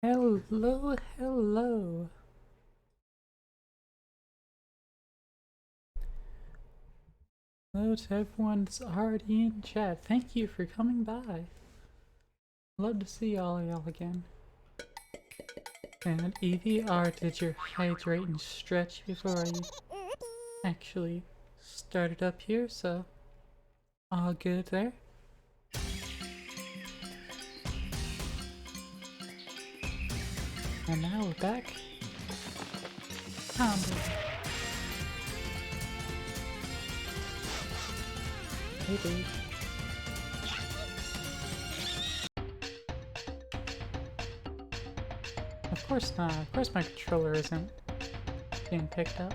Hello, hello. Hello to everyone that's already in chat. Thank you for coming by. Love to see all y'all again. And EVR, did you hydrate and stretch before you actually started up here? So, all good there. And now we're back. Tomba. Hey dude. Of course not. Of course my controller isn't being picked up.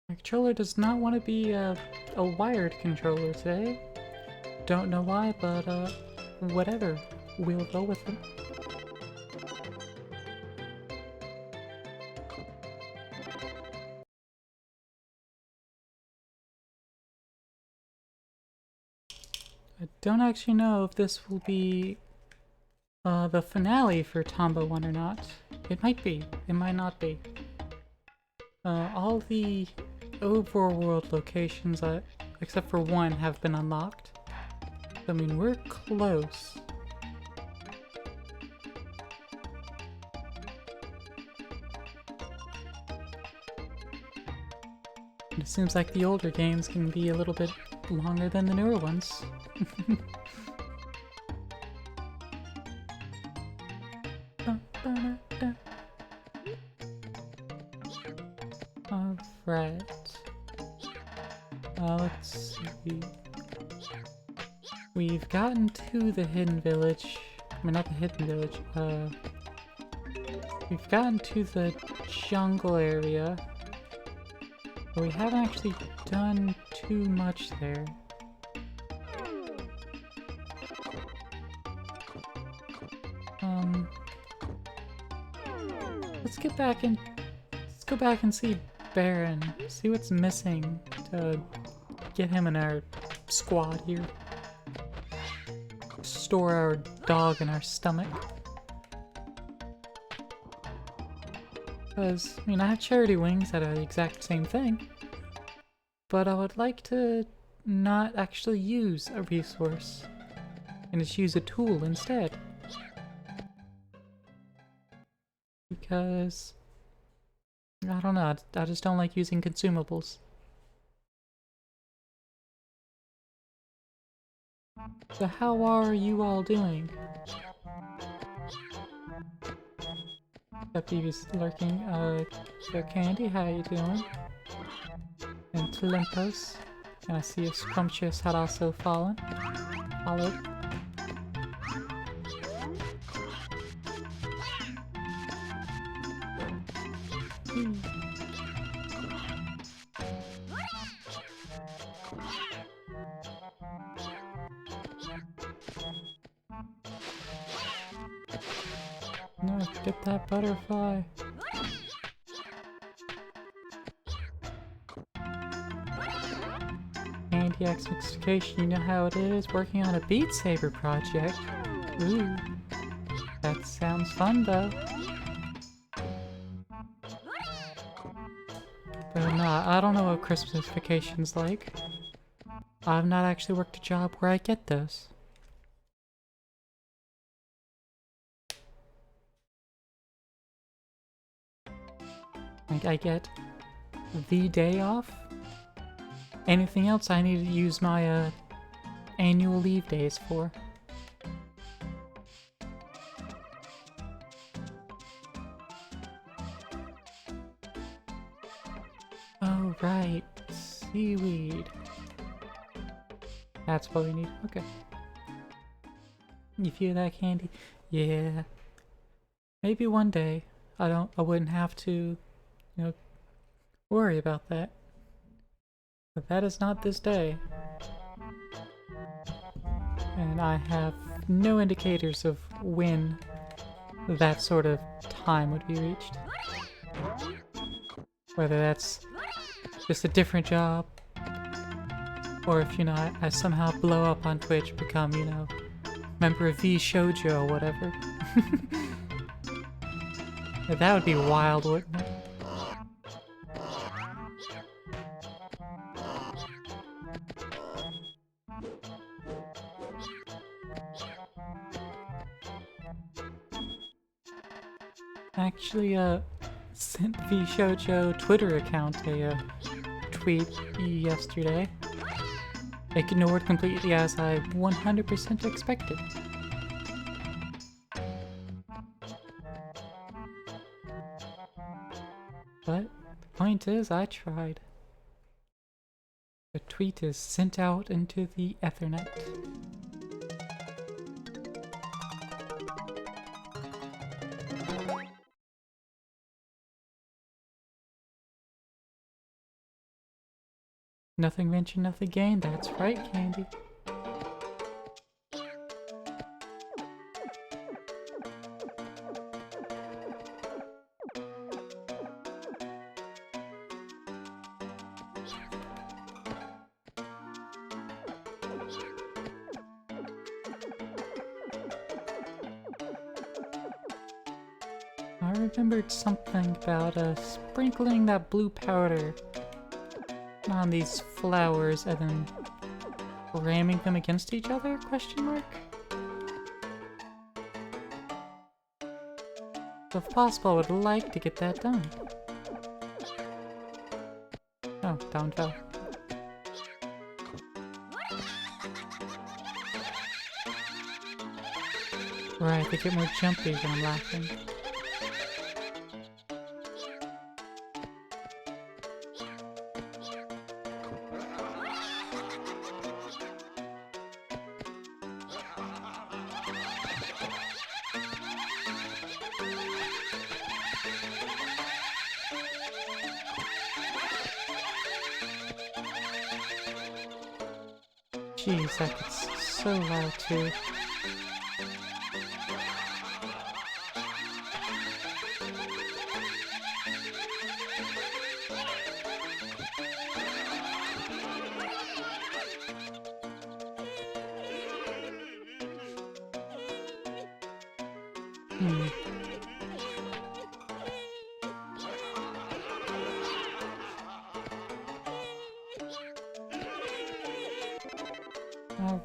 My controller does not want to be a wired controller today. Don't know why, but whatever. We'll go with it. I don't actually know if this will be the finale for Tomba 1 or not. It might be. It might not be. All the overworld locations, except for one, have been unlocked. I mean, we're close. It seems like the older games can be a little bit longer than the newer ones. Alright. Let's see. We've gotten to the hidden village. I mean, not the hidden village. We've gotten to the jungle area. But we haven't actually done too much there. Let's go back and see Baron. See what's missing to get him in our squad here. Store our dog in our stomach. Because, I mean, I have charity wings that are the exact same thing. But I would like to not actually use a resource. And just use a tool instead. Because I don't know, I just don't like using consumables. So how are you all doing? Phoebe's lurking. So Candy, how you doing? And Telimpos. And I see a Scrumptious had also followed. No, get that butterfly. Anti-X Mixtification, you know how it is, working on a Beat Saber project. Ooh, that sounds fun though. But no, I don't know what Christmasification's like. I've not actually worked a job where I get those. Like, I get the day off. Anything else I need to use my annual leave days for. Oh right, Seaweed. That's what we need. Okay. You feel that, Candy? Yeah. Maybe one day I wouldn't have to, you know, worry about that. But that is not this day. And I have no indicators of when that sort of time would be reached. Whether that's just a different job, or if, you know, I somehow blow up on Twitch, become, you know, member of V Shoujo or whatever. That would be wild, wouldn't it? Actually, sent V Shoujo Twitter account a tweet yesterday. Ignored completely, as I 100% expected. But the point is, I tried. The tweet is sent out into the Ethernet. Nothing ventured, nothing gained. That's right, Candy. I remembered something about sprinkling that blue powder on these flowers and then ramming them against each other? Question mark? So if possible, I would like to get that done. Oh, down fell. Right, they get more jumpy when I'm laughing. Jeez, that gets so loud too.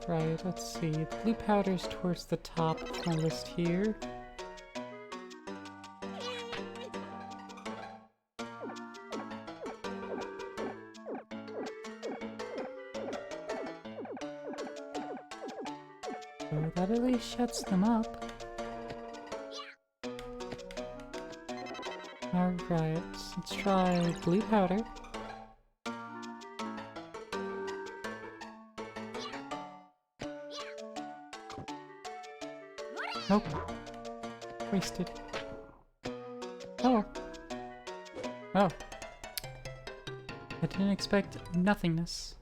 Alright, let's see. The blue powder's towards the top of my list here. So that at least shuts them up. Alright, let's try blue powder. Nope. Wasted. Oh. Oh. I didn't expect nothingness.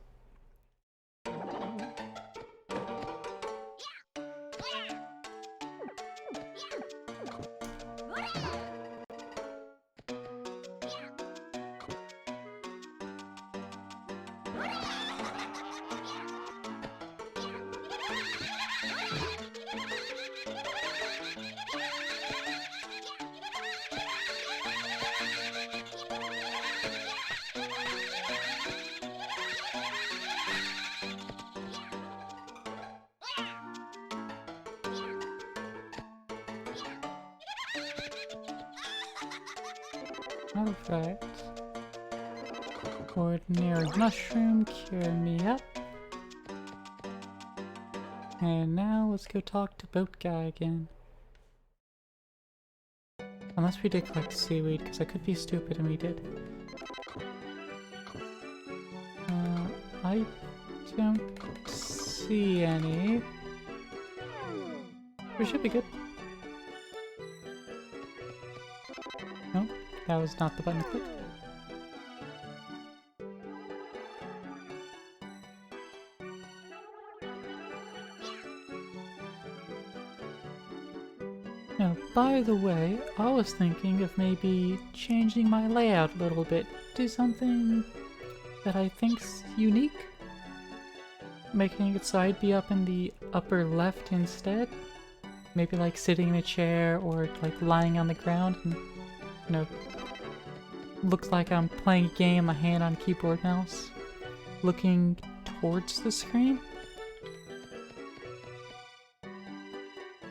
Alright. Ordinary mushroom, cure me up. And now let's go talk to Boat Guy again. Unless we did collect seaweed, because I could be stupid and we did. I don't see any. We should be good. that was not the button to click. Now, by the way, I was thinking of maybe changing my layout a little bit. Do something that I think's unique. Making it so I'd be up in the upper left instead. Maybe like sitting in a chair or like lying on the ground and, you know, looks like I'm playing a game, a hand on keyboard mouse, looking towards the screen.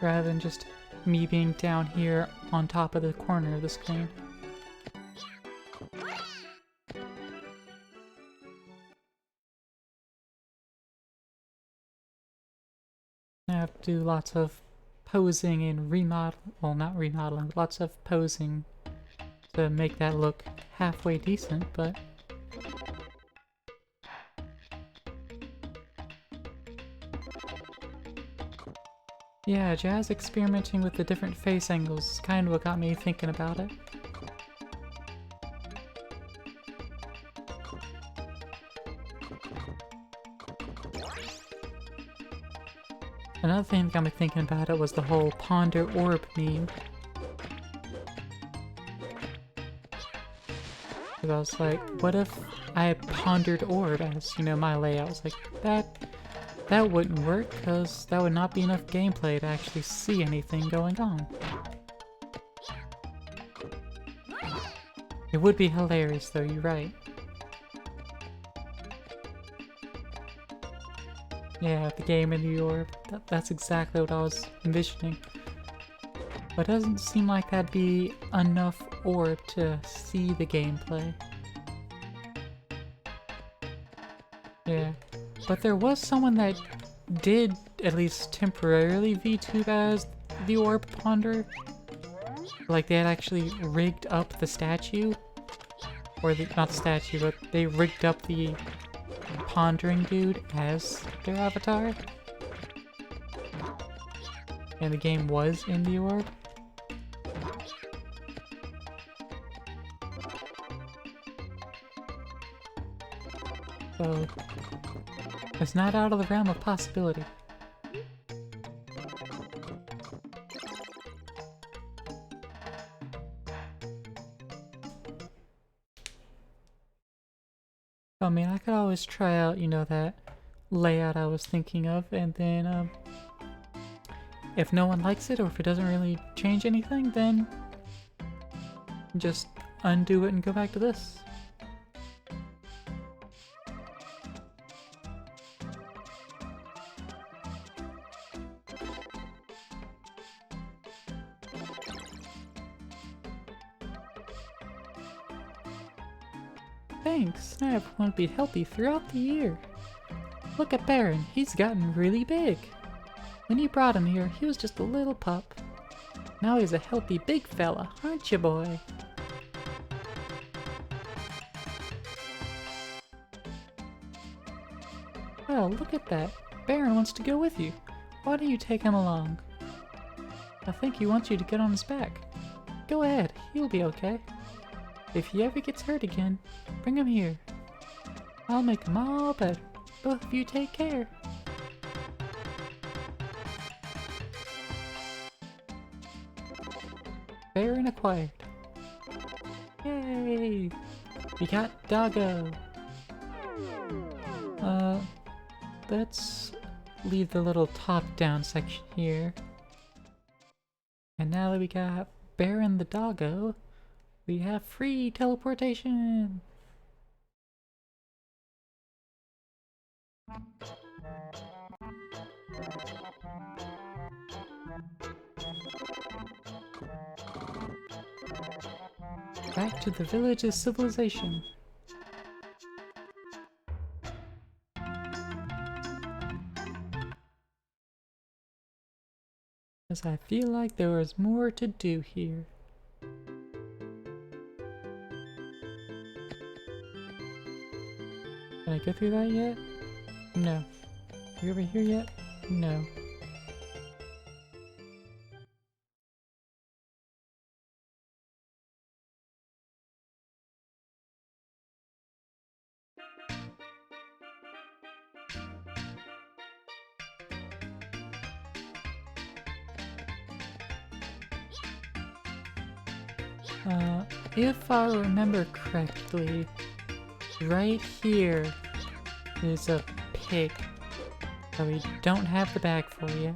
Rather than just me being down here on top of the corner of the screen. I have to do lots of posing and remodeling, well not remodeling, but lots of posing to make that look halfway decent, but yeah, Jazz experimenting with the different face angles is kind of what got me thinking about it. Another thing that got me thinking about it was the whole pondered orb meme. Because I was like, what if I had pondered orb as, you know, my layout? I was like, that wouldn't work, because that would not be enough gameplay to actually see anything going on. It would be hilarious though, you're right. Yeah, the game in the orb. That's exactly what I was envisioning. But it doesn't seem like that'd be enough orb to see the gameplay. Yeah. But there was someone that did at least temporarily VTube as the orb ponder. Like they had actually rigged up the statue. Or not the statue, but they rigged up the pondering dude as their avatar. And the game was in the orb. So it's not out of the realm of possibility. I mean, I could always try out, you know, that layout I was thinking of, and then, if no one likes it, or if it doesn't really change anything, then just undo it and go back to this. Thanks, now everyone will be healthy throughout the year. Look at Baron, he's gotten really big. When you brought him here, he was just a little pup. Now he's a healthy big fella, aren't you, boy? Well, look at that. Baron wants to go with you. Why don't you take him along? I think he wants you to get on his back. Go ahead, he'll be okay. If he ever gets hurt again, bring him here. I'll make him all better. Both of you take care. Baron acquired. Yay! We got Doggo! Let's leave the little top-down section here. And now that we got Baron the Doggo, we have free teleportation! Back to the village of civilization. Because I feel like there was more to do here. Can I go through that yet? No. Are we over here yet? No. If I remember correctly, right here is a pig. But we don't have the bag for yet.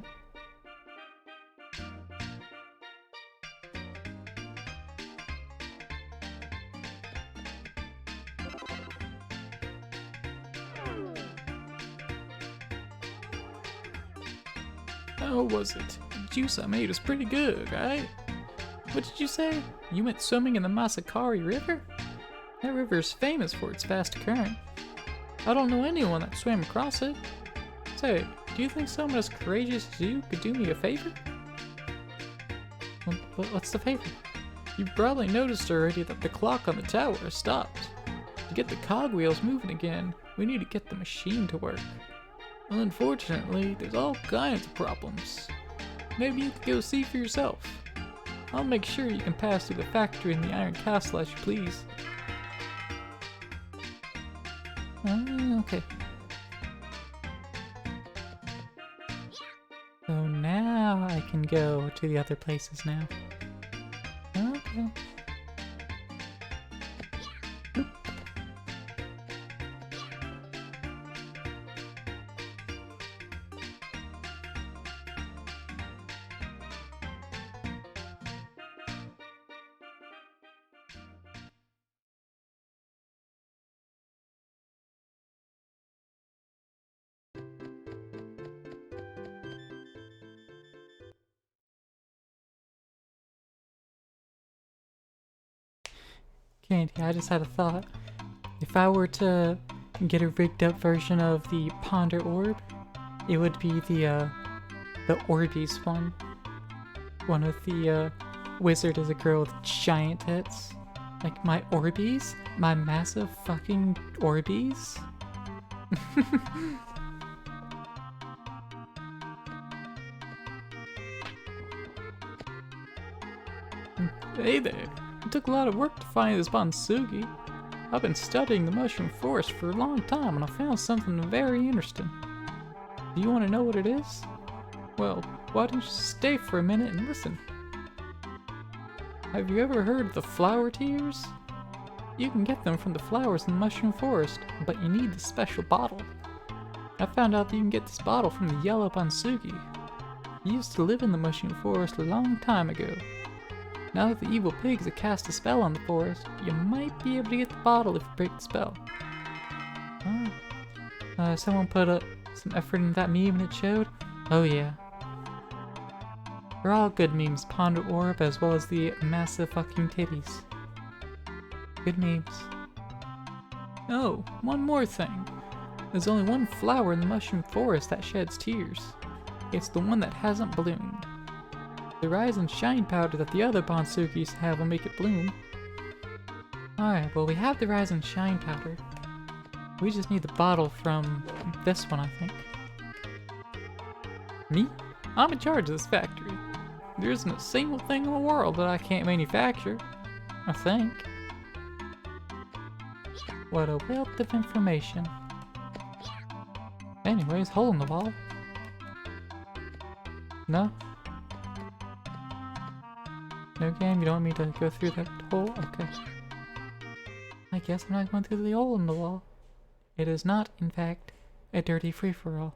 How was it? The juice I made was pretty good, right? What did you say? You went swimming in the Mascara River? That river is famous for its fast current. I don't know anyone that swam across it. Say, do you think someone as courageous as you could do me a favor? What's the favor? You probably noticed already that the clock on the tower has stopped. To get the cogwheels moving again, we need to get the machine to work. Unfortunately, there's all kinds of problems. Maybe you could go see for yourself. I'll make sure you can pass through the factory in the Iron Castle as you please. Okay. So now I can go to the other places now. Okay. Candy, I just had a thought. If I were to get a rigged up version of the pondered orb, it would be the Orbeez one. One with the wizard as a girl with giant tits. Like my Orbeez? My massive fucking Orbeez? Hey there. It took a lot of work to find this Bonsoogie. I've been studying the mushroom forest for a long time and I found something very interesting. Do you want to know what it is? Well, why don't you stay for a minute and listen? Have you ever heard of the flower tears? You can get them from the flowers in the mushroom forest, but you need the special bottle. I found out that you can get this bottle from the yellow Bonsoogie. He used to live in the mushroom forest a long time ago. Now that the evil pigs have cast a spell on the forest, you might be able to get the bottle if you break the spell. Someone put some effort into that meme and it showed? Oh yeah. They're all good memes, pondered orb as well as the massive fucking titties. Good memes. Oh, one more thing. There's only one flower in the mushroom forest that sheds tears. It's the one that hasn't bloomed. The rise and shine powder that the other Bonsoogies have will make it bloom. Alright, well we have the rise and shine powder. We just need the bottle from this one, I think. Me? I'm in charge of this factory. There isn't a single thing in the world that I can't manufacture. I think. What a wealth of information. Anyways, hole in the wall. No? No game? You don't want me to go through that hole? Okay. I guess I'm not going through the hole in the wall. It is not, in fact, a dirty free-for-all.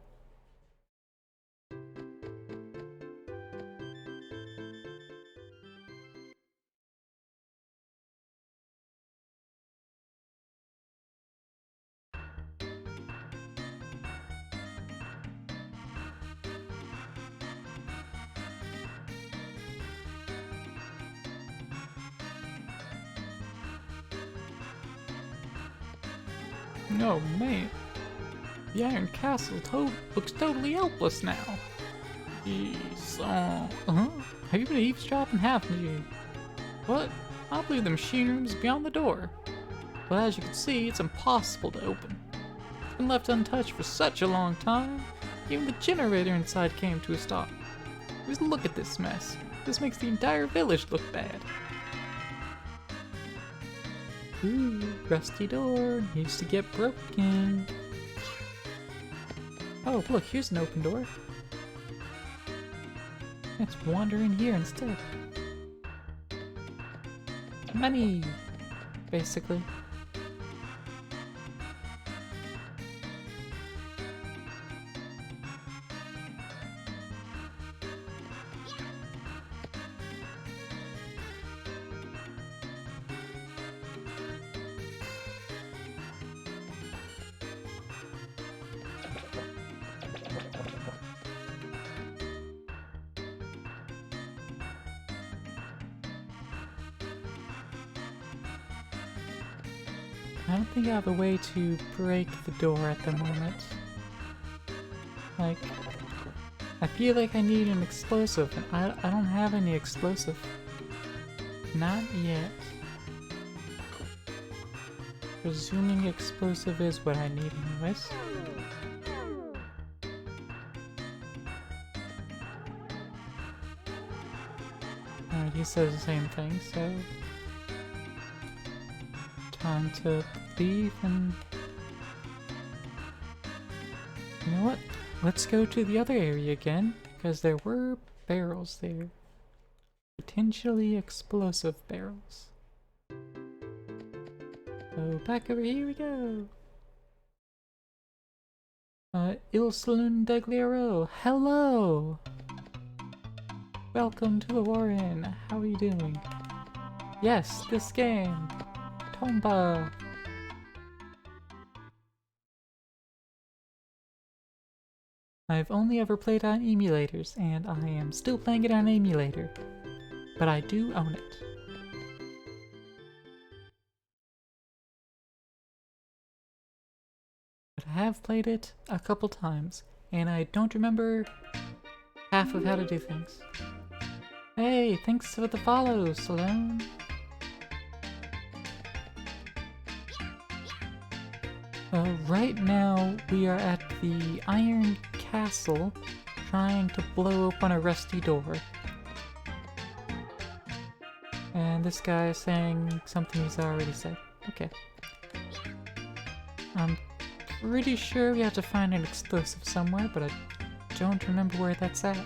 Oh man, the Iron Castle looks totally helpless now. Jeez, have you been eavesdropping, haven't you? What? I believe the machine room is beyond the door. But as you can see, it's impossible to open. It's been left untouched for such a long time, even the generator inside came to a stop. Just look at this mess. This makes the entire village look bad. Ooh, rusty door, used to get broken. Oh, look, here's an open door. Let's wander in here instead. money, basically. I don't think I have a way to break the door at the moment. Like, I feel like I need an explosive, and I don't have any explosive. Not yet. Presuming explosive is what I need anyways. Alright, he says the same thing, so... time to leave and... You know what? Let's go to the other area again, because there were barrels there. Potentially explosive barrels. So back over here we go! Il Saloon Degliero, hello! Welcome to the Warren, how are you doing? Yes, this game! Tomba! I've only ever played on emulators, and I am still playing it on an emulator. But I do own it. But I have played it a couple times, and I don't remember half of how to do things. Hey, thanks for the follow, Salone! Right now, we are at the Iron Castle, trying to blow open a rusty door. And this guy is saying something he's already said. Okay. I'm pretty sure we have to find an explosive somewhere, but I don't remember where that's at.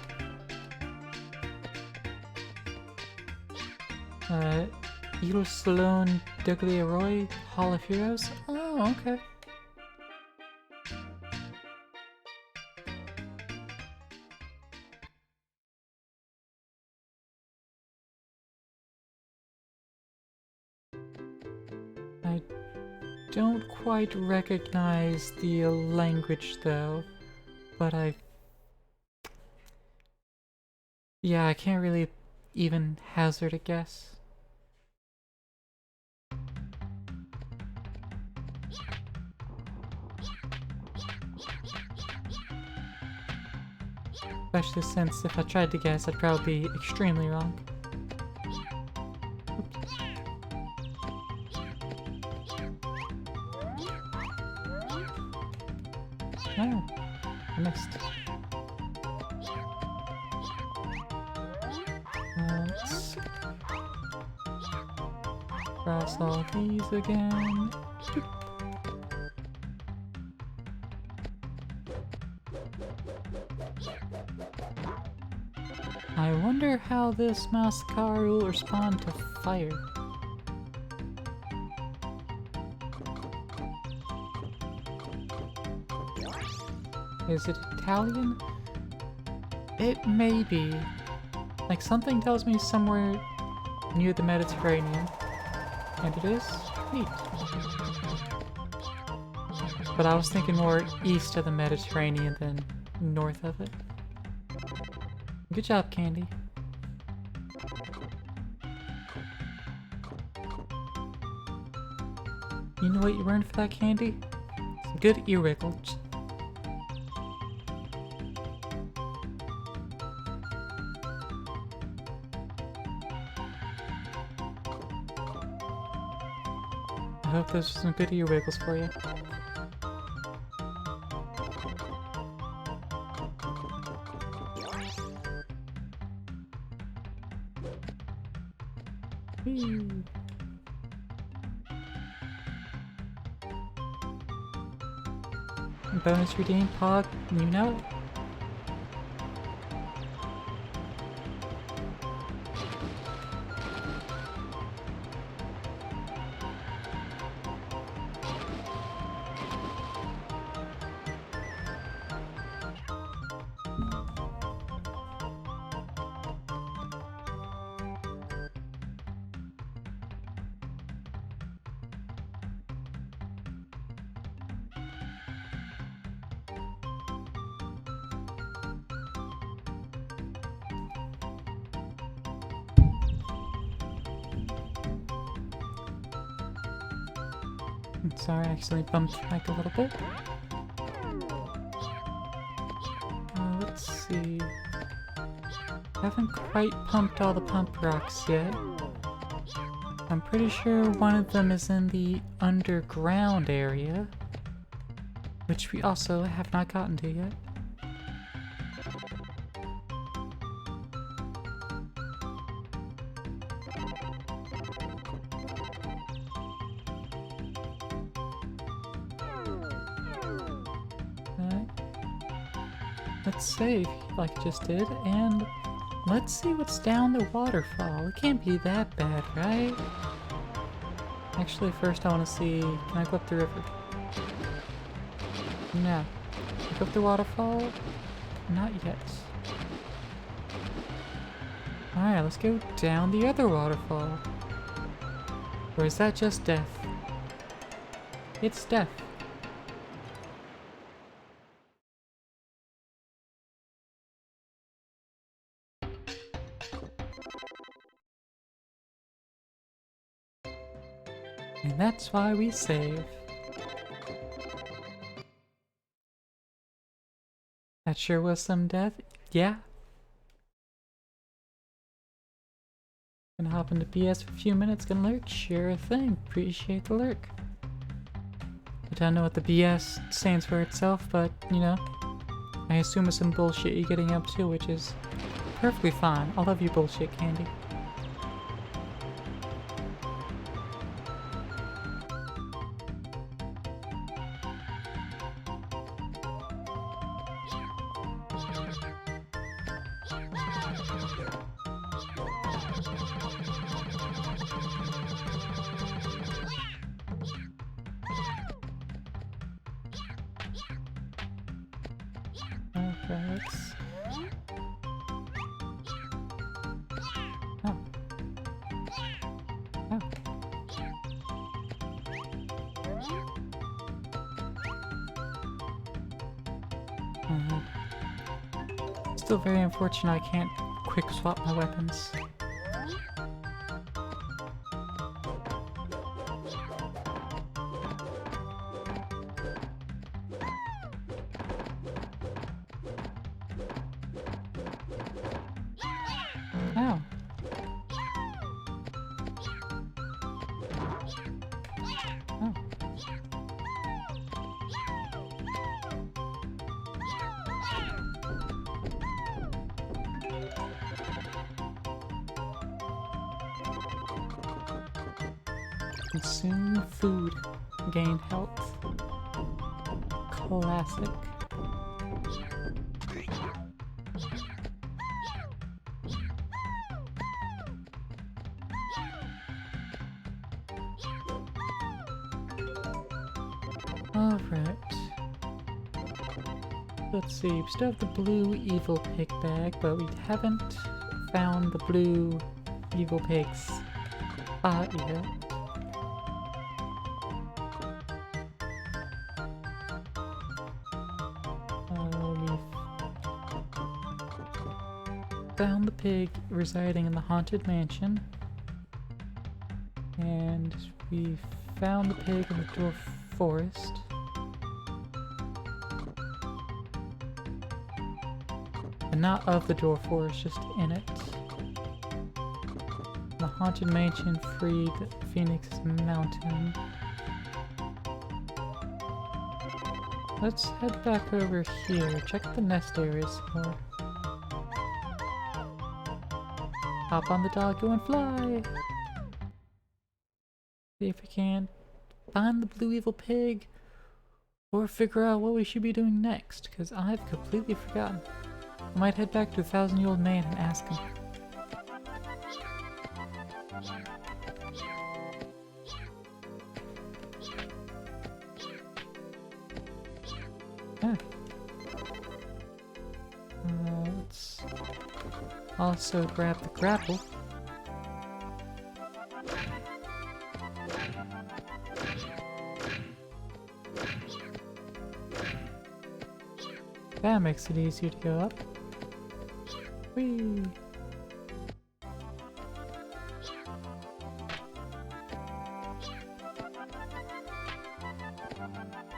Il Salon Degliero, Hall of Heroes? Oh, okay. I don't quite recognize the language though, but yeah, I can't really even hazard a guess. Especially since if I tried to guess, I'd probably be extremely wrong. Oops. Oh, I missed. Let's cross all these again. I wonder how this Mascara will respond to fire. Is it Italian? It may be. Like something tells me somewhere near the Mediterranean. And it is? Neat. But I was thinking more east of the Mediterranean than north of it. Good job, Candy. You know what you earned for that, Candy? Some good ear wiggles. I hope those are some good ear wiggles for you. Whee. Bonus redeem, Pog, you know. Sorry, I accidentally bumped the mic a little bit. Let's see. Haven't quite pumped all the pump rocks yet. I'm pretty sure one of them is in the underground area, which we also have not gotten to yet. Let's save, like I just did, and let's see what's down the waterfall. It can't be that bad, right? Actually, first I want to see, can I go up the river? No. Can I go up the waterfall? Not yet. Alright, let's go down the other waterfall. Or is that just death? It's death. And that's why we save. That sure was some death. Yeah. Gonna hop into BS for a few minutes, gonna lurk. Sure thing. Appreciate the lurk. I don't know what the BS stands for itself, but, you know, I assume it's some bullshit you're getting up to, which is perfectly fine. I love you bullshit, Candy. Still very unfortunate I can't quick swap my weapons. Ow. Oh. Consume food, gain health. Classic. Alright. Let's see, we still have the blue evil pig bag, but we haven't found the blue evil pig's spot yet. Found the pig residing in the haunted mansion, and we found the pig in the dwarf forest. And not of the dwarf forest, just in it. The haunted mansion freed Phoenix Mountain. Let's head back over here, check the nest areas more. Hop on the doggo and fly! See if we can find the blue evil pig, or figure out what we should be doing next, because I've completely forgotten. I might head back to the ThousandYearOld Man and ask him. Ah. Let's also grab the grapple. That makes it easier to go up. Whee!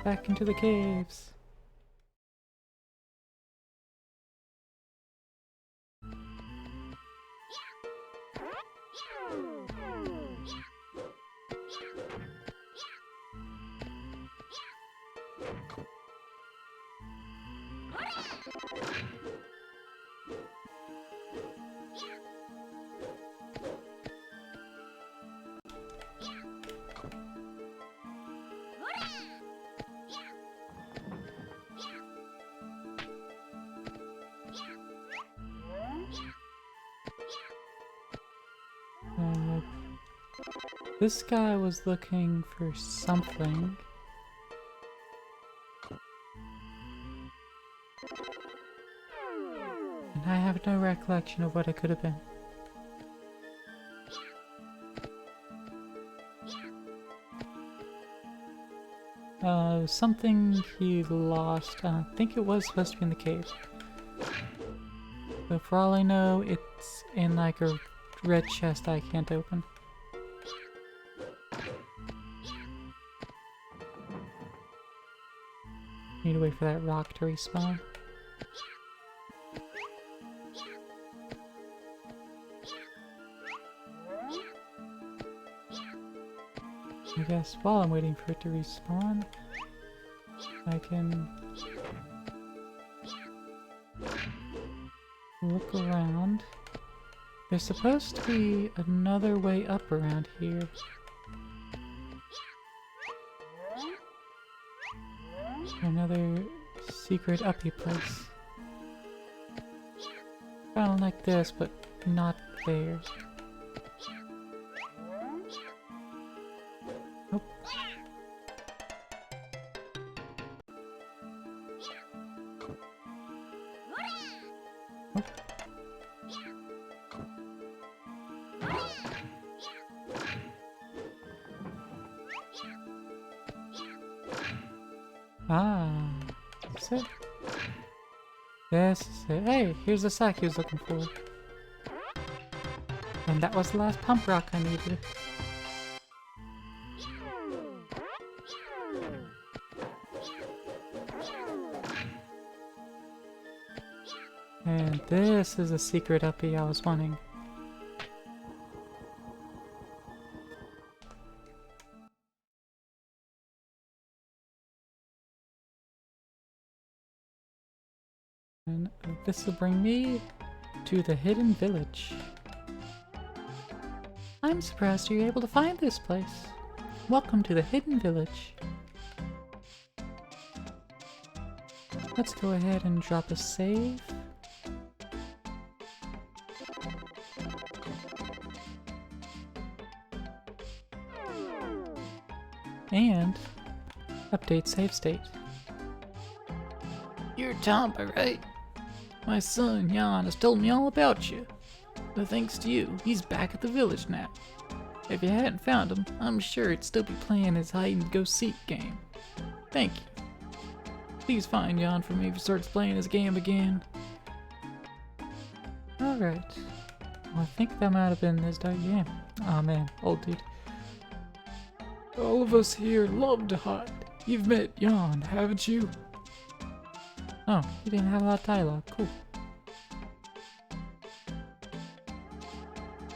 back into the caves. This guy was looking for something. And I have no recollection of what it could have been. Something he lost. I think it was supposed to be in the cave. But for all I know, it's in like a red chest I can't open. Need to wait for that rock to respawn. I guess while I'm waiting for it to respawn, I can look around. There's supposed to be another way up around here. Another secret uppy place. Kind of like this, but not there. Nope. Nope. Ah, that's it. This is it. Hey, here's the sack he was looking for. And that was the last pump rock I needed. And this is a secret uppy I was wanting. And this will bring me to the hidden village. I'm surprised you're able to find this place. Welcome to the hidden village. Let's go ahead and drop a save. And update save state. You're Tomba, right? My son, Jan, has told me all about you. But thanks to you, he's back at the village now. If you hadn't found him, I'm sure he'd still be playing his hide-and-go-seek game. Thank you. Please find Jan for me if he starts playing his game again. Alright. Well, I think that might have been his game. Aw man, old dude. All of us here love to hide. You've met Jan, haven't you? Oh, he didn't have a lot of dialogue. Cool.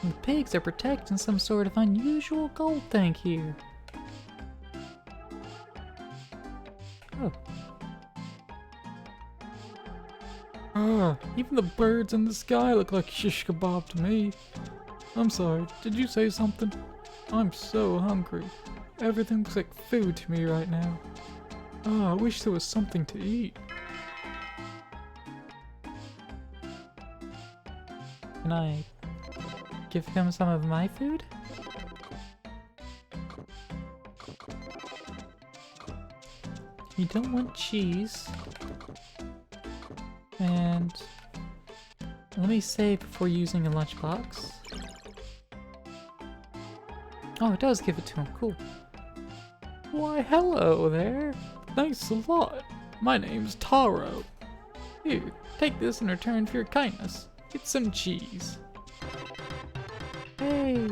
The pigs are protecting some sort of unusual gold thing here. Oh. Ah, even the birds in the sky look like shish kebab to me. I'm sorry, did you say something? I'm so hungry. Everything looks like food to me right now. Ah, I wish there was something to eat. Can I give him some of my food? You don't want cheese. And let me save before using a lunchbox. Oh, it does give it to him. Cool. Why, hello there. Thanks a lot. My name's Taro. Here, take this in return for your kindness. Get some cheese. Hey,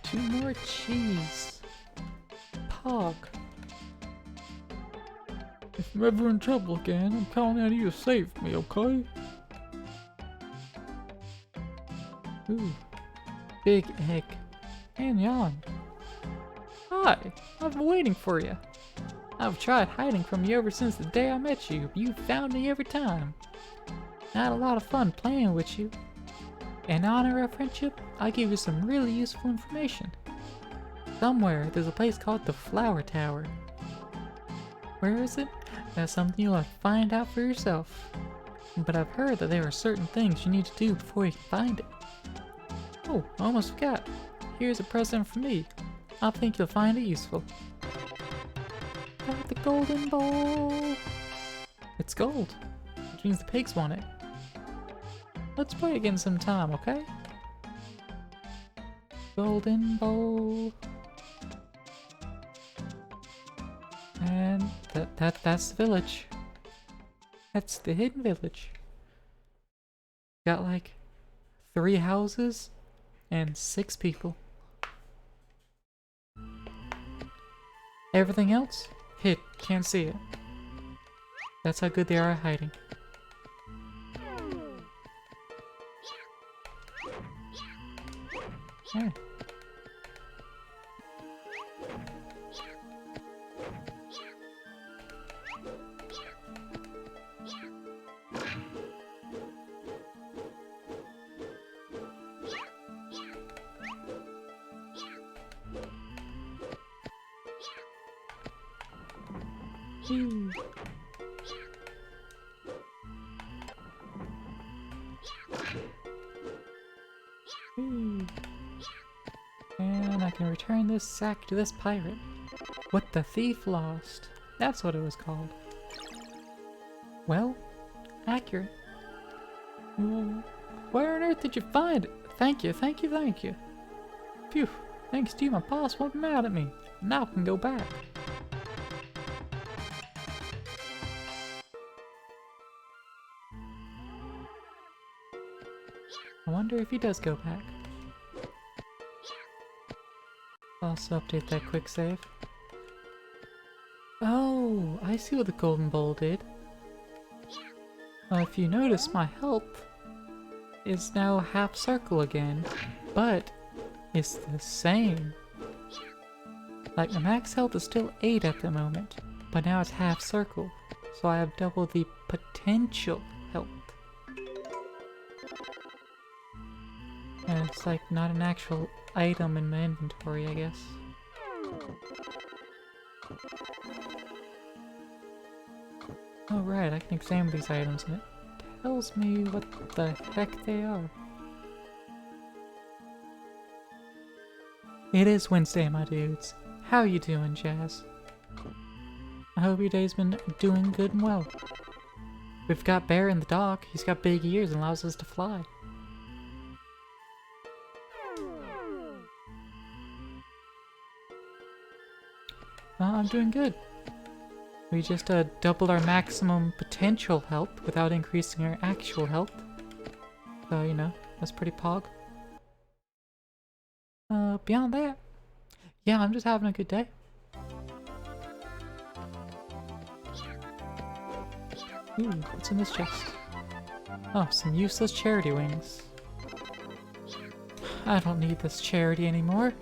2 more cheese. Pog. if I'm ever in trouble again, I'm counting on you to save me, okay? Ooh. Big egg. And yawn. Hi, I've been waiting for you. I've tried hiding from you ever since the day I met you. You found me every time. I had a lot of fun playing with you. In honor of friendship, I'll give you some really useful information. Somewhere, there's a place called the Flower Tower. Where is it? That's something you'll have to find out for yourself. But I've heard that there are certain things you need to do before you can find it. Oh, I almost forgot. Here's a present from me. I think you'll find it useful. Got the golden bowl. It's gold, which means the pigs want it. Let's play again sometime, okay? Golden bowl. And that's the village. That's the hidden village. Got like 3 houses and 6 people. Everything else, hid, can't see it. That's how good they are at hiding. Yeah. Ooh. Ooh. And I can return this sack to this pirate. What the thief lost. That's what it was called. Well, accurate. Where on earth did you find it? Thank you, thank you, thank you. Phew, thanks to you, my boss won't be mad at me. Now I can go back. I wonder if he does go back. Also update that quick save. Oh, I see what the golden bowl did. If you notice, my health is now half circle again, but it's the same. Like, my max health is still 8 at the moment, but now it's half circle, so I have double the potential health. And it's like not an actual item in my inventory, I guess. Oh right, I can examine these items and it tells me what the heck they are. It is Wednesday, my dudes. How you doing, Jazz? I hope your day's been doing good and well. We've got Bear in the dock. He's got big ears and allows us to fly. I'm doing good. We just doubled our maximum potential health without increasing our actual health. So, you know, that's pretty pog. Beyond that, yeah, I'm just having a good day. Ooh, what's in this chest? Oh, some useless charity wings. I don't need this charity anymore.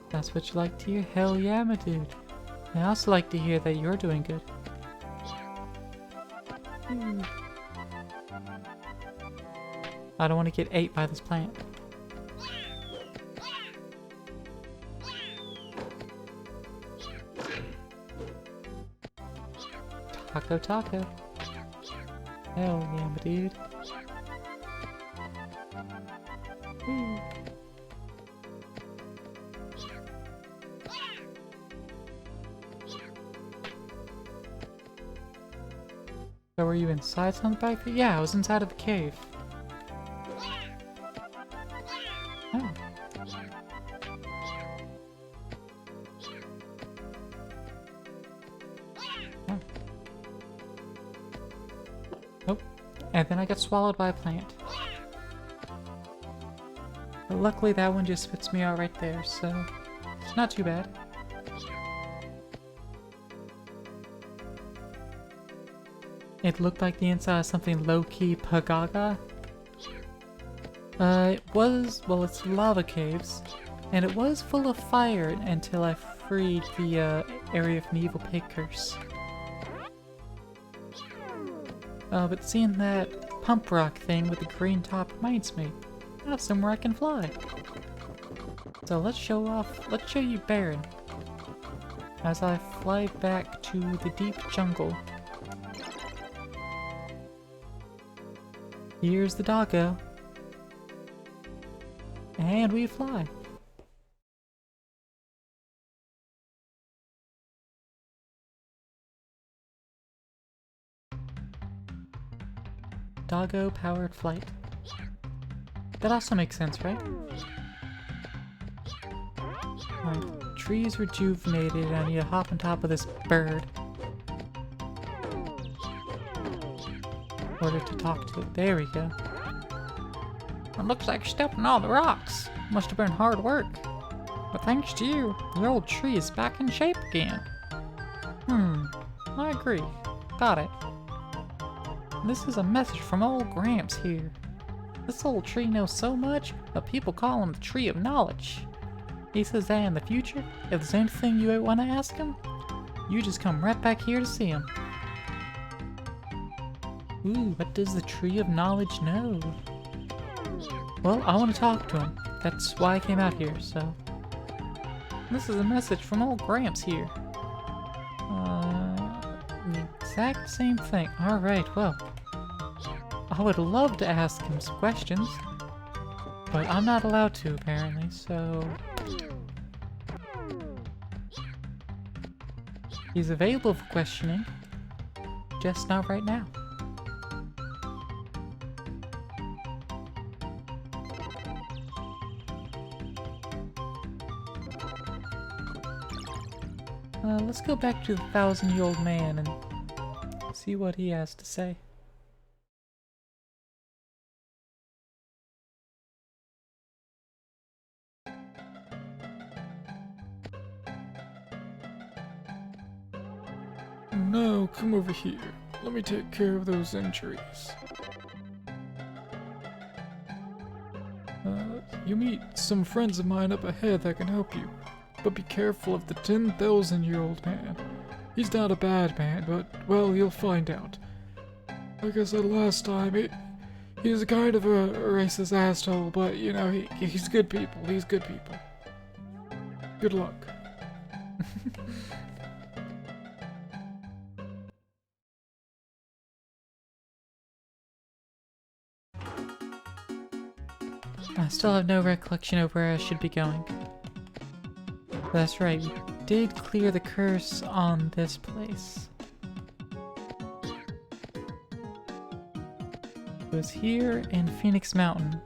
That's what you like to hear? Hell yeah, my dude. I also like to hear that you're doing good. I don't want to get ate by this plant. Taco taco. Hell yeah, my dude. Woo. So were you inside something back there? Yeah, I was inside of the cave. Oh. Oh. Oh. And then I got swallowed by a plant. But luckily that one just spits me out right there, so it's not too bad. It looked like the inside of something low-key pagaga. It was, well, it's lava caves, and it was full of fire until I freed the area from the Evil Pig curse. But seeing that pump rock thing with the green top reminds me, I have somewhere I can fly. So let's show you Baron, as I fly back to the deep jungle. Here's the doggo. And we fly. DoggoPowered Flight. That also makes sense, right? My tree's rejuvenated, I need to hop on top of this bird in order to talk to it. There we go. It looks like stepping on the rocks. Must have been hard work. But thanks to you, the old tree is back in shape again. I agree. Got it. This is a message from old Gramps here. This old tree knows so much, but people call him the Tree of Knowledge. He says that in the future, if there's anything you want to ask him, you just come right back here to see him. Ooh, what does the Tree of Knowledge know? Well, I want to talk to him. That's why I came out here, so... This is a message from old Gramps here. The exact same thing. Alright, well... I would love to ask him some questions, but I'm not allowed to, apparently, so... He's available for questioning, just not right now. Let's go back to the 1000-Year-Old Man and see what he has to say. Now, come over here. Let me take care of those injuries. You meet some friends of mine up ahead that can help you. But be careful of the 10,000-year-old man. He's not a bad man, but, well, you'll find out. Like I said last time, he's kind of a racist asshole, but, you know, he's good people. He's good people. Good luck. I still have no recollection of where I should be going. That's right, we did clear the curse on this place. It was here in Phoenix Mountain.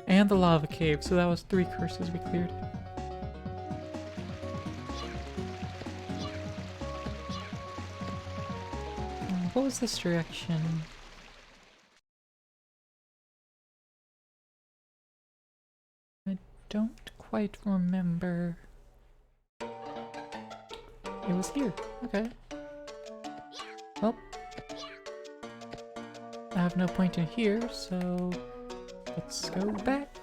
And the lava cave, so that was 3 curses we cleared. What was this direction? I don't quite remember. It was here. Okay. Well, I have no point in here, so let's go back.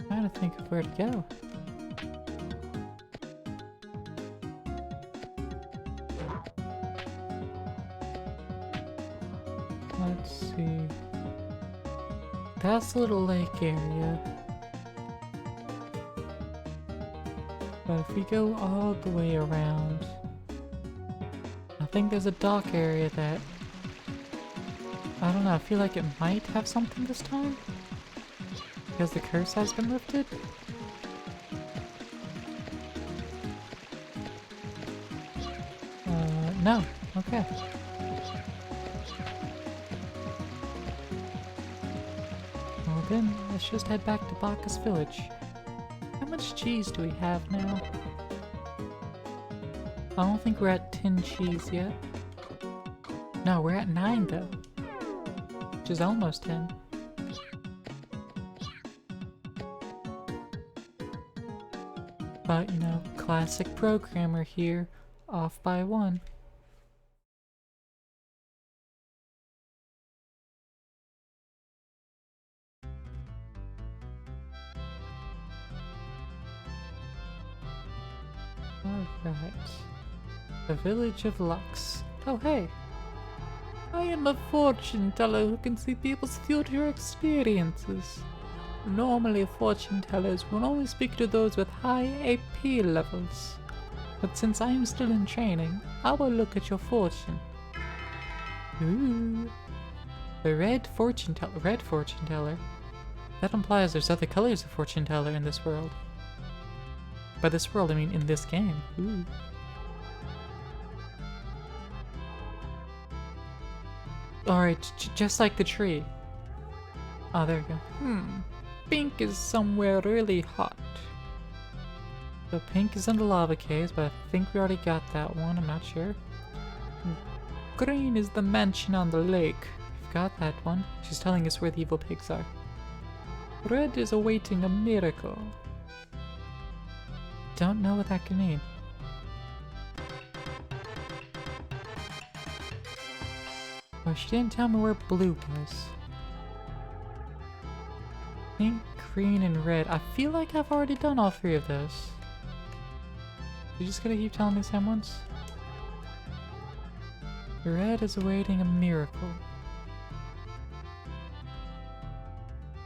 Trying to think of where to go. Let's see. That's a little lake area. But if we go all the way around, I think there's a dock area that, I don't know, I feel like it might have something this time? Because the curse has been lifted? No. Okay. Well then, let's just head back to Bacchus Village. I'm gonna much cheese do we have now? I don't think we're at 10 cheese yet. No, we're at 9 though. Which is almost 10. But, you know, classic programmer here, off by 1. Alright. The Village of Lux. Oh, hey! I am a fortune teller who can see people's future experiences. Normally, fortune tellers will only speak to those with high AP levels. But since I am still in training, I will look at your fortune. Ooh. The red fortune teller? That implies there's other colors of fortune teller in this world. By this world, I mean in this game. Ooh. Alright, just like the tree. Oh, there we go. Pink is somewhere really hot. So pink is in the lava caves, but I think we already got that one, I'm not sure. Green is the mansion on the lake. We've got that one. She's telling us where the evil pigs are. Red is awaiting a miracle. Don't know what that could mean. Oh, she didn't tell me where blue was. Pink, green, and red. I feel like I've already done all 3 of those. You just gotta keep telling me the same ones? Red is awaiting a miracle.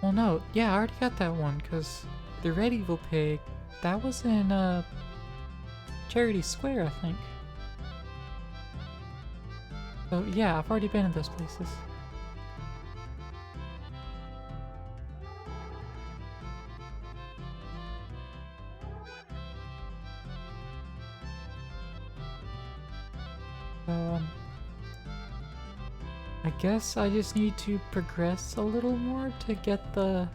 Well, no. Yeah, I already got that one, because the red evil pig, that was in, Charity Square, I think. So, yeah, I've already been in those places. So, I guess I just need to progress a little more to get the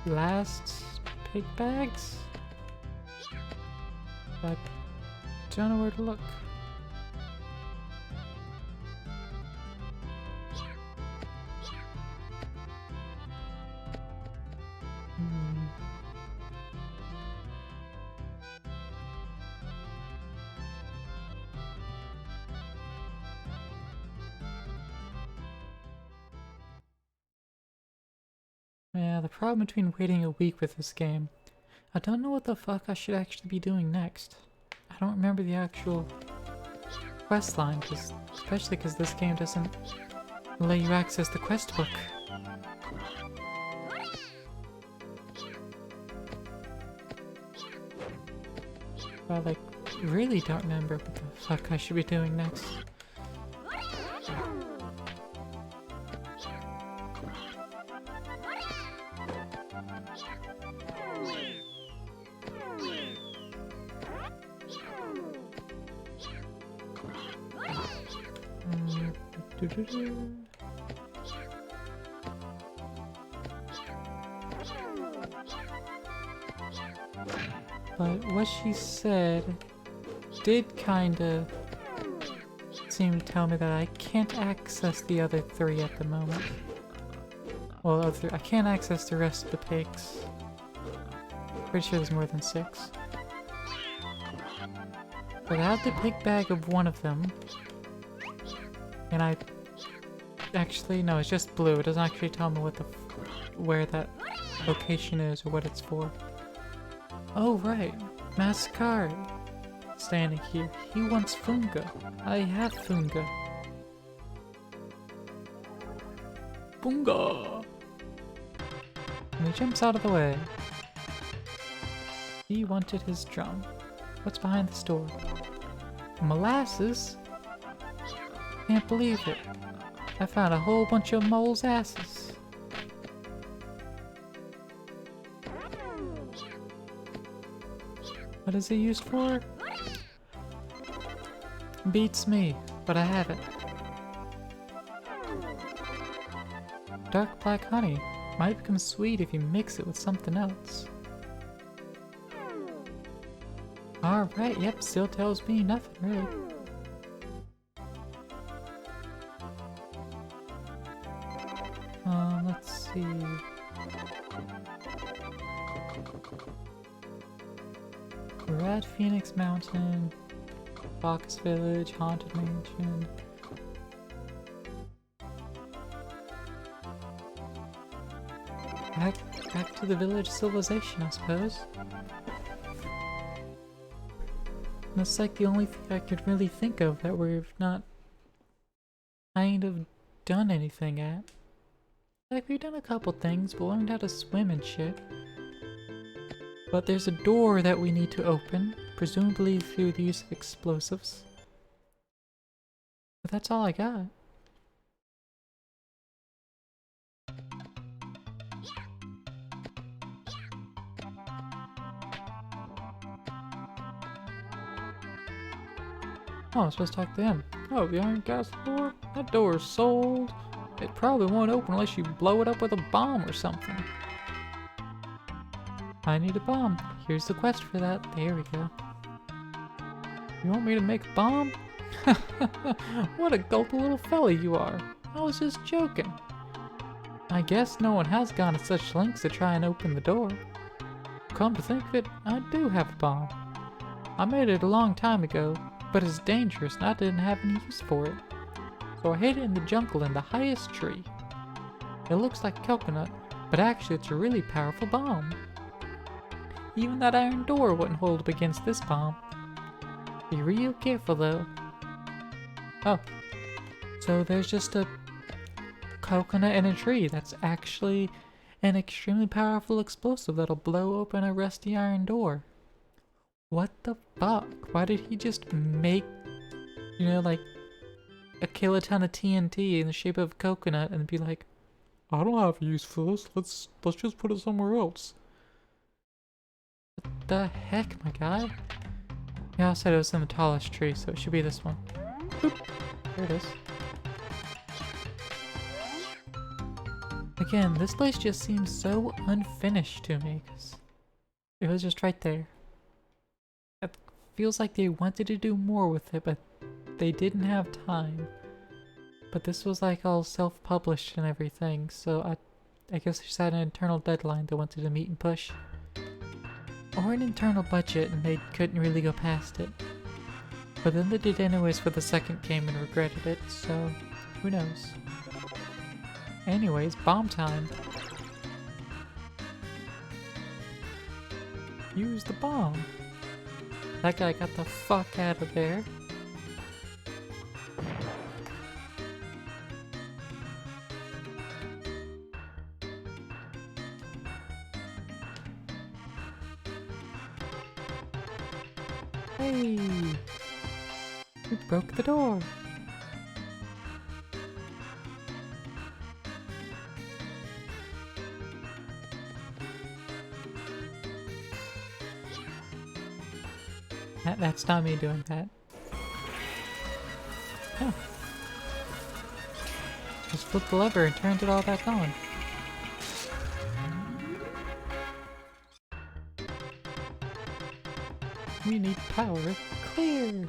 last pig bags? But I don't know where to look. Yeah, the problem between waiting a week with this game, I don't know what the fuck I should actually be doing next. I don't remember the actual quest line, especially because this game doesn't let you access the quest book. I like really don't remember what the fuck I should be doing next. But what she said did kinda seem to tell me that I can't access the other 3 at the moment. Well, I can't access the rest of the pigs. Pretty sure there's more than 6. But I have the pig bag of one of them. And I... Actually, no, it's just blue. It doesn't actually tell me what the where that location is or what it's for. Oh, right. Mascara. Standing here. He wants Funga. I have Funga. Funga! And he jumps out of the way. He wanted his drum. What's behind this door? Molasses? Can't believe it. I found a whole bunch of moles' asses. What is it used for? Beats me, but I have it. Dark black honey. Might become sweet if you mix it with something else. Alright, yep, still tells me nothing, really. Let's see. We're at Phoenix Mountain, Fox Village, Haunted Mansion. Back to the village civilization, I suppose. That's like the only thing I could really think of that we've not kind of done anything at. Like, we've done a couple things, we learned how to swim and shit. But there's a door that we need to open, presumably through the use of explosives. But that's all I got. Oh, I'm supposed to talk to him. Oh, the Iron Castle door? That door is sold. It probably won't open unless you blow it up with a bomb or something. I need a bomb. Here's the quest for that. There we go. You want me to make a bomb? What a gulpy little fella you are. I was just joking. I guess no one has gone to such lengths to try and open the door. Come to think of it, I do have a bomb. I made it a long time ago, but it's dangerous and I didn't have any use for it. So I hid it in the jungle in the highest tree. It looks like coconut, but actually it's a really powerful bomb. Even that iron door wouldn't hold up against this bomb. Be real careful though. Oh, so there's just a coconut in a tree that's actually an extremely powerful explosive that'll blow open a rusty iron door. What the fuck? Why did he just make, you know, like a kiloton of TNT in the shape of a coconut and be like, I don't have a use for this, let's just put it somewhere else. What the heck, my guy? Yeah, I said it was in the tallest tree, so it should be this one. Boop. There it is. Again, this place just seems so unfinished to me, because it was just right there. It feels like they wanted to do more with it, but they didn't have time. But this was like all self-published and everything, so I guess they just had an internal deadline they wanted to meet and push. Or an internal budget and they couldn't really go past it. But then they did anyways for the second game and regretted it, so who knows. Anyways, bomb time. Use the bomb. That guy got the fuck out of there. Hey! We broke the door! That's not me doing that. Oh. Just flipped the lever and turned it all back on. We need power. Clear!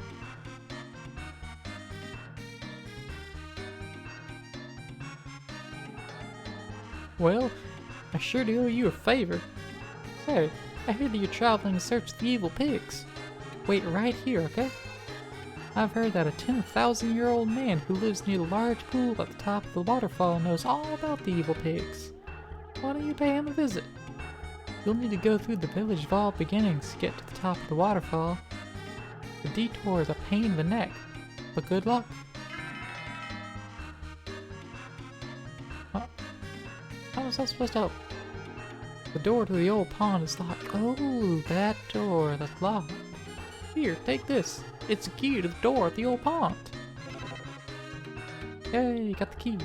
Well, I sure do owe you a favor. Say, I hear that you're traveling to search the evil pigs. Wait right here, okay? I've heard that a 10,000-year-old man who lives near the large pool at the top of the waterfall knows all about the evil pigs. Why don't you pay him a visit? You'll need to go through the village of all beginnings to get to the top of the waterfall. The detour is a pain in the neck, but good luck. How was I supposed to help? The door to the old pond is locked. Oh, that door that's locked. Here, take this. It's a key to the door at the old pond. Yay, got the key.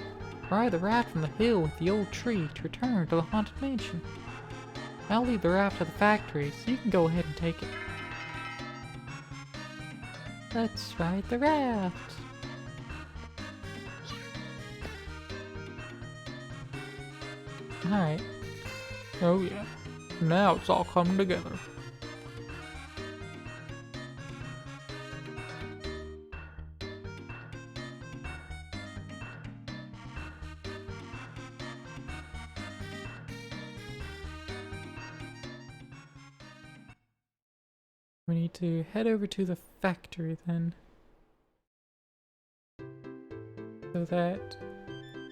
Ride the raft from the hill with the old tree to return to the haunted mansion. I'll leave the raft at the factory, so you can go ahead and take it. Let's ride the raft. Alright. Oh yeah. Now it's all coming together. We need to head over to the factory then, so that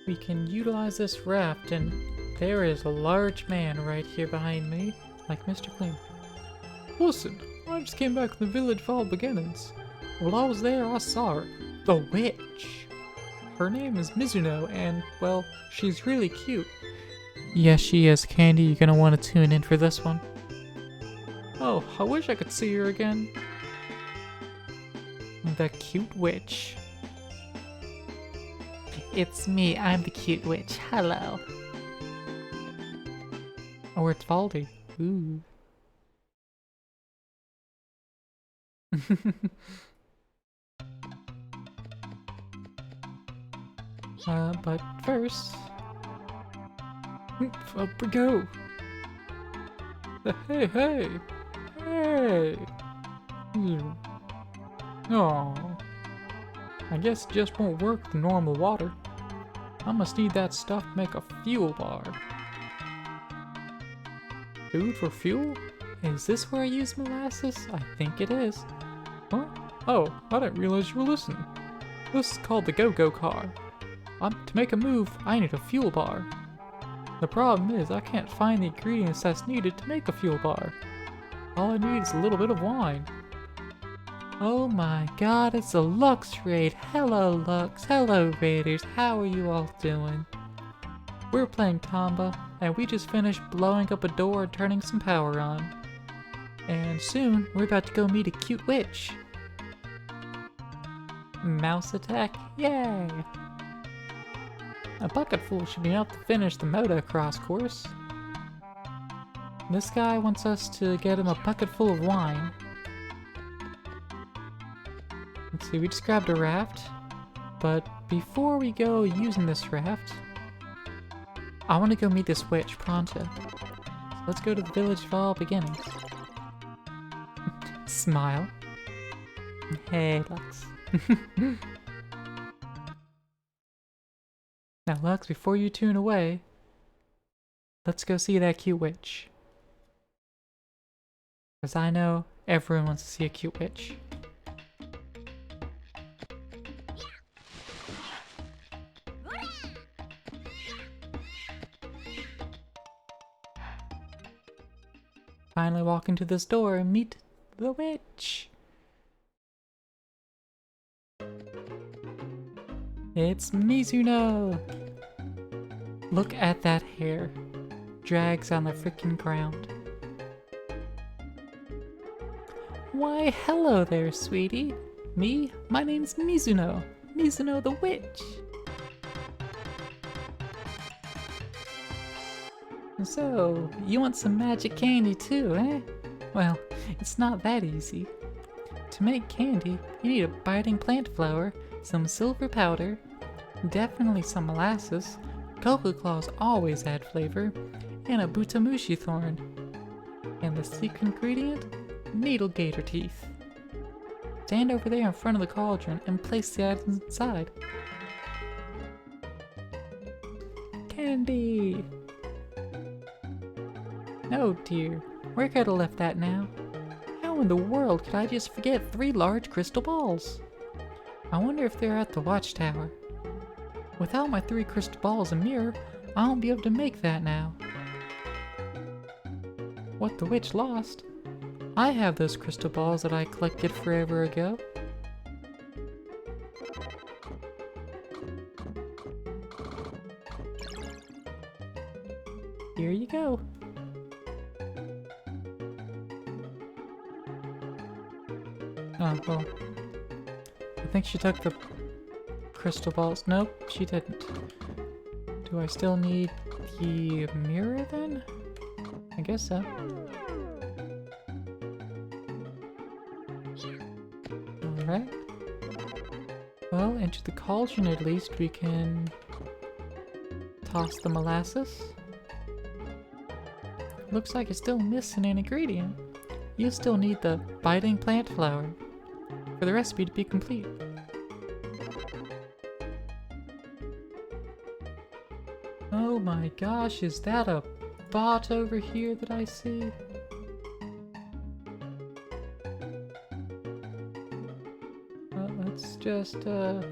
we can utilize this raft. And there is a large man right here behind me, like Mr. Clean. Listen, I just came back from the Village of All Beginnings. While I was there, I saw her. The witch! Her name is Mizuno, and, well, she's really cute. Yes, she is. Candy, you're gonna want to tune in for this one. Oh, I wish I could see her again. The cute witch. It's me, I'm the cute witch. Hello. Or it's Valdi. Ooh. But first... Up we go. Hey, hey. Hey. Oh. I guess it just won't work with normal water. I must need that stuff to make a fuel bar. Food for fuel? Is this where I use molasses? I think it is. Huh? Oh, I didn't realize you were listening. This is called the Go-Go car. To make a move, I need a fuel bar. The problem is I can't find the ingredients that's needed to make a fuel bar. All I need is a little bit of wine. Oh my god, it's a Lux raid. Hello Lux, hello Raiders, how are you all doing? We're playing Tomba, and we just finished blowing up a door and turning some power on. And soon, we're about to go meet a cute witch. Mouse attack, yay! A bucketful should be enough to finish the motocross course. This guy wants us to get him a bucket full of wine. Let's see, we just grabbed a raft, but before we go using this raft, I want to go meet this witch pronto. So let's go to the Village of All Beginnings. Smile. Hey, Lux. Now, Lux, before you tune away, let's go see that cute witch. Because I know everyone wants to see a cute witch. Finally walk into this door and meet the witch. It's Mizuno! Look at that hair. Drags on the freaking ground. Why, hello there, sweetie. My name's Mizuno. Mizuno the witch. So, you want some magic candy too, eh? Well, it's not that easy. To make candy, you need a biting plant flower, some silver powder, definitely some molasses, cocoa claws always add flavor, and a butamushi thorn. And the secret ingredient? Needle gator teeth. Stand over there in front of the cauldron and place the items inside. Candy! Oh dear, where could I have left that now? How in the world could I just forget 3 large crystal balls? I wonder if they're at the watchtower. Without my 3 crystal balls and mirror, I won't be able to make that now. What the witch lost? I have those crystal balls that I collected forever ago. Here you go. Oh, well. I think she took the crystal balls. Nope, she didn't. Do I still need the mirror then? I guess so. Alright. Well, into the cauldron at least we can toss the molasses. Looks like it's still missing an ingredient. You still need the biting plant flower for the recipe to be complete. Oh my gosh, is that a bot over here that I see? Let's just, a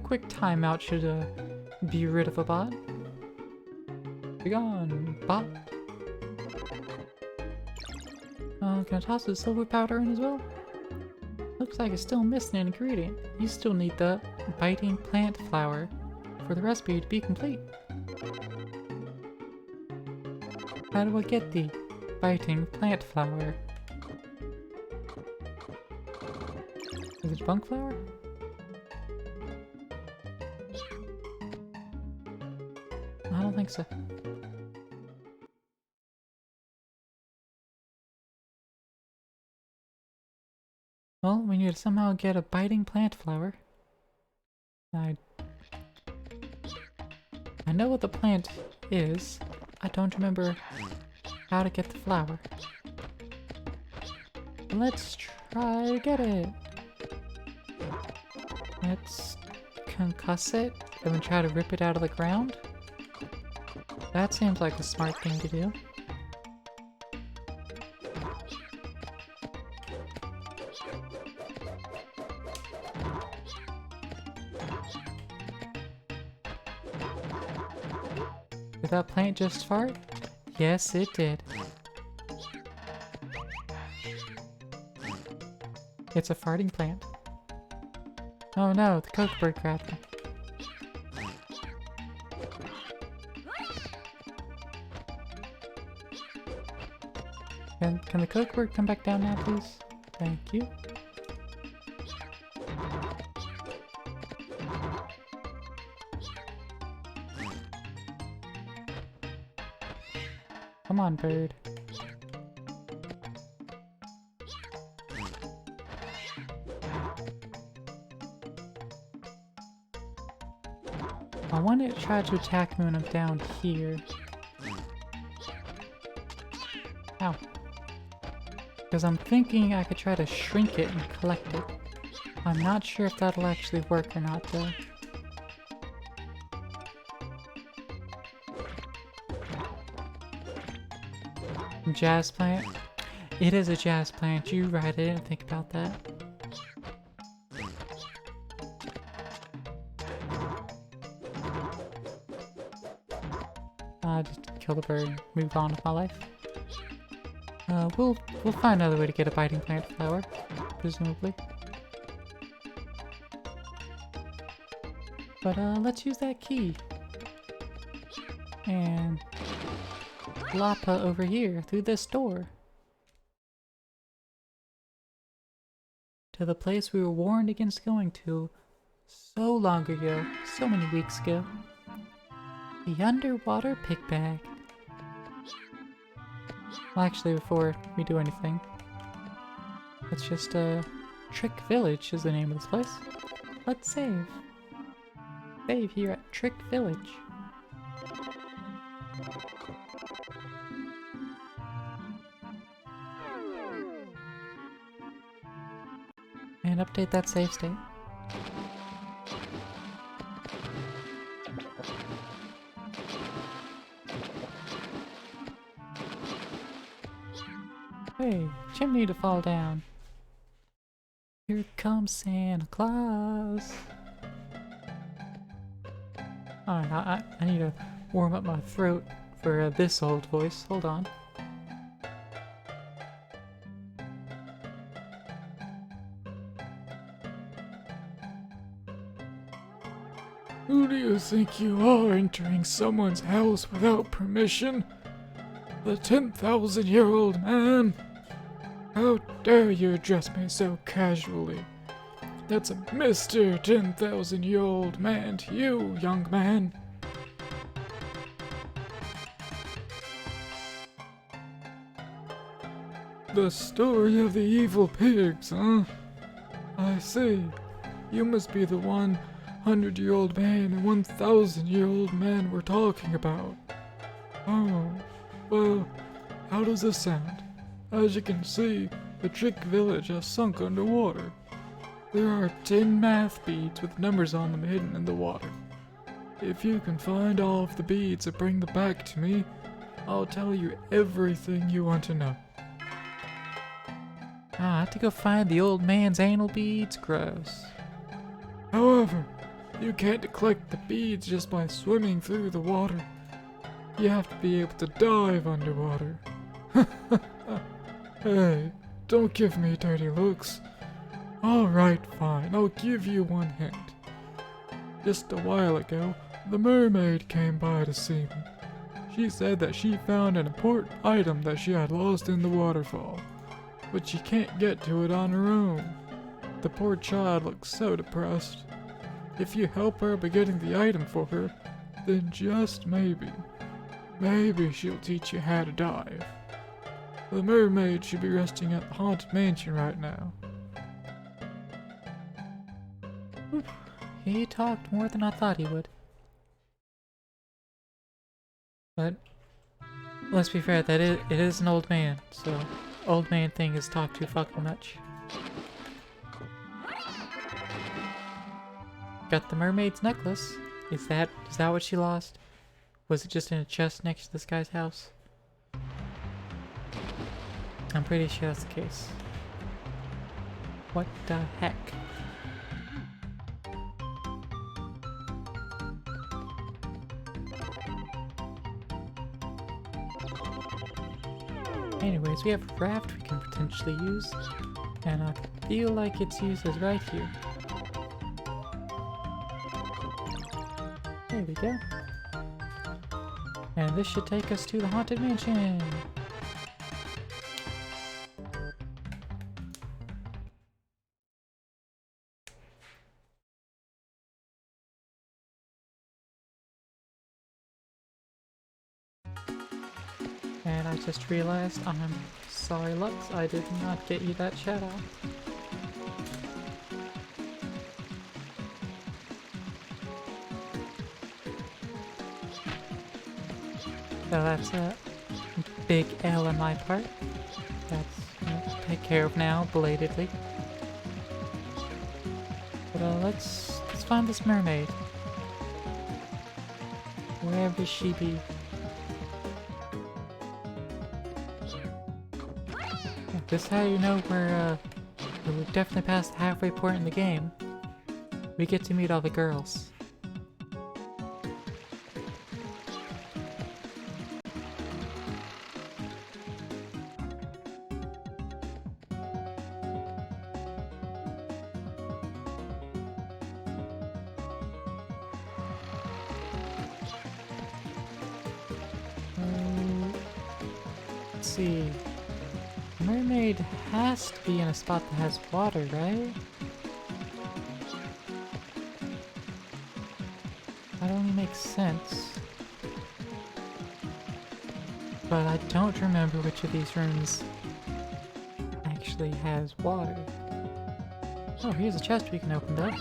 quick timeout should be rid of a bot. Be gone, bot. Can I toss the silver powder in as well? Looks like it's still missing an ingredient. You still need the biting plant flower for the recipe to be complete. How do I get the biting plant flower? Is it bunk flower? I don't think so. Well, we need to somehow get a biting plant flower. I know what the plant is. I don't remember how to get the flower. Let's try to get it. Let's concuss it and then try to rip it out of the ground. That seems like a smart thing to do. Did that plant just fart? Yes, it did. It's a farting plant. Oh no, the coke bird grabbed me. Can the coke bird come back down now, please? Thank you. Come on, bird. I want to try to attack me when I'm down here. Ow. Because I'm thinking I could try to shrink it and collect it. I'm not sure if that'll actually work or not, though. Jazz plant? It is a jazz plant, you're right, I didn't think about that. Just kill the bird, move on with my life. We'll find another way to get a biting plant flower, presumably. But let's use that key. And Lapa over here through this door. To the place we were warned against going to so long ago, so many weeks ago. The underwater pig bag. Well, actually, before we do anything, let's just, Trick Village is the name of this place. Let's save. Save here at Trick Village. And update that save state. Hey, chimney to fall down. Here comes Santa Claus. Alright, I need to warm up my throat for this old voice. Hold on. Who do you think you are, entering someone's house without permission? The 10,000-year-old man? How dare you address me so casually? That's a Mr. 10,000-year-old man to you, young man. The story of the evil pigs, huh? I see. You must be the 100-year-old man and 1,000-year-old man we're talking about. Oh, well, how does this sound? As you can see, the Trick Village has sunk underwater. There are 10 math beads with numbers on them hidden in the water. If you can find all of the beads and bring them back to me, I'll tell you everything you want to know. Ah, I have to go find the old man's anal beads? Gross. However, you can't collect the beads just by swimming through the water. You have to be able to dive underwater. Hey, don't give me dirty looks. Alright, fine, I'll give you one hint. Just a while ago, the mermaid came by to see me. She said that she found an important item that she had lost in the waterfall, but she can't get to it on her own. The poor child looks so depressed. If you help her by getting the item for her, then just maybe she'll teach you how to dive. The mermaid should be resting at the haunted mansion right now. He talked more than I thought he would. But let's be fair, it is an old man, so old man thing is talk too fucking much. Got the mermaid's necklace. Is that what she lost? Was it just in a chest next to this guy's house? I'm pretty sure that's the case. What the heck? Anyways, we have a raft we can potentially use, and I feel like its use is right here. There we go. And this should take us to the haunted mansion. And I just realized, I'm sorry Lux, I did not get you that shout out. So that's a big L on my part. That's taken care of now, belatedly. But let's find this mermaid. Wherever she be. This is how you know we're definitely past the halfway point in the game. We get to meet all the girls. Let's see. Mermaid has to be in a spot that has water, right? That only makes sense. But I don't remember which of these rooms actually has water. Oh, here's a chest we can open up.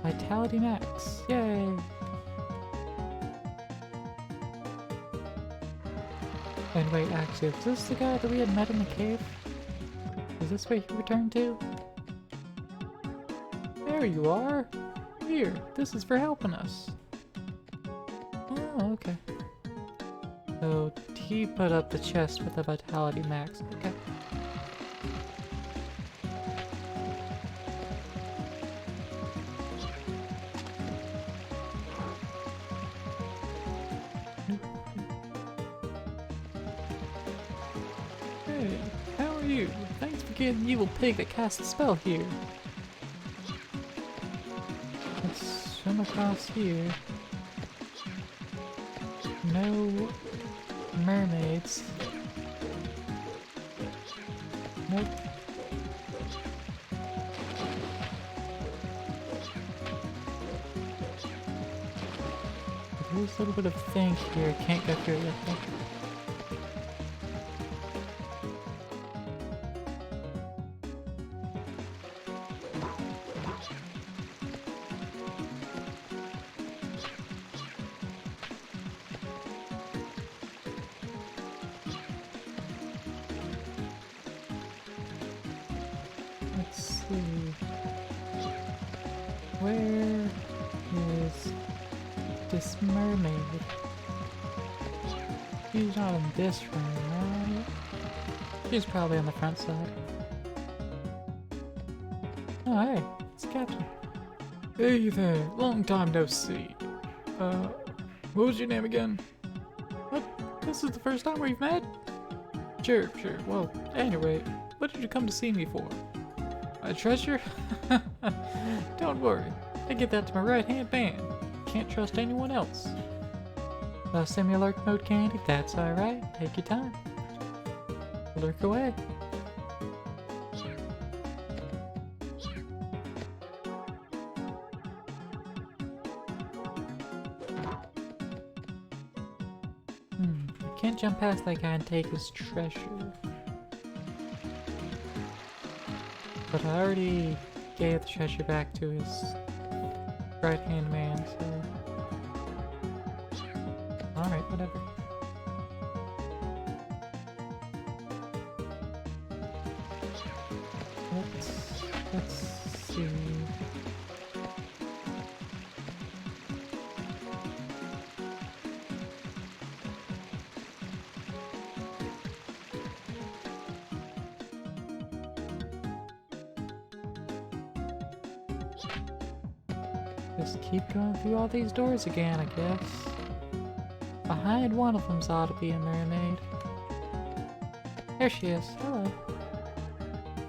Vitality max. Yay! And wait, actually, is this the guy that we had met in the cave? Is this where he returned to? There you are! Here, this is for helping us. Oh, okay. So, did he put up the chest with the vitality max? Okay. Hey, how are you? Thanks for getting the evil pig that cast a spell here. Let's swim across here. No mermaids. Nope. There's a little bit of thing here. Can't go through it yet though. Let's see. Where is this mermaid? She's not in this room, right? She's probably on the front side. Oh, hey, it's Captain. Hey there, long time no see. What was your name again? What? This is the first time we've met? Sure. Well, Anyway, what did you come to see me for? my treasure? Don't worry, I give that to my right-hand man. Can't trust anyone else. Send me a lurk mode candy, that's alright. Take your time. Lurk away. I can't jump past that guy and take his treasure. But I already gave the treasure back to his right-hand man, so... Alright, whatever. Let's see... Just keep going through all these doors again, I guess. Behind one of them's ought to be a mermaid. There she is. Hello.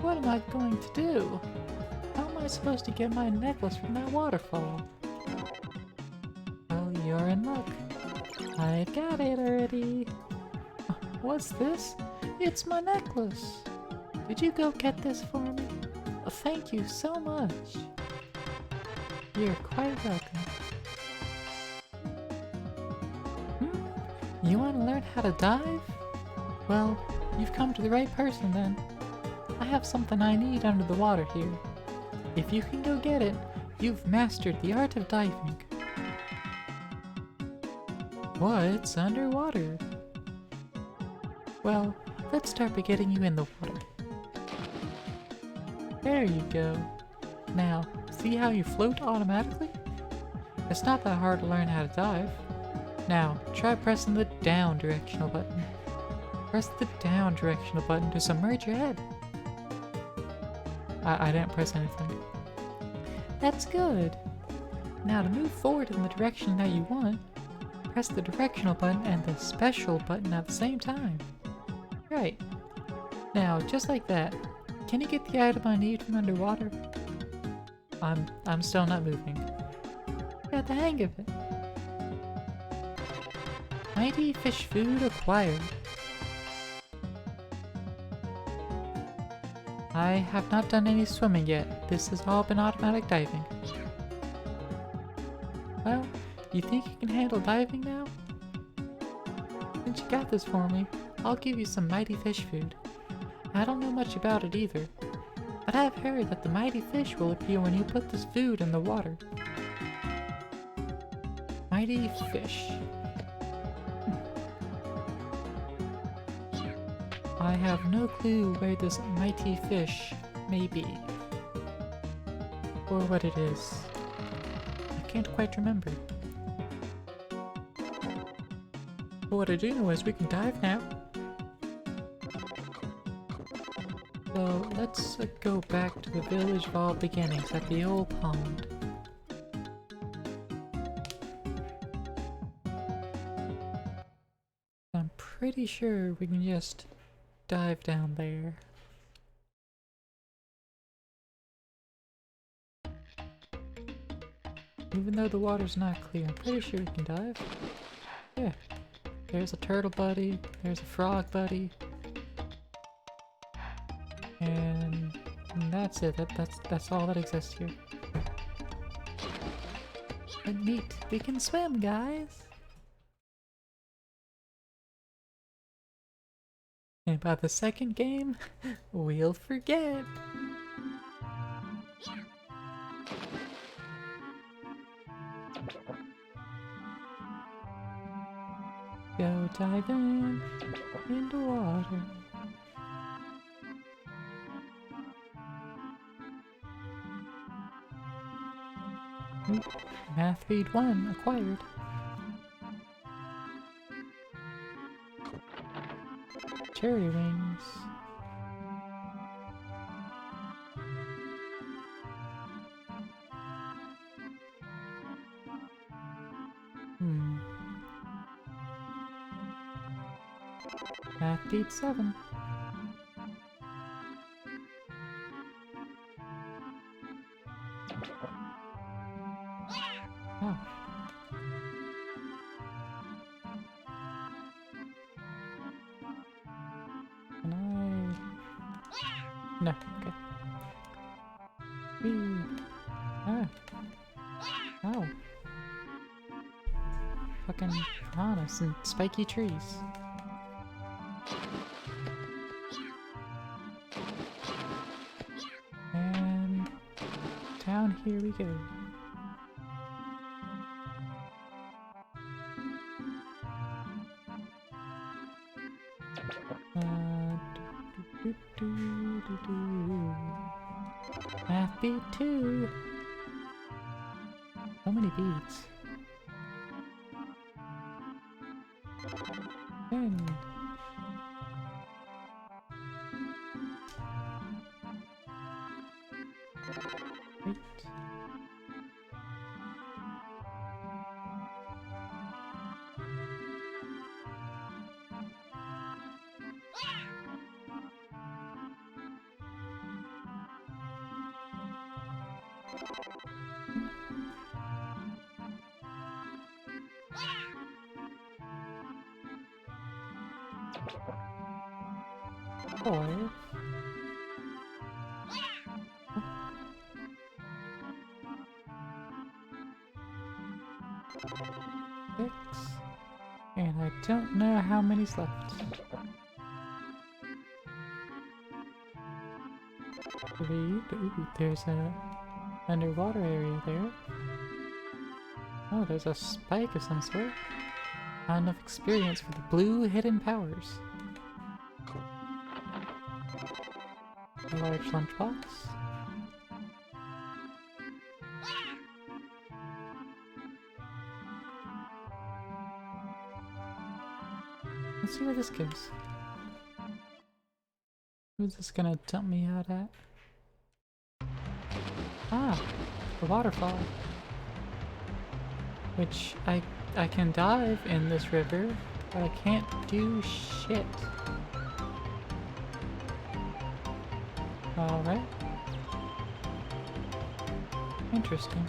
What am I going to do? How am I supposed to get my necklace from that waterfall? Well, you're in luck. I've got it already. What's this? It's my necklace. Did you go get this for me? Thank you so much. You're quite welcome. You want to learn how to dive? Well, you've come to the right person then. I have something I need under the water here. If you can go get it, you've mastered the art of diving. What's underwater? Well, let's start by getting you in the water. There you go. Now, see how you float automatically? It's not that hard to learn how to dive. Now, try pressing the down directional button. Press the down directional button to submerge your head. I didn't press anything. That's good. Now to move forward in the direction that you want, press the directional button and the special button at the same time. Right. Now, just like that, can you get the item I need from underwater? I'm still not moving. Got the hang of it. Mighty fish food acquired. I have not done any swimming yet. This has all been automatic diving. Well, you think you can handle diving now? Since you got this for me, I'll give you some mighty fish food. I don't know much about it either, but I've heard that the mighty fish will appear when you put this food in the water. Mighty fish. I have no clue where this mighty fish may be, or what it is. I can't quite remember. But what I do know is we can dive now. So let's go back to the village of all beginnings at the old pond. I'm pretty sure we can just dive down there. Even though the water's not clear, I'm pretty sure we can dive. Yeah. There's a turtle buddy, there's a frog buddy. And that's it. That's all that exists here. But neat. We can swim, guys! And by the second game, we'll forget. Go diving into water. Oop, Math Read 1 acquired. charity wings. Math beat 7. Oh. Can I? No, okay. Whee. Ah. Oh. Fucking piranhas and spiky trees. And down here we go. Math beat 2. So many beats. 10. Wait. Four. Six. And I don't know how many's left. 3. Ooh, there's a underwater area there. Oh, there's a spike of some sort. Not enough experience for the blue hidden powers. A large lunchbox. Let's see where this goes. Who's this gonna dump me out at? Ah, the waterfall. Which I can dive in this river, but I can't do shit. Alright. Interesting.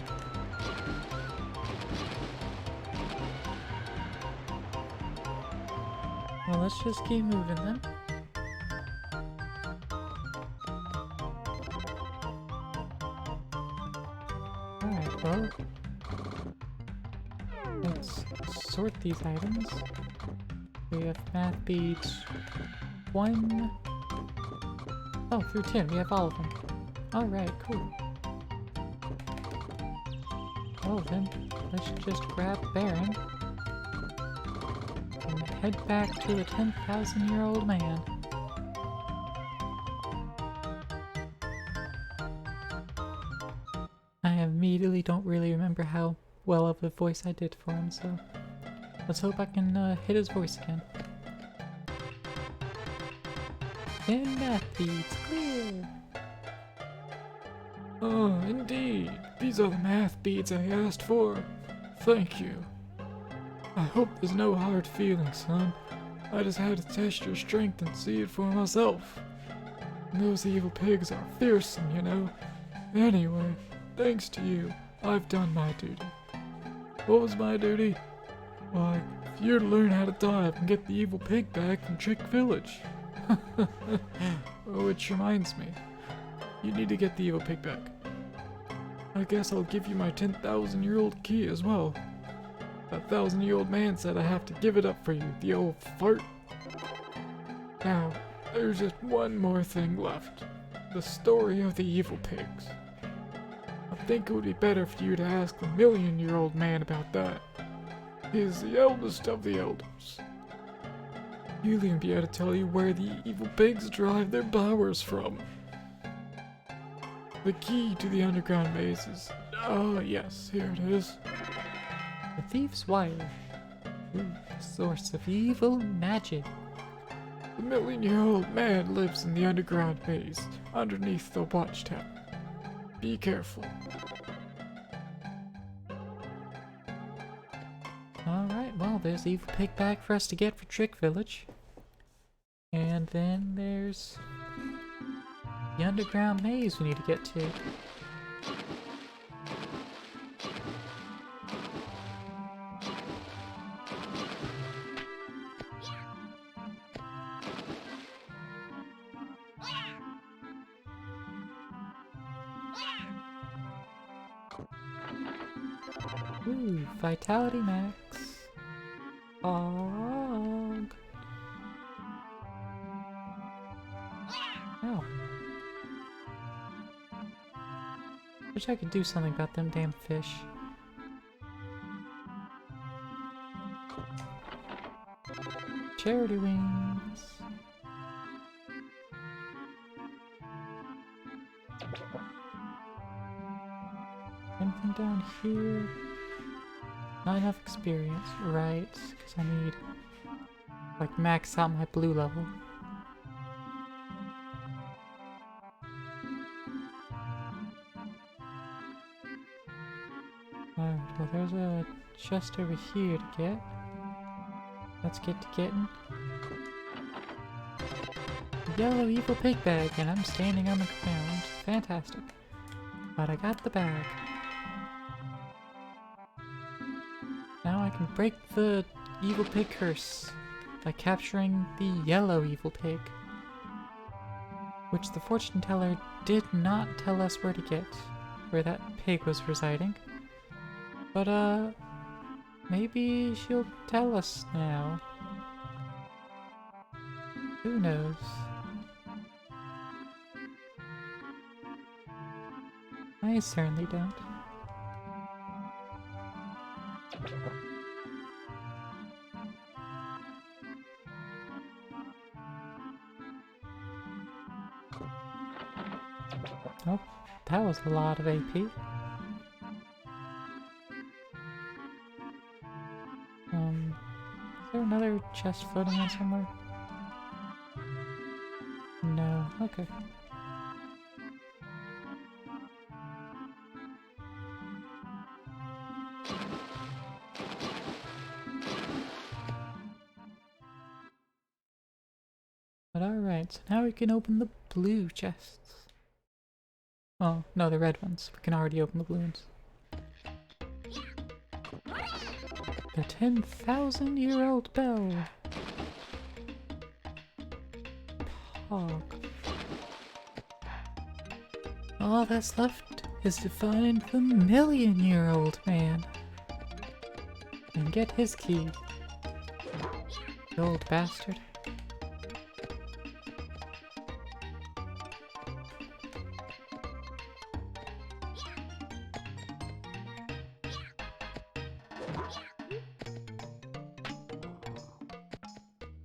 Well, let's just keep moving then. Alright, well, let's sort these items. We have math beats 1. Oh, through 10, we have all of them. Alright, cool. Well then, let's just grab Baron and head back to the 10,000-year-old man. I immediately don't really remember how well of a voice I did for him, so let's hope I can hit his voice again. 10 math beats, clear! Oh, indeed. These are the math beads I asked for. Thank you. I hope there's no hard feelings, son. I just had to test your strength and see it for myself. And those evil pigs are fearsome, you know. Anyway, thanks to you, I've done my duty. What was my duty? Why, if you're to learn how to dive and get the evil pig back from Trick Village. Which reminds me, you need to get the evil pig back. I guess I'll give you my 10,000-year-old key as well. That 1,000-year-old man said I have to give it up for you, the old fart. Now, there's just one more thing left. The story of the evil pigs. I think it would be better for you to ask the 1,000,000-year-old man about that. He is the eldest of the elders. He'll even be able to tell you where the evil pigs derive their powers from. The key to the underground mazes. Oh yes, here it is. The Thief's Wire. Ooh, source of evil magic. The million-year-old man lives in the underground maze, underneath the watchtower. Be careful. Alright, well, there's Evil Pig bag for us to get for Trick Village. And then there's the underground maze we need to get to. Ooh, Vitality Max. Hog. Oh. Wish I could do something about them damn fish. Charity wings. Anything down here? Not enough experience, right? Because I need, like, max out my blue level. Alright, well there's a chest over here to get. Let's get to getting. Yellow Evil Pig bag, and I'm standing on the ground. Fantastic. But I got the bag. Now I can break the Evil Pig curse by capturing the yellow Evil Pig, which the fortune teller did not tell us where to get, where that pig was residing. But maybe she'll tell us now. Who knows? I certainly don't. Oh, that was a lot of AP. Is there another chest floating on somewhere? No, okay. But alright, so now we can open the blue chests. Oh, no, the red ones. We can already open the blue ones. The 10,000-year-old bell. Pog. All that's left is to find the million-year-old man. And get his key. The old bastard.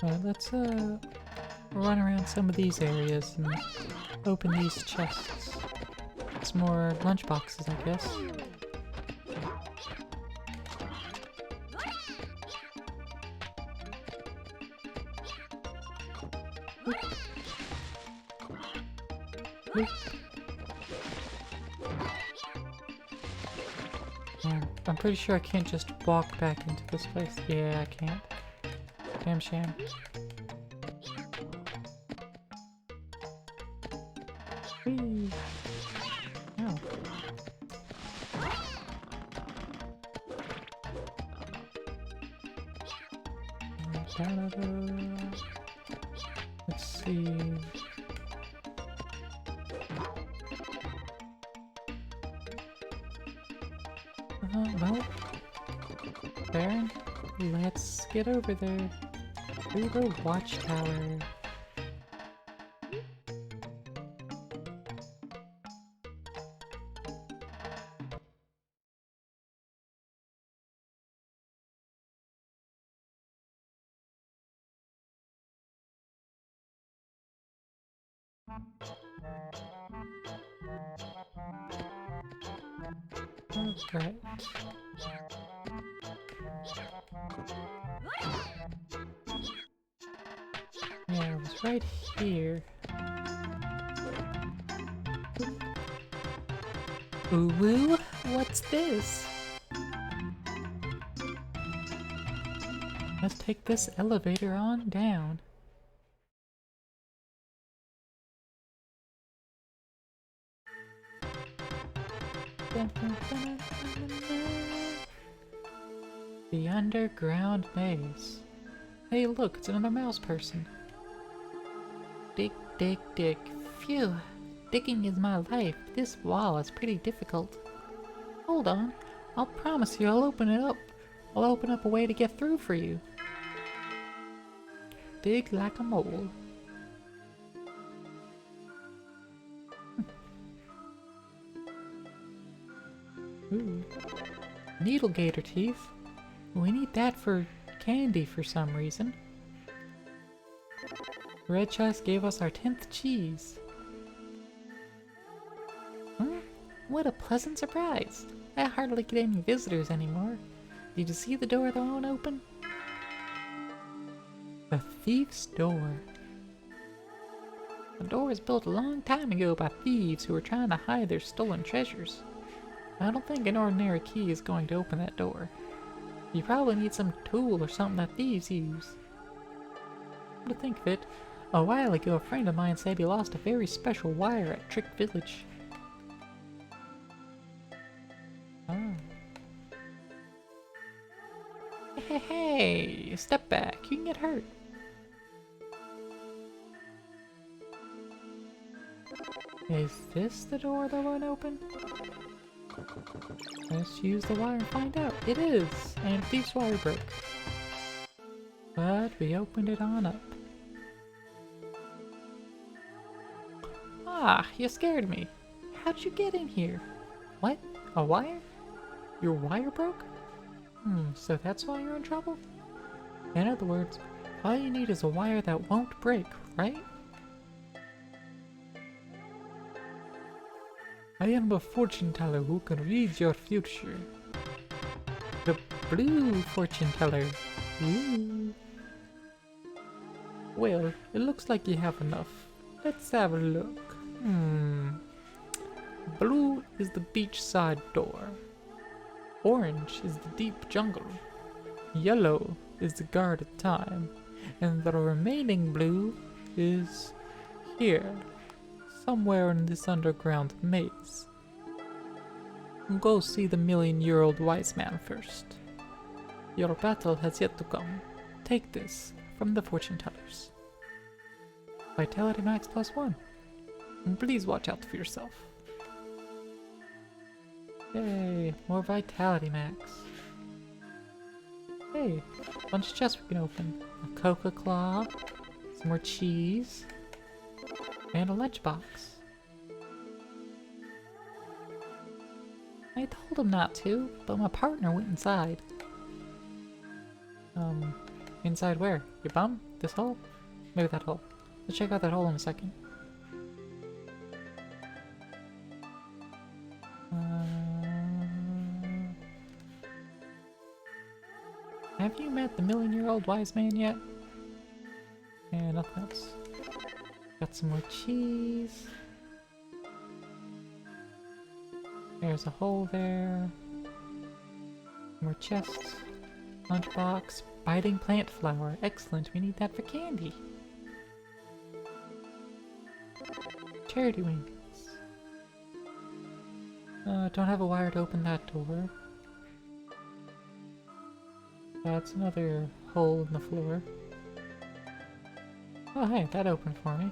Alright, let's run around some of these areas and open these chests. It's more lunchboxes, I guess. Oop. Oop. I'm pretty sure I can't just walk back into this place. Yeah, I can't. Damn shame. Whee! Ow. Let's see. Well, Baron, let's get over there. Through the watchtower. Alright. Yeah, we'll right here. Ooh woo, what's this? Let's take this elevator on down. The underground maze. Hey look, it's another mouse person. Dig, dig, dig. Phew. Digging is my life. This wall is pretty difficult. Hold on. I'll promise you I'll open it up. I'll open up a way to get through for you. Dig like a mole. Ooh. Needle gator teeth. We need that for candy for some reason. Red chest gave us our 10th cheese. What a pleasant surprise. I hardly get any visitors anymore. Did you see the door that won't open? The thief's door. The door was built a long time ago by thieves who were trying to hide their stolen treasures. I don't think an ordinary key is going to open that door. You probably need some tool or something that thieves use. To think of it, a while ago a friend of mine said he lost a very special wire at Trick Village. Oh. Hey, step back, you can get hurt. Is this the door that won't open? Let's use the wire and find out. It is! And thief's wire broke. But we opened it on up. Ah, you scared me. How'd you get in here? What? A wire? Your wire broke? So that's why you're in trouble? In other words, all you need is a wire that won't break, right? I am a fortune teller who can read your future. The blue fortune teller. Ooh. Well, it looks like you have enough. Let's have a look. Blue is the beachside door. Orange is the deep jungle. Yellow is the guarded time. And the remaining blue is here. Somewhere in this underground maze. Go see the million-year-old wise man first. Your battle has yet to come. Take this from the fortune tellers. Vitality max +1. And please watch out for yourself. Yay, more vitality max. Hey, bunch of chests we can open. A Coca Claw, some more cheese, and a lunchbox. I told him not to, but my partner went inside. Inside where? Your bum? This hole? Maybe that hole. Let's check out that hole in a second. Have you met the million-year-old wise man yet? And nothing else. Got some more cheese. There's a hole there. More chests. Lunchbox. Biting plant flower. Excellent, we need that for candy. Charity wings. Don't have a wire to open that door. That's another hole in the floor. Oh hey, that opened for me.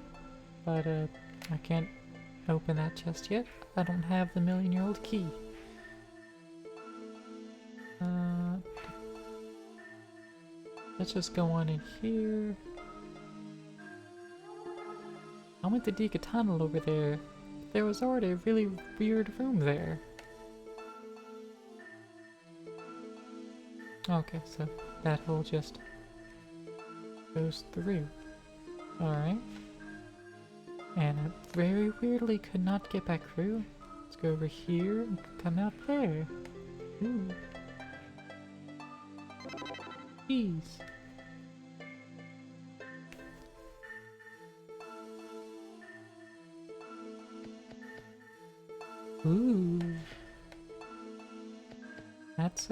But I can't open that chest yet. I don't have the million-year-old key. Let's just go on in here. I went to dig a tunnel over there. There was already a really weird room there. Okay, so that hole just goes through. Alright. And I very weirdly could not get back through. Let's go over here and come out there. Ooh. Jeez. Ooh. That's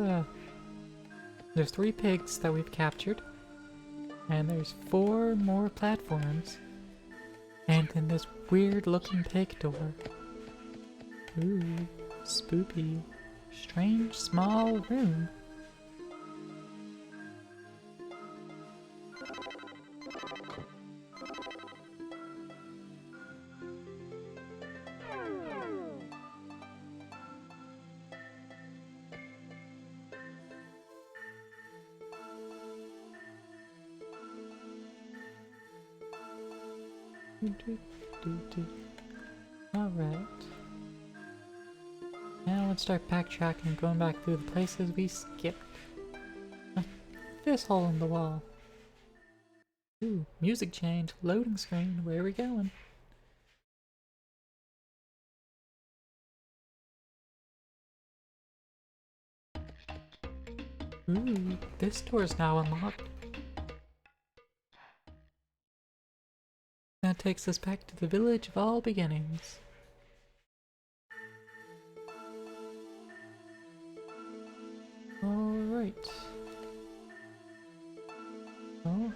there's 3 pigs that we've captured. And there's 4 more platforms. And then this weird looking pig door. Ooh. Spoopy. Strange small room. Alright. Now let's start backtracking, going back through the places we skipped. This hole in the wall. Ooh, music change, loading screen, where are we going? Ooh, this door is now unlocked. That takes us back to the village of all beginnings. Alright. Oh,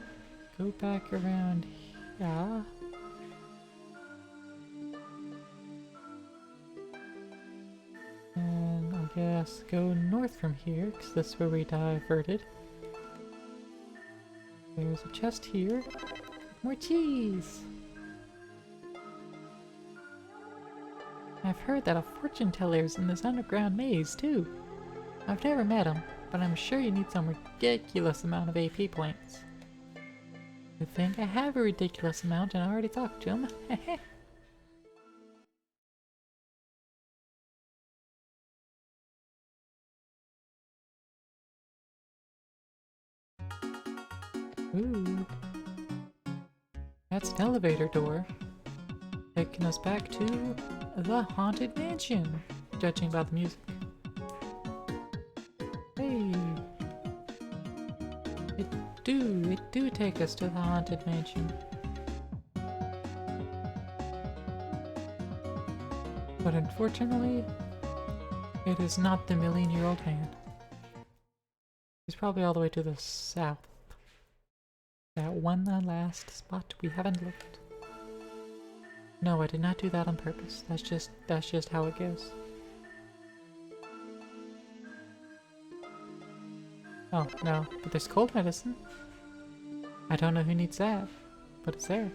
go back around here. And I guess go north from here, because this is where we diverted. There's a chest here. More cheese! I've heard that a fortune teller's in this underground maze, too. I've never met him, but I'm sure you need some ridiculous amount of AP points. I think I have a ridiculous amount and I already talked to him. Heh. Ooh. That's an elevator door. Taking us back to the Haunted Mansion, judging by the music. Hey! It do take us to the Haunted Mansion. But unfortunately, it is not the million-year-old man. He's probably all the way to the south. That one last spot we haven't looked. No, I did not do that on purpose. That's just how it goes. Oh, no, but there's cold medicine. I don't know who needs that, but it's there.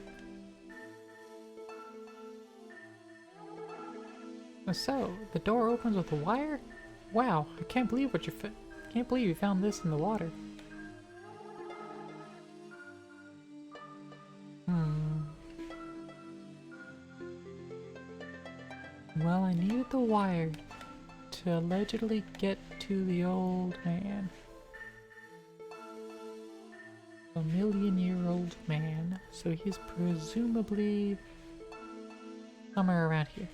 So, the door opens with a wire? Wow, I can't believe you found this in the water. Well, I needed the wire to allegedly get to the old man. A million-year-old man, so he's presumably somewhere around here.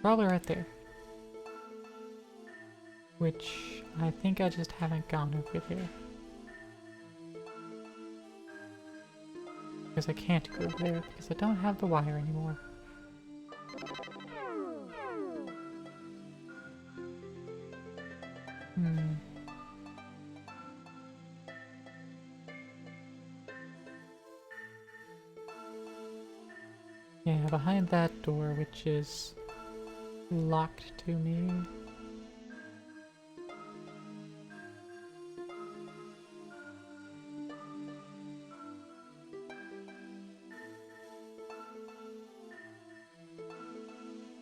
Probably right there. Which, I think I just haven't gone over there. Because I can't go there, because I don't have the wire anymore. Yeah, behind that door, which is locked to me.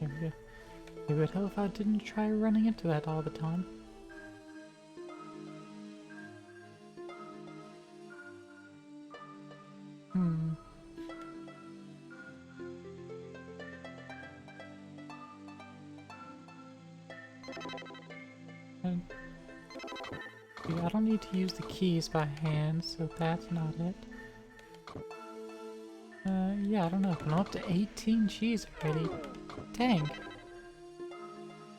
There we go. It would help if I didn't try running into that all the time. I don't need to use the keys by hand, so that's not it. Yeah, I don't know, but I'm up to 18 cheese already. Dang.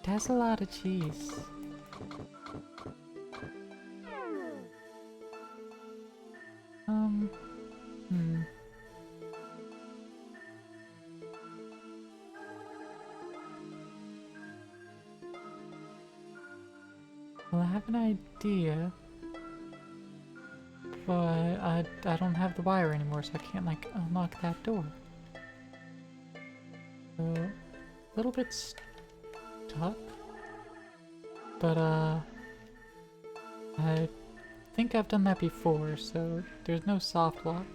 That's a lot of cheese. Well, I have an idea, but I don't have the wire anymore, so I can't like unlock that door. So, a little bit stuck, but I think I've done that before, so there's no soft lock.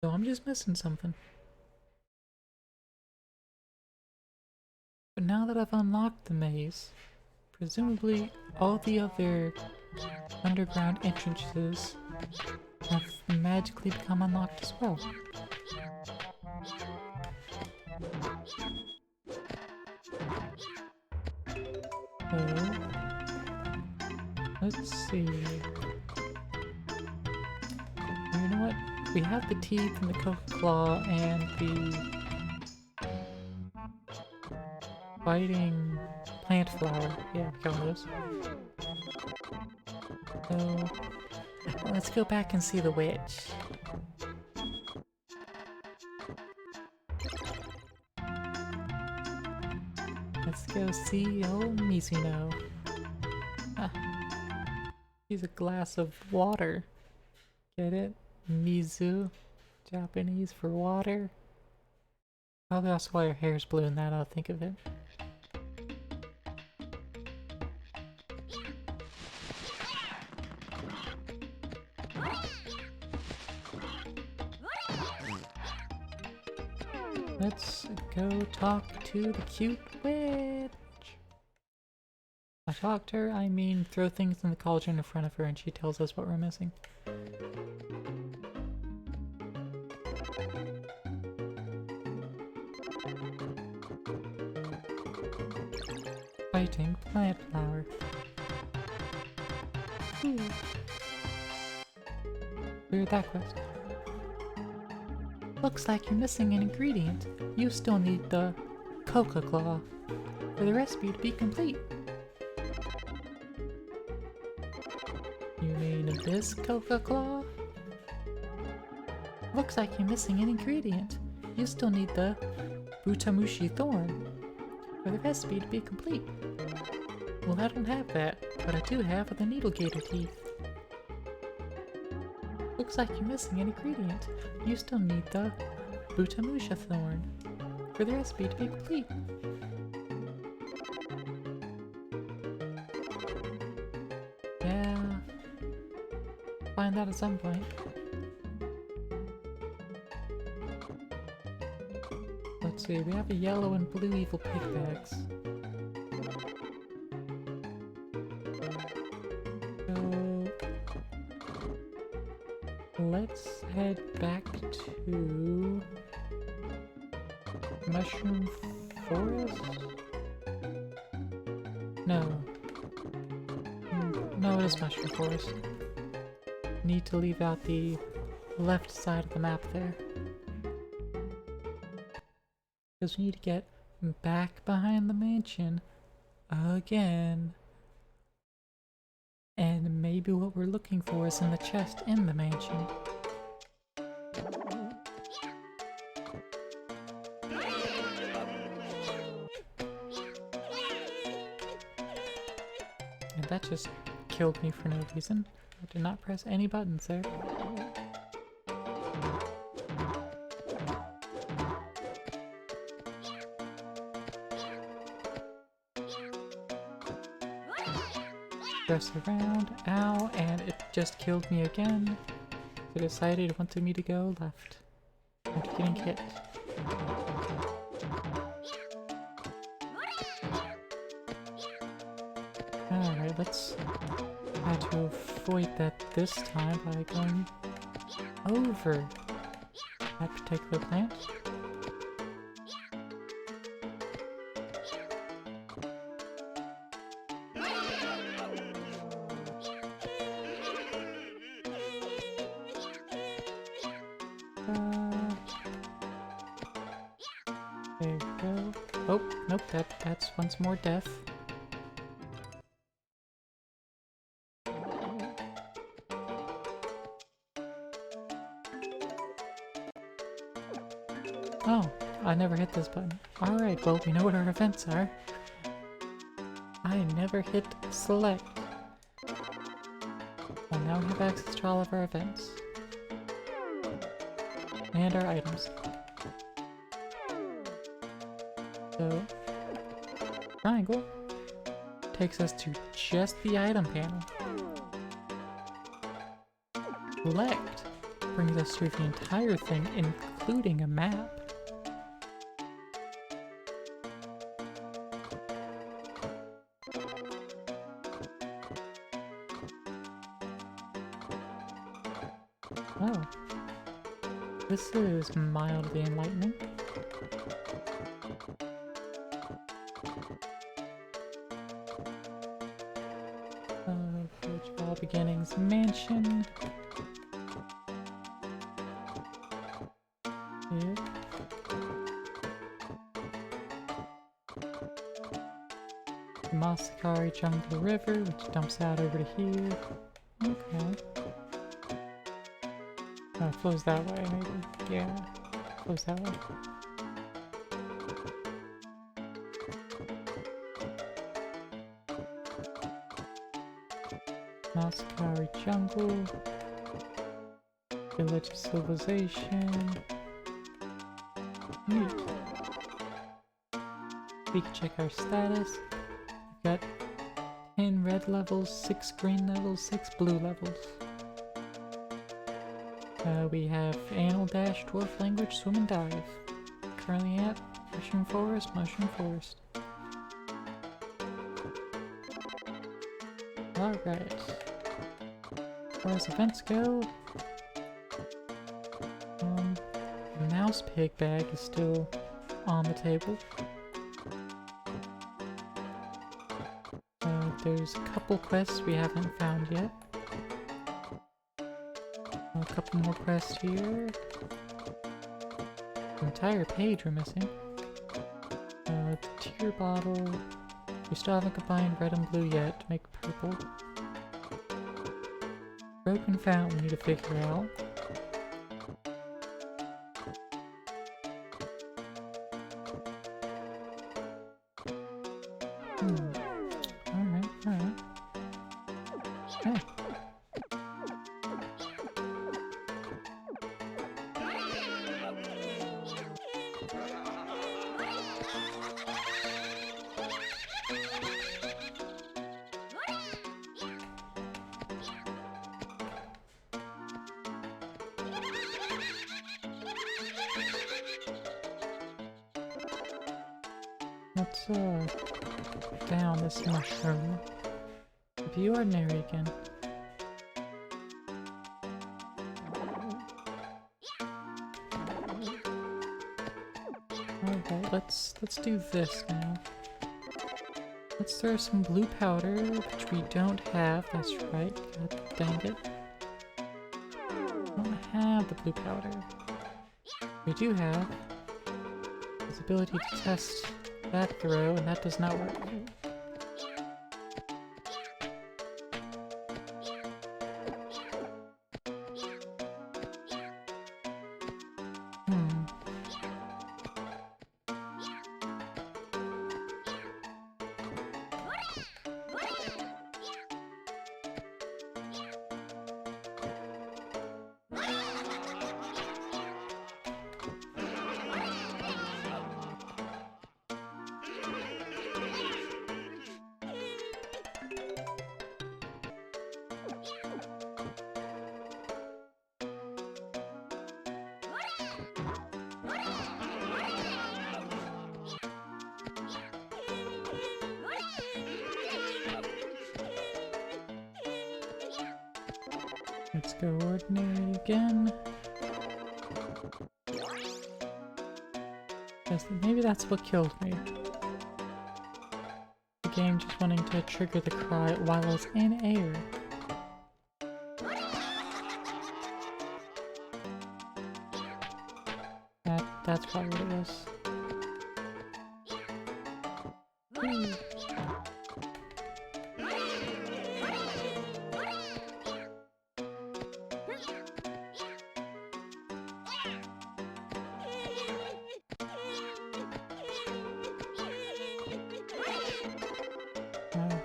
So I'm just missing something. But now that I've unlocked the maze, presumably all the other underground entrances have magically become unlocked as well. So, let's see. You know what? We have the teeth and the coca claw and the fighting plant flower. Yeah, we got those. So, let's go back and see the witch. Let's go see old Mizuno. Ah, she's a glass of water. Get it? Mizu. Japanese for water. Probably also why her hair's blue and that I'll think of it. Let's go talk to the cute witch. I talk to her, I mean throw things in the cauldron in front of her and she tells us what we're missing. Fighting plant flower. Cleared that quest. Looks like you're missing an ingredient. You still need the coca claw for the recipe to be complete. You mean this coca claw? Looks like you're missing an ingredient. You still need the butamushi thorn for the recipe to be complete. Well, I don't have that, but I do have the needle gator teeth. Looks like you're missing an ingredient. You still need the butamusha thorn for the recipe to be complete. Yeah, find that at some point. Let's see, we have a yellow and blue evil pig bags. So let's head back to Mushroom Forest? No. No, it is Mushroom Forest. Need to leave out the left side of the map there. Because we need to get back behind the mansion again. And maybe what we're looking for is in the chest in the mansion. And that just killed me for no reason. I did not press any buttons there. Press around, ow, and it just killed me again. It decided it wanted me to go left. After getting hit. Alright, let's try to avoid that this time by going over that particular plant. There we go. Oh, nope, that's once more death. Oh, I never hit this button. Alright, well, we know what our events are. I never hit select. Well, now we have access to all of our events. And our items. So, triangle takes us to just the item panel. Select brings us through the entire thing, including a map. Oh. This is mildly enlightening. Village of All Beginnings Mansion. Here. Mascara Jungle River, which dumps out over to here. Okay. Oh, it flows that way, maybe. Yeah, it flows that way. Mascara Jungle. Village of Civilization. Neat. We can check our status. We've got 10 red levels, 6 green levels, 6 blue levels. We have Animal Dash, Dwarf Language, Swim and Dive. Currently at Mushroom Forest, Mushroom Forest. Alright. As far as events go, the Mouse Pig bag is still on the table. There's a couple quests we haven't found yet. A couple more quests here. The entire page we're missing. The tear bottle. We still haven't combined red and blue yet to make purple. Broken fountain we need to figure out. Alright. Hey. Let's down this mushroom. View ordinary again. Alright, let's do this now. Let's throw some blue powder, which we don't have, that's right. God dang it. We don't have the blue powder. We do have his ability to test that throw, and that does not work. Let's go ordinary again. Yes, maybe that's what killed me. The game just wanting to trigger the cry while it's in air. That's probably what it was.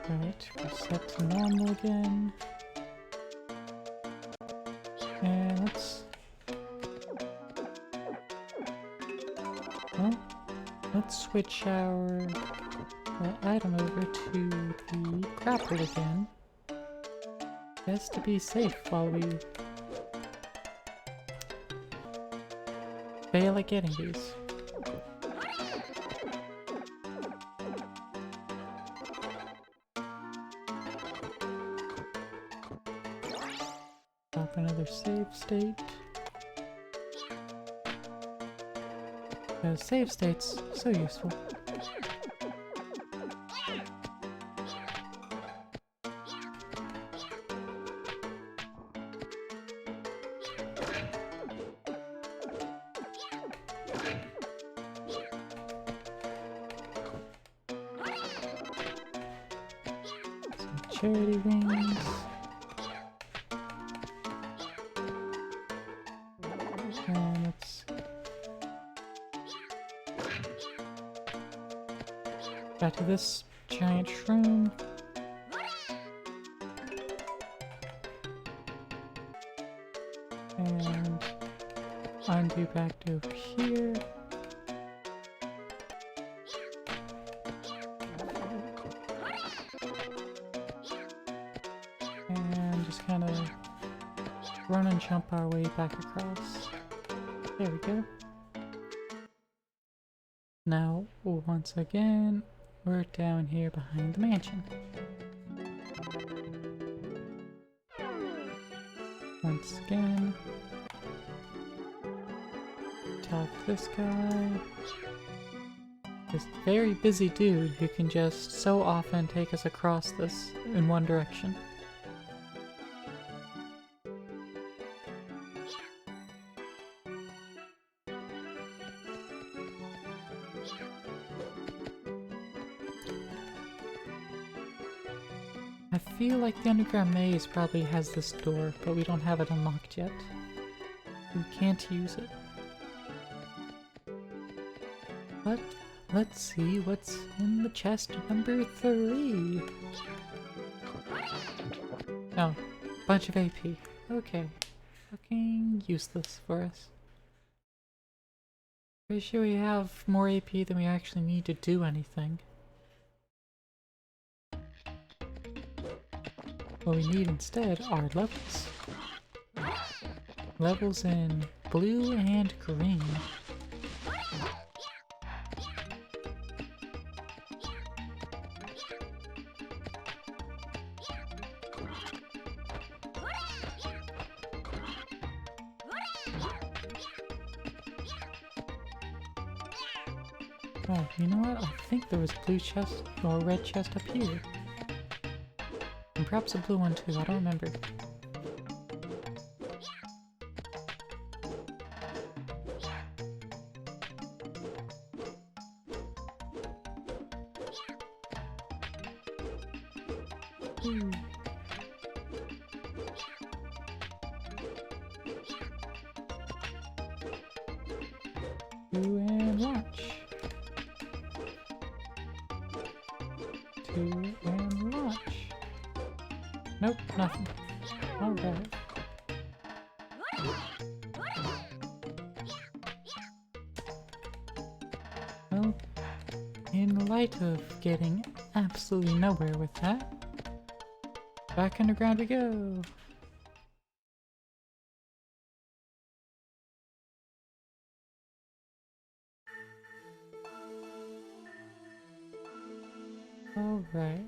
Right, we're set to normal again. And let's switch our item over to the grapple again. Just to be safe while we fail at getting these. Stop another save state. Save states, so useful. Some charity rings. And let's back to this giant shroom. And undo back to over here. And just kind of run and jump our way back across. There we go. Now, once again, we're down here behind the mansion. Once again, talk to this guy. This very busy dude who can just so often take us across this in one direction. I feel like the underground maze probably has this door, but we don't have it unlocked yet. We can't use it. But let's see what's in the chest number 3. Oh, bunch of AP. Okay. Fucking useless for us. Pretty sure we have more AP than we actually need to do anything. What we need instead are levels. Levels in blue and green. Oh, you know what? I think there was a blue chest or a red chest up here. And perhaps a blue one too, I don't remember. Ooh. Two and launch. Two and launch. Nope, nothing. Alright. Well, in light of getting absolutely nowhere with that, back underground we go! Alright.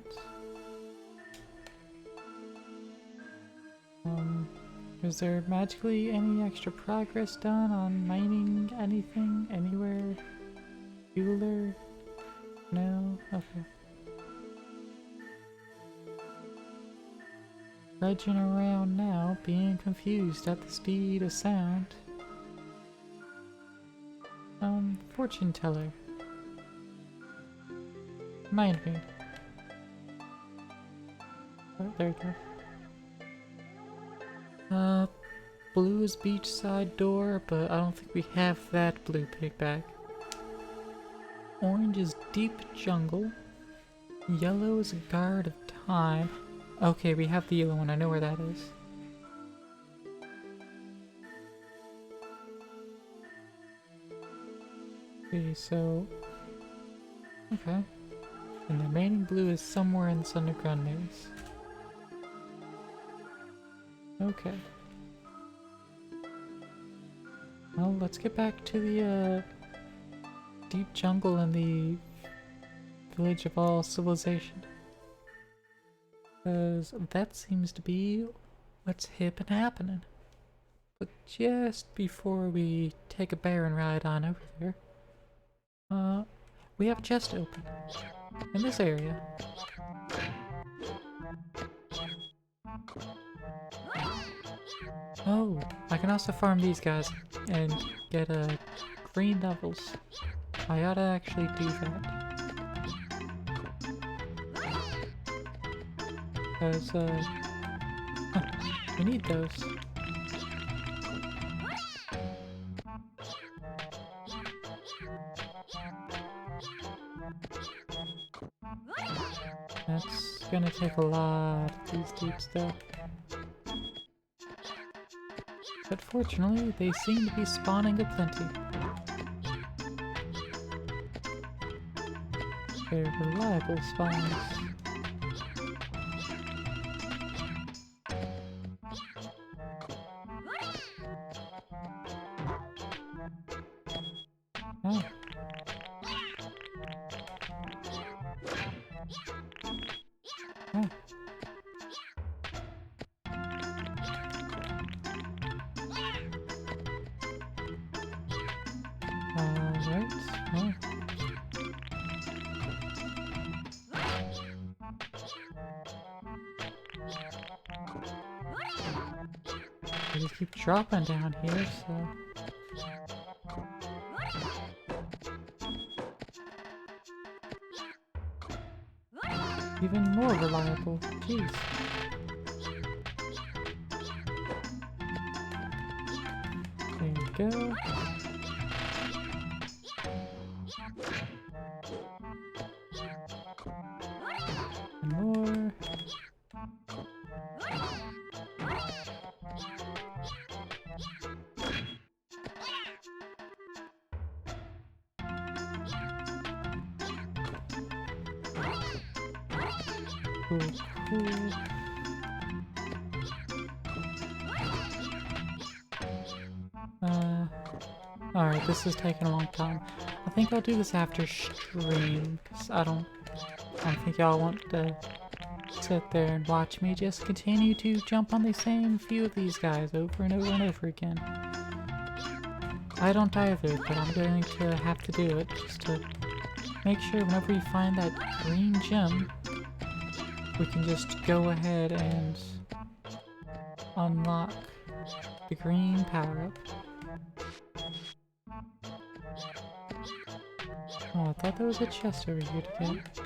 Is there magically any extra progress done on mining anything, anywhere? Bueller? No? Okay. Trudging around now, being confused at the speed of sound. Fortune teller. Mind me. Oh, there you go. Blue is beachside door, but I don't think we have that blue pig bag. Orange is deep jungle. Yellow is a guard of time. Okay, we have the yellow one. I know where that is. Okay, so... Okay. And the remaining blue is somewhere in this underground maze. Okay. Well, let's get back to the, deep jungle and the village of all civilization. Because that seems to be what's hip and happening. But just before we take a barren ride on over there, we have a chest open in this area. Oh, I can also farm these guys and get green levels. I ought to actually do that. Because, we need those. That's gonna take a lot of these deeps though. But fortunately, they seem to be spawning aplenty. They're reliable spawns. Oh. Oh. Alright, well. They just keep dropping down here, so... Even more reliable. Jeez. There we go. And more. Cool, cool. Alright, this is taking a long time. I think I'll do this after stream, because I don't think y'all want to sit there and watch me just continue to jump on the same few of these guys over and over and over again. I don't either, but I'm going to have to do it just to make sure whenever we find that green gem, we can just go ahead and unlock the green power-up. Oh, I thought there was a chest over here to get.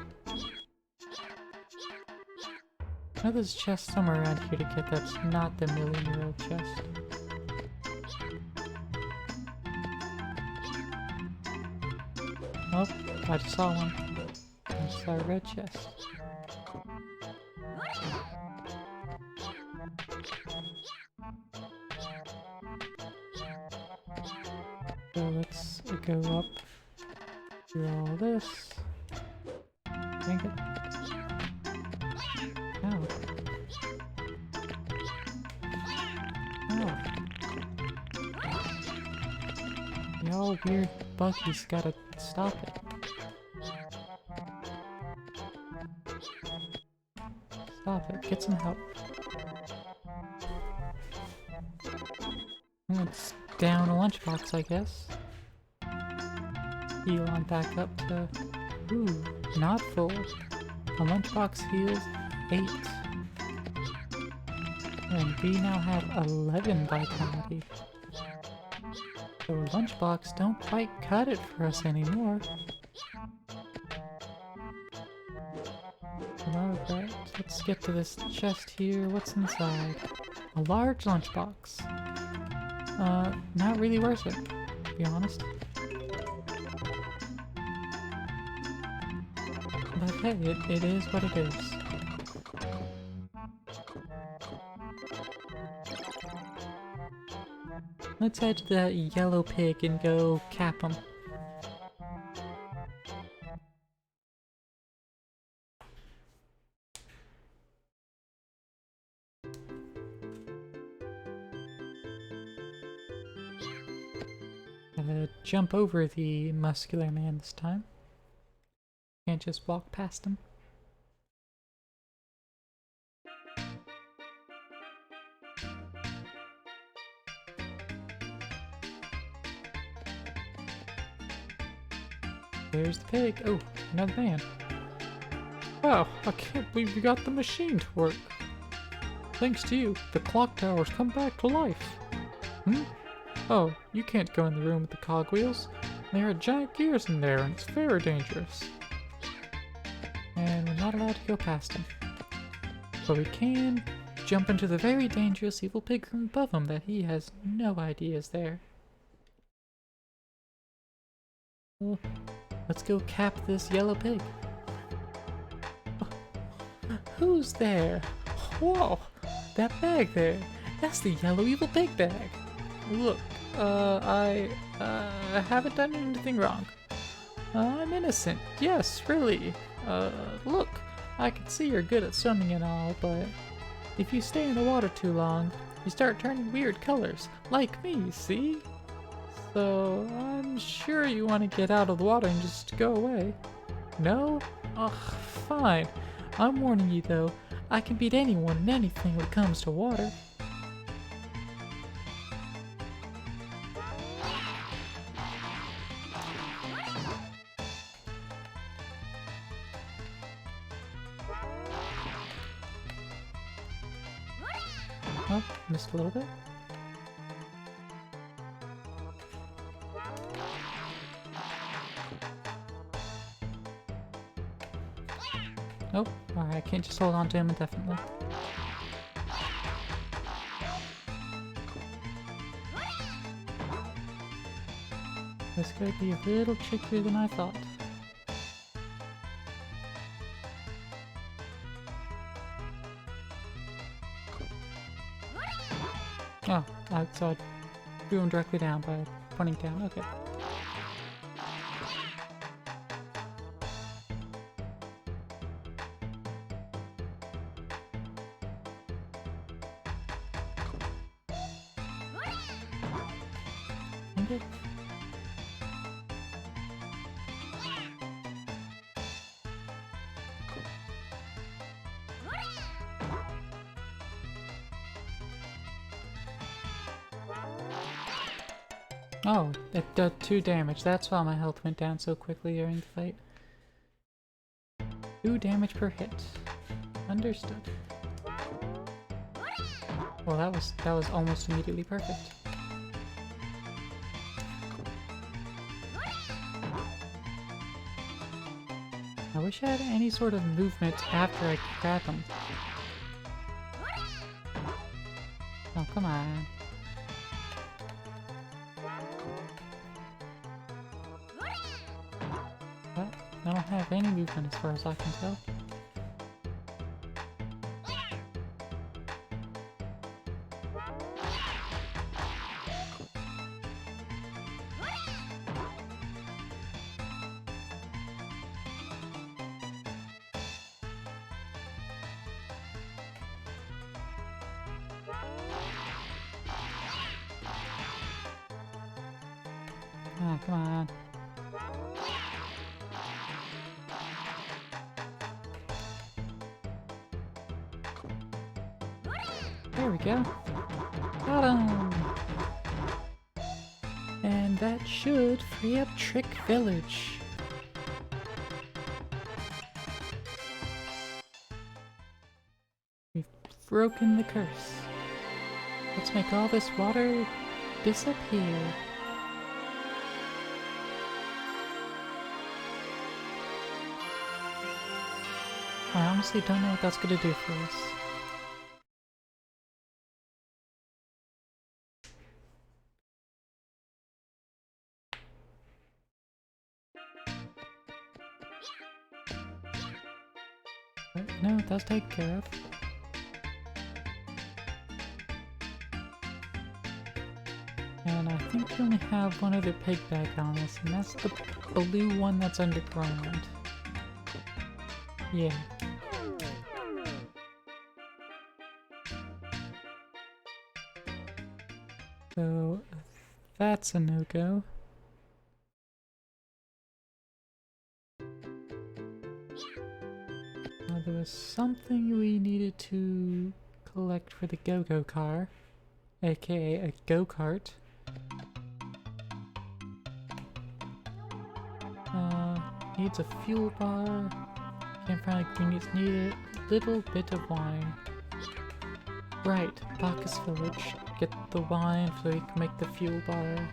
I know there's a chest somewhere around here to get that's not the million-year-old chest. Oh, I just saw one. I just saw a red chest. So let's go up through all this. Dang it. Ow. Ow. Y'all weird buggies gotta stop it. Stop it. Get some help. Let's down a lunchbox, I guess. Heal on back up to... Ooh, not full. A lunchbox heals 8. And we now have 11 vitality. So a lunchbox don't quite cut it for us anymore. Alright, let's get to this chest here. What's inside? A large lunchbox. Not really worth it, to be honest. But hey, it is what it is. Let's head to that yellow pig and go cap him. Gotta jump over the muscular man this time. Can't just walk past him. There's the pig. Oh, another man. Wow, I can't believe you got the machine to work. Thanks to you, the clock tower's come back to life. Oh, you can't go in the room with the cogwheels. There are giant gears in there and it's very dangerous. And we're not allowed to go past them. But we can jump into the very dangerous evil pig room above him that he has no idea is there. Well, let's go cap this yellow pig. Who's there? Whoa, that bag there. That's the yellow evil pig bag. Look, I haven't done anything wrong. I'm innocent. Yes, really. Look, I can see you're good at swimming and all, but if you stay in the water too long, you start turning weird colors, like me, see? So, I'm sure you want to get out of the water and just go away. No? Ugh, fine. I'm warning you though, I can beat anyone and anything when it comes to water. Oh, missed a little bit. Oh, alright, I can't just hold on to him indefinitely. This could be a little trickier than I thought. Oh, so I threw him directly down by pointing down. Okay. Okay. Oh, it did 2 damage. That's why my health went down so quickly during the fight. 2 damage per hit. Understood. Well, that was almost immediately perfect. I wish I had any sort of movement after I grab him. Oh, come on. Well, I don't have any movement as far as I can tell. Oh, come on. There we go. Got him! And that should free up Trick Village. We've broken the curse. Let's make all this water disappear. I honestly don't know what that's gonna do for us. No, that's taken care of. think we only have one other pig back on us, and that's the blue one that's underground. Yeah. So, that's a no-go. There was something we needed to collect for the go-go car, aka a go-kart. Needs a fuel bar. Can't find ingredients needed. Little bit of wine. Right, Bacchus Village. Get the wine so we can make the fuel bar.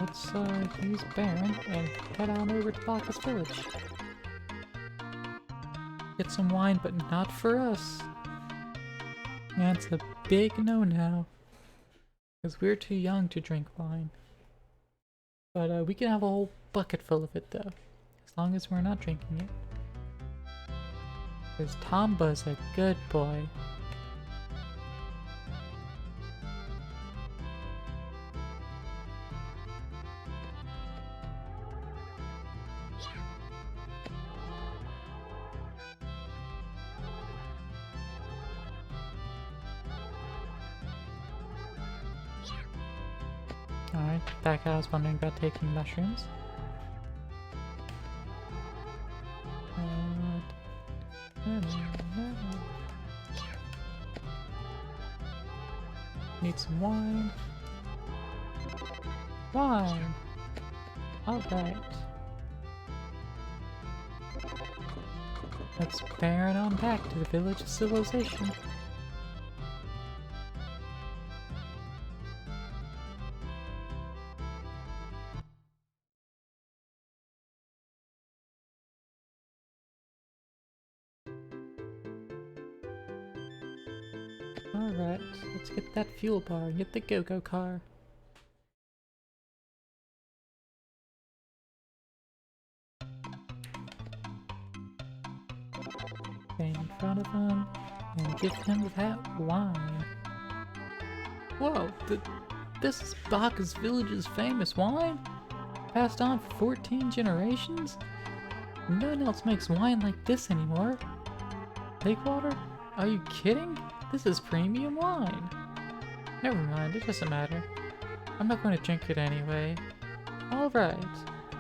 Let's use Baron and head on over to Bacchus Village. Get some wine, but not for us. That's a big no-no. Because we're too young to drink wine. But we can have a whole bucket full of it though. As long as we're not drinking it. Because Tomba's a good boy. Alright, that guy was wondering about taking mushrooms. Need some wine. Wine! Alright. Let's bear it on back to the Village of Civilization. Alright, let's get that fuel bar and get the go-go car. Stand in front of him and give him that wine. Whoa, this is Bacchus Village's famous wine? Passed on for 14 generations? No one else makes wine like this anymore. Lakewater? Are you kidding? This is premium wine. Never mind, it doesn't matter. I'm not going to drink it anyway. Alright,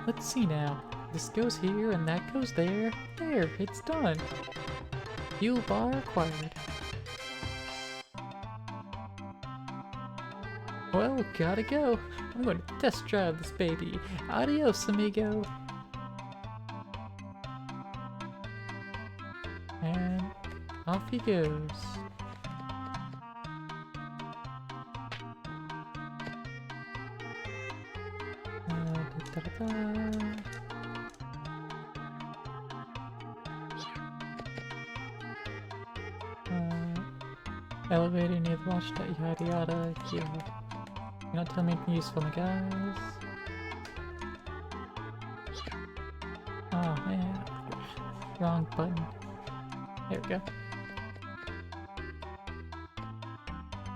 let's see now. This goes here and that goes there. There, it's done. Fuel bar acquired. Well, gotta go. I'm going to test drive this baby. Adios, amigo. And off he goes. Elevator near the watch, yada yada, yeah. You're not telling me anything useful, my guys. Oh man. Wrong button. There we go.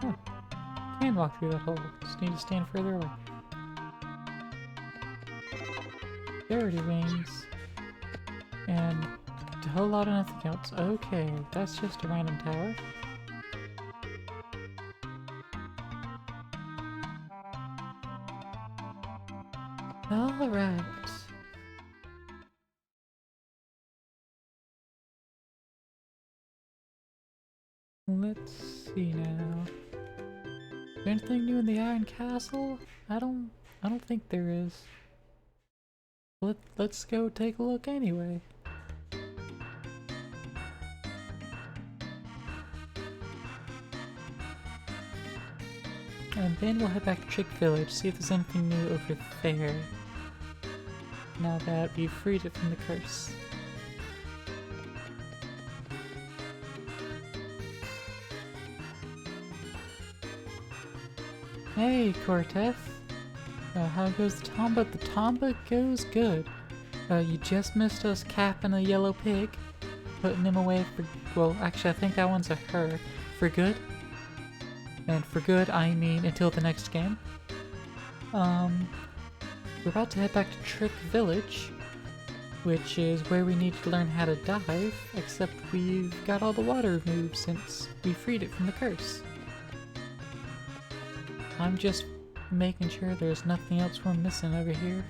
Huh. Can walk through that hole. Just need to stand further away. Security wings. And a whole lot of nothing else. Okay, that's just a random tower. Alright. Let's see now. Is there anything new in the Iron Castle? I don't think there is. Let's go take a look anyway. And then we'll head back to Trick Village, see if there's anything new over there. Now that we've freed it from the curse. Hey, Cortef! How goes the Tomba? The Tomba goes good. You just missed us capping a yellow pig. putting him away for, well, actually I think that one's a her, for good. And for good, I mean until the next game. We're about to head back to Trick Village, which is where we need to learn how to dive, except we've got all the water moves since we freed it from the curse. I'm just making sure there's nothing else we're missing over here.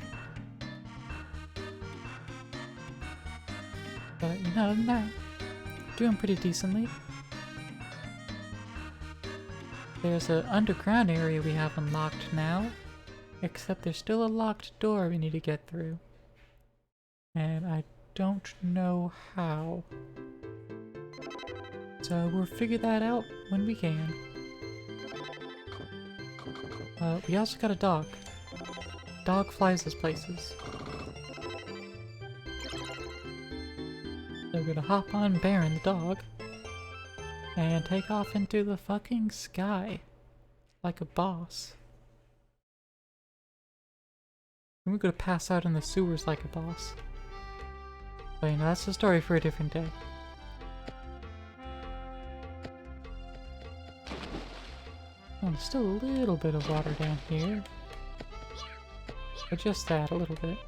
But, you know, I'm doing pretty decently. There's an underground area we have unlocked now, except there's still a locked door we need to get through. And I don't know how. So we'll figure that out when we can. We also got a dog. Dog flies us places. So we're gonna hop on Baron the dog and take off into the fucking sky like a boss. And we're gonna pass out in the sewers like a boss. But you know, that's a story for a different day. Oh, there's still a little bit of water down here. But just that, a little bit.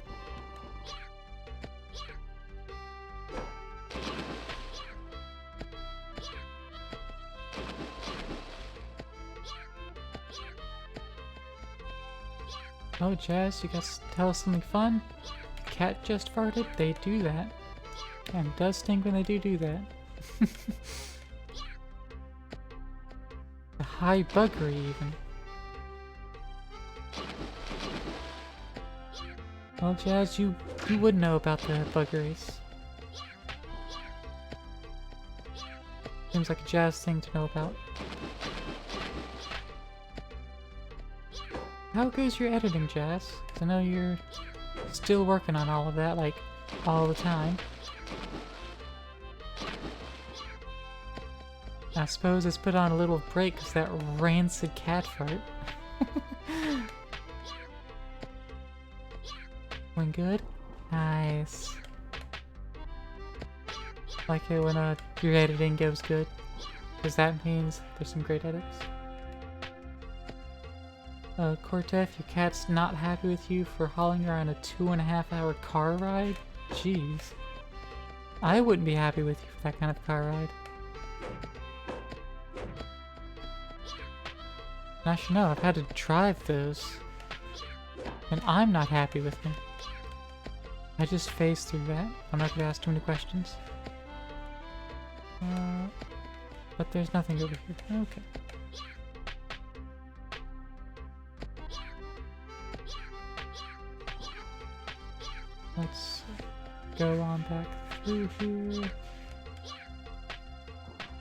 Oh, Jazz, you guys tell us something fun? The cat just farted? They do that. And it does stink when they do that. The high buggery, even. Well, Jazz, you would know about the buggeries. Seems like a Jazz thing to know about. How goes your editing, Jazz? 'Cause I know you're still working on all of that, like, all the time. I suppose it's put on a little break because that rancid cat fart. Went good? Nice. Like it when your editing goes good, because that means there's some great edits. Cortef, your cat's not happy with you for hauling her on a 2.5-hour car ride? Jeez. I wouldn't be happy with you for that kind of car ride. And I should know, I've had to drive those. And I'm not happy with them. I just phased through that. I'm not gonna ask too many questions. But there's nothing over here. Okay. Let's go on back through here.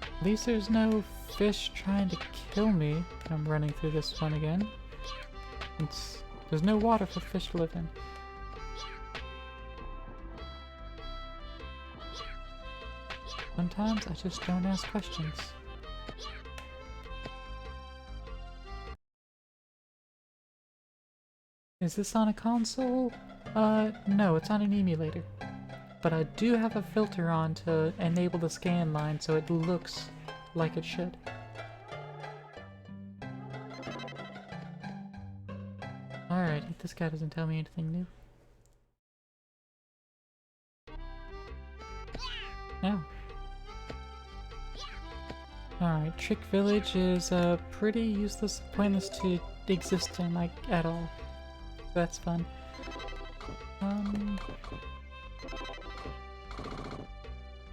At least there's no fish trying to kill me. I'm running through this one again. There's no water for the fish to live in. Sometimes I just don't ask questions. Is this on a console? No, it's on an emulator. But I do have a filter on to enable the scan line so it looks like it should. Alright, this guy doesn't tell me anything new. No. Alright, Trick Village is pretty useless, pointless to exist in, like, at all. So that's fun.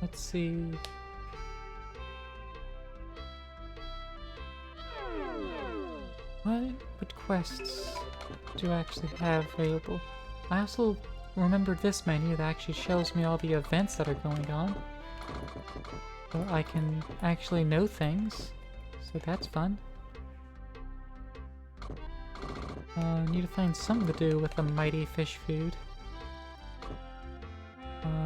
Let's see. What quests do I actually have available? I also remembered this menu that actually shows me all the events that are going on. So I can actually know things. So that's fun. Need to find something to do with the mighty fish food.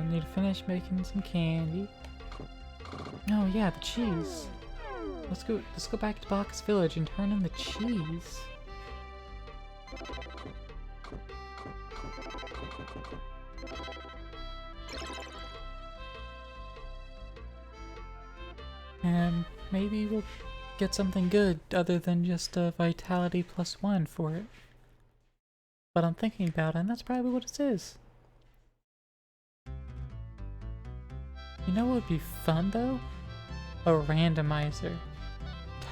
Need to finish making some candy. Oh yeah, the cheese. Let's go back to Box Village and turn in the cheese. And maybe we'll get something good other than just a vitality +1 for it. But I'm thinking about it, and that's probably what it is. You know what would be fun though? A randomizer.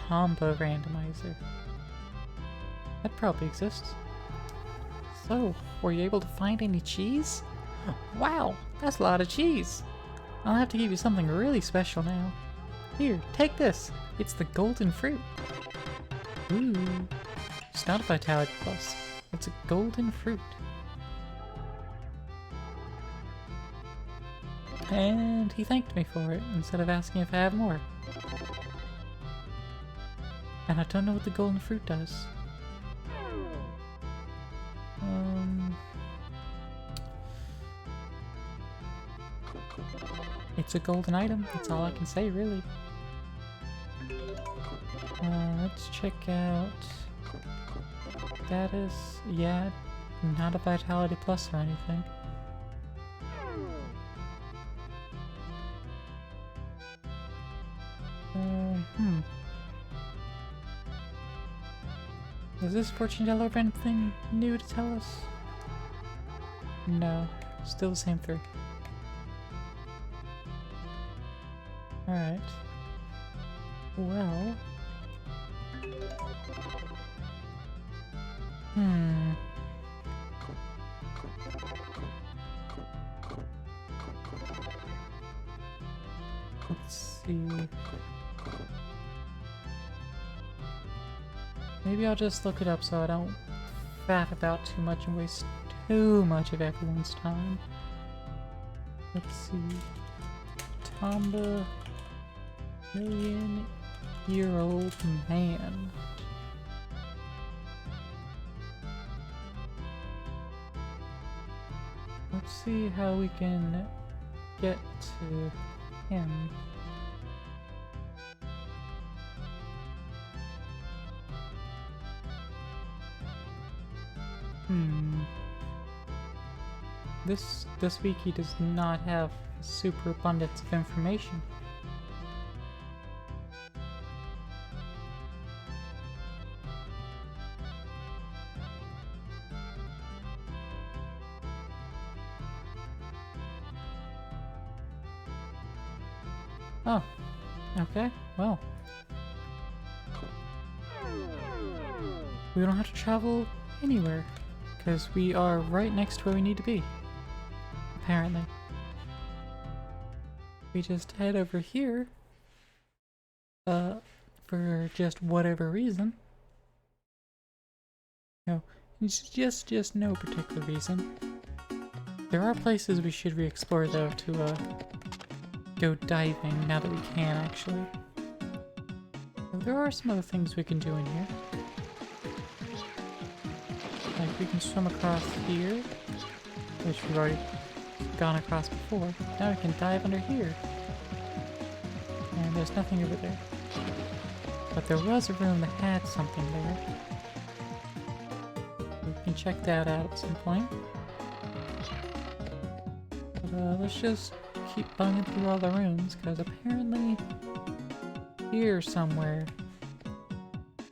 Tomba randomizer. That probably exists. So, were you able to find any cheese? Wow, that's a lot of cheese. I'll have to give you something really special now. Here, take this. It's the golden fruit. Ooh. It's not a vitality plus. It's a golden fruit. And he thanked me for it instead of asking if I have more. And I don't know what the golden fruit does. It's a golden item, that's all I can say, really. Let's check out status. Yeah, not a vitality plus or anything. Does this fortune teller have anything new to tell us? No, still the same 3. Alright. Well... Let's see... Maybe I'll just look it up so I don't faff about too much and waste too much of everyone's time. Let's see... Tomba... $1,000,000-year-old man. Let's see how we can get to him. This wiki does not have a super abundance of information. Oh, okay, well. We don't have to travel anywhere, because we are right next to where we need to be. Apparently. We just head over here, for just whatever reason. No, it's just no particular reason. There are places we should re-explore though to, go diving now that we can, actually. There are some other things we can do in here. Like we can swim across here, which we've already gone across before. Now we can dive under here. And there's nothing over there. But there was a room that had something there. We can check that out at some point. But let's just keep bunging through all the rooms, because apparently here somewhere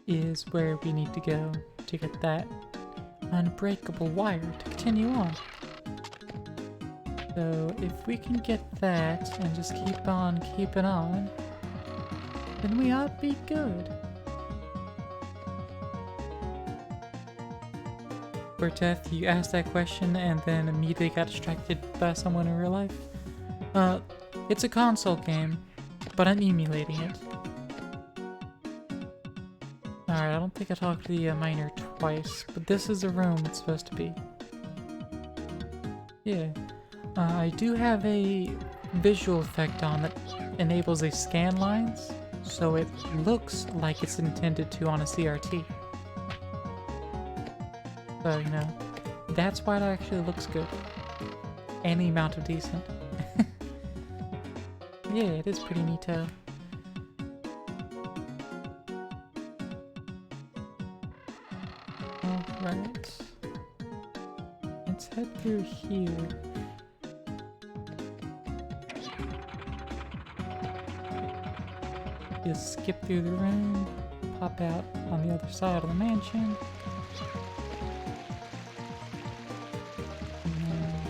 is where we need to go to get that unbreakable wire to continue on. So if we can get that and just keep on keeping on, then we ought to be good. For Death, you asked that question and then immediately got distracted by someone in real life. It's a console game, but I'm emulating it. Alright, I don't think I talked to the miner twice, but this is the room it's supposed to be. Yeah. I do have a visual effect on that enables a scan lines, so it looks like it's intended to on a CRT. So, you know, that's why it actually looks good. Any amount of decent. Yeah, it is pretty neato. Alright. Let's head through here. just skip through the room, pop out on the other side of the mansion. And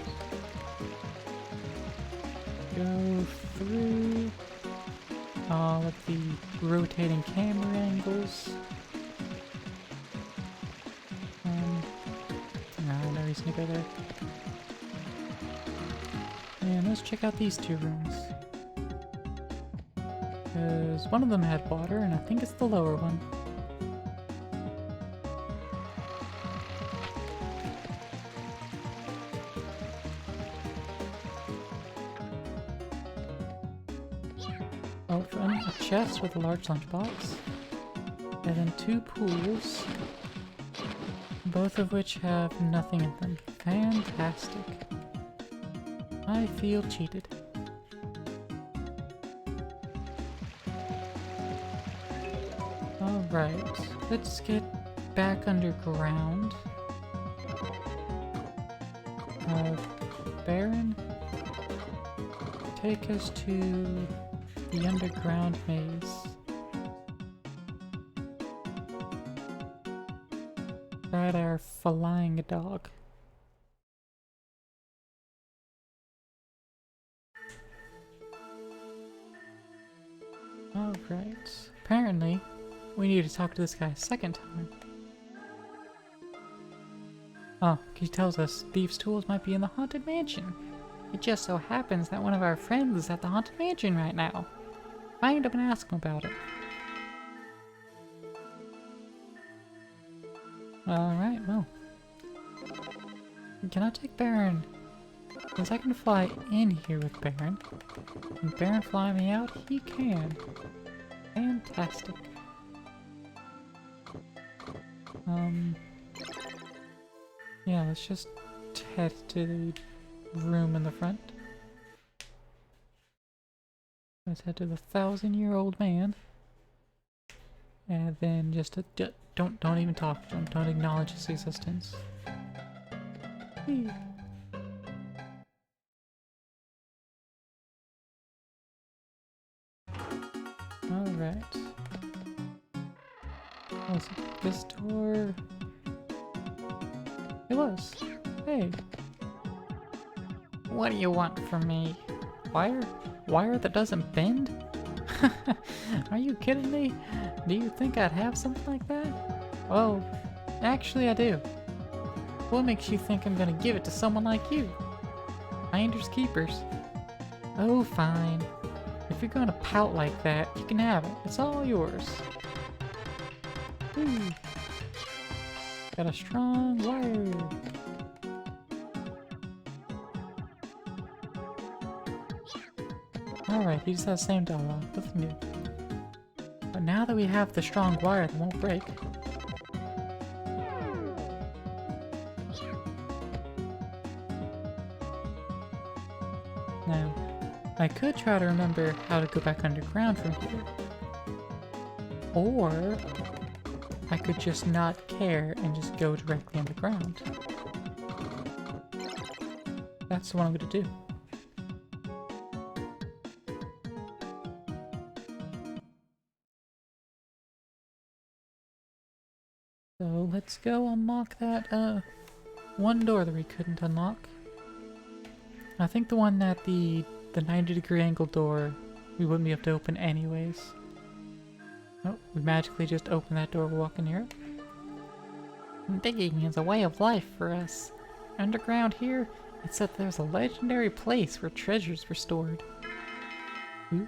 go through all of the rotating camera angles. No reason to go there. And let's check out these two rooms. Because one of them had water, and I think it's the lower one. Oh, fun. A chest with a large lunchbox. And then two pools. Both of which have nothing in them. Fantastic. I feel cheated. Alright, let's get back underground. Baron, take us to the underground maze. Ride our flying dog. Alright, apparently we need to talk to this guy a second time. Oh, he tells us thieves' tools might be in the haunted mansion. It just so happens that one of our friends is at the haunted mansion right now. Find him and ask him about it. Alright, well. Can I take Baron? Because I can fly in here with Baron. Can Baron fly me out? He can. Fantastic. Yeah, let's just head to the room in the front. Let's head to the 1000-year-old man. And then just don't even talk to him. Don't acknowledge his existence. Whee. Alright. Was it this door? It was. Hey. What do you want from me? Wire? Wire that doesn't bend? Are you kidding me? Do you think I'd have something like that? Well, actually I do. What makes you think I'm gonna give it to someone like you? Finders keepers. Oh, fine. If you're gonna pout like that, you can have it. It's all yours. Woo. Got a strong wire. Alright, he just has the same dialogue. Nothing new. But now that we have the strong wire that won't break, now, I could try to remember how to go back underground from here. Or I could just not care and just go directly underground. That's what I'm gonna do. So let's go unlock that one door that we couldn't unlock. I think the one that the 90-degree angle door we wouldn't be able to open anyways. Oh, we magically just opened that door walking near it. Digging is a way of life for us. Underground here, it said there's a legendary place where treasures were stored. Ooh,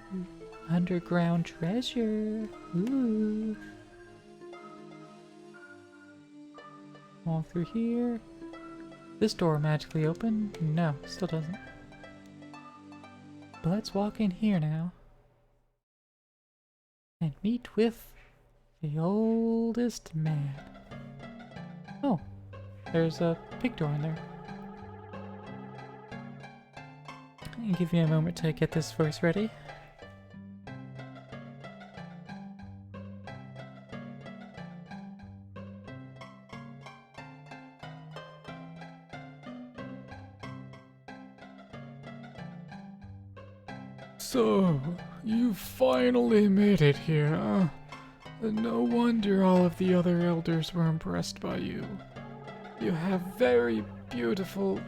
underground treasure. Ooh. Walk through here. This door magically open? No, still doesn't. But let's walk in here now. And meet with the oldest man. Oh, there's a big door in there. I'll give you a moment to get this voice ready. So, you finally made it here, huh? And no wonder all of the other elders were impressed by you. You have very beautiful,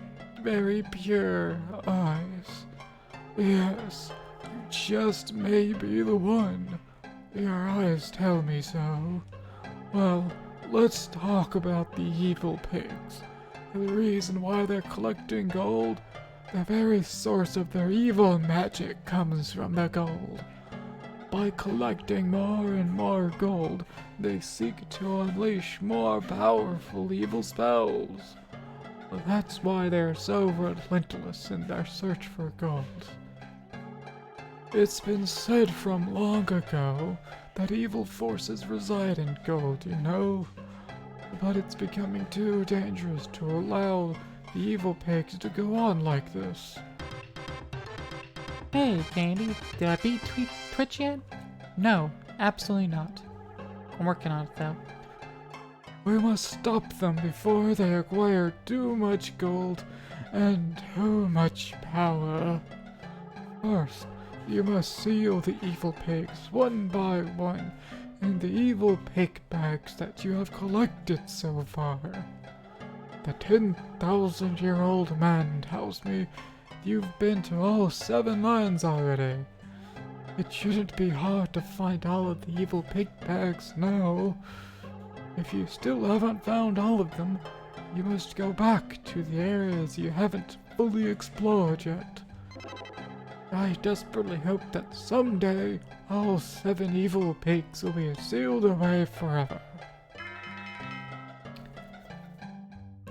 very pure eyes. Yes, you just may be the one. Your eyes tell me so. Well, let's talk about the evil pigs. The reason why they're collecting gold, the very source of their evil magic comes from the gold. By collecting more and more gold, they seek to unleash more powerful evil spells. That's why they're so relentless in their search for gold. It's been said from long ago that evil forces reside in gold, you know? But it's becoming too dangerous to allow the evil pigs to go on like this. Hey, Candy, did I beat Twitch yet? No, absolutely not. I'm working on it, though. We must stop them before they acquire too much gold and too much power. First, you must seal the evil pigs one by one in the evil pig bags that you have collected so far. The 10,000-year-old man tells me you've been to all 7 lands already. It shouldn't be hard to find all of the evil pig bags now. If you still haven't found all of them, you must go back to the areas you haven't fully explored yet. I desperately hope that someday all 7 evil pigs will be sealed away forever.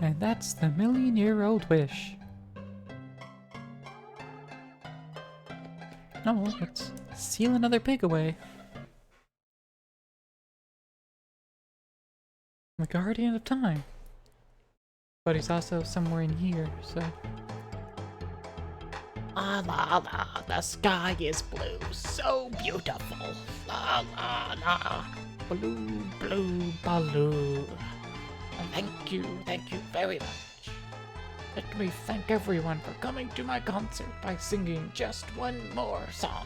And that's the million-year-old wish. No, let's seal another pig away. The Guardian of Time. But he's also somewhere in here, so... La la la, the sky is blue, so beautiful. La la la, blue, blue, blue. Thank you very much. Let me thank everyone for coming to my concert by singing just one more song.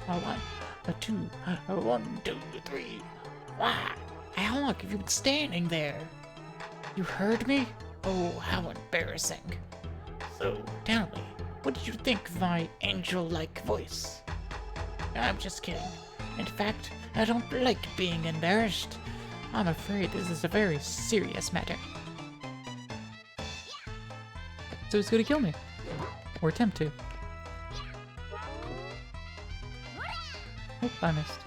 A 1, a 2, a 1, 2, 3. Wow, how long have you been standing there? You heard me? Oh, how embarrassing. So, tell me, what did you think of my angel-like voice? I'm just kidding. In fact, I don't like being embarrassed. I'm afraid this is a very serious matter. So he's gonna kill me. Or attempt to. Oh, I missed.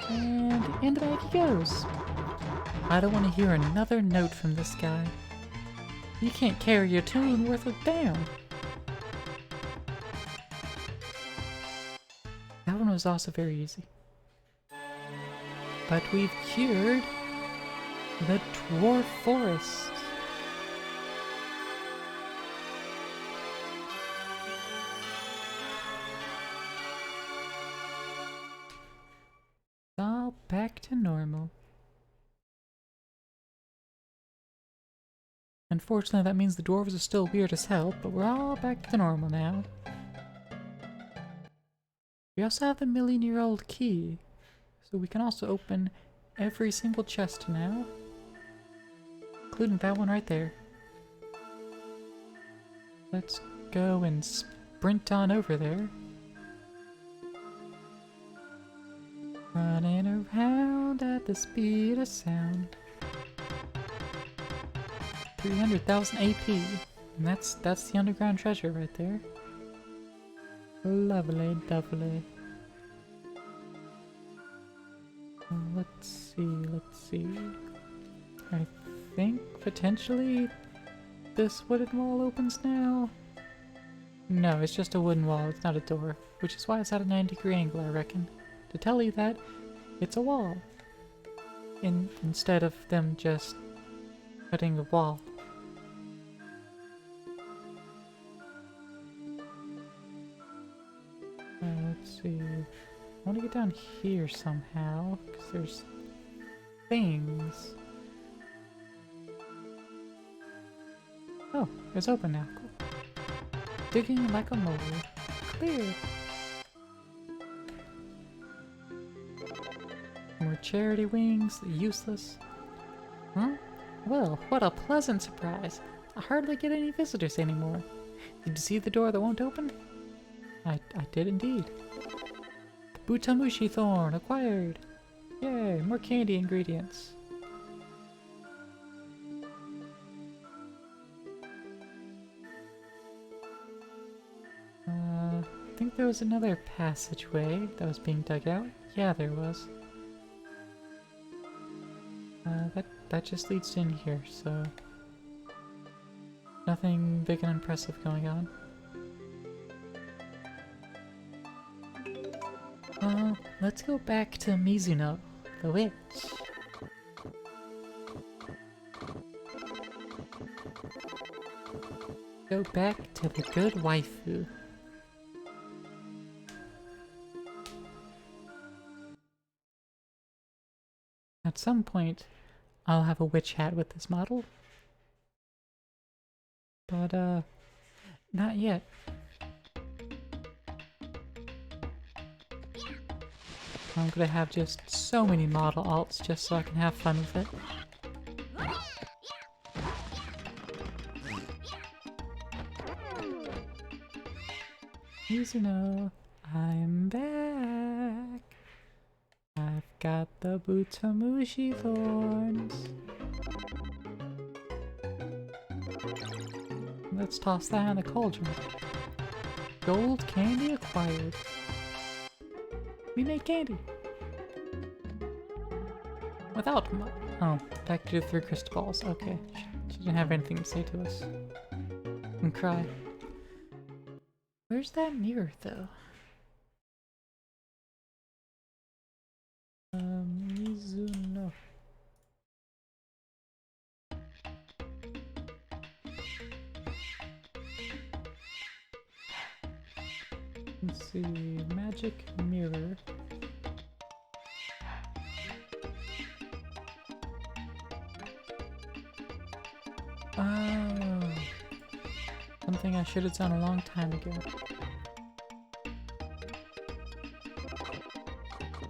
And in the bag he goes. I don't want to hear another note from this guy. You can't carry a tune worth a damn. That one was also very easy. But we've cured the dwarf forest. All back to normal. Unfortunately, that means the dwarves are still weird as hell, but we're all back to normal now. We also have the million-year-old key, so we can also open every single chest now, including that one right there. Let's go and sprint on over there. Running around at the speed of sound. 300,000 AP, and that's the underground treasure right there. Lovely, lovely. Let's see. I think potentially this wooden wall opens now. No, it's just a wooden wall, it's not a door, which is why it's at a 90-degree angle, I reckon. To tell you that it's a wall. Instead of them just cutting a wall. Let's see. I want to get down here somehow, because there's things. Oh, it's open now. Cool. Digging like a mole. Clear. More charity wings, useless. Huh? Well, what a pleasant surprise. I hardly get any visitors anymore. Did you see the door that won't open? I did indeed. The Butamushi thorn acquired. Yay, more candy ingredients. I think there was another passageway that was being dug out. Yeah, there was. That just leads in here, so nothing big and impressive going on. Let's go back to Mizuno, the witch. Go back to the good waifu. At some point, I'll have a witch hat with this model. But, not yet. I'm gonna have just so many model alts just so I can have fun with it. Mizuno, I'm back. I've got the Butamushi thorns. Let's toss that in the cauldron. Gold candy acquired. We made candy. Without oh, back to the 3 crystal balls. Okay, she didn't have anything to say to us. And cry. Where's that mirror though? Mizuno. Let's see, magic mirror. Oh, something I should have done a long time ago.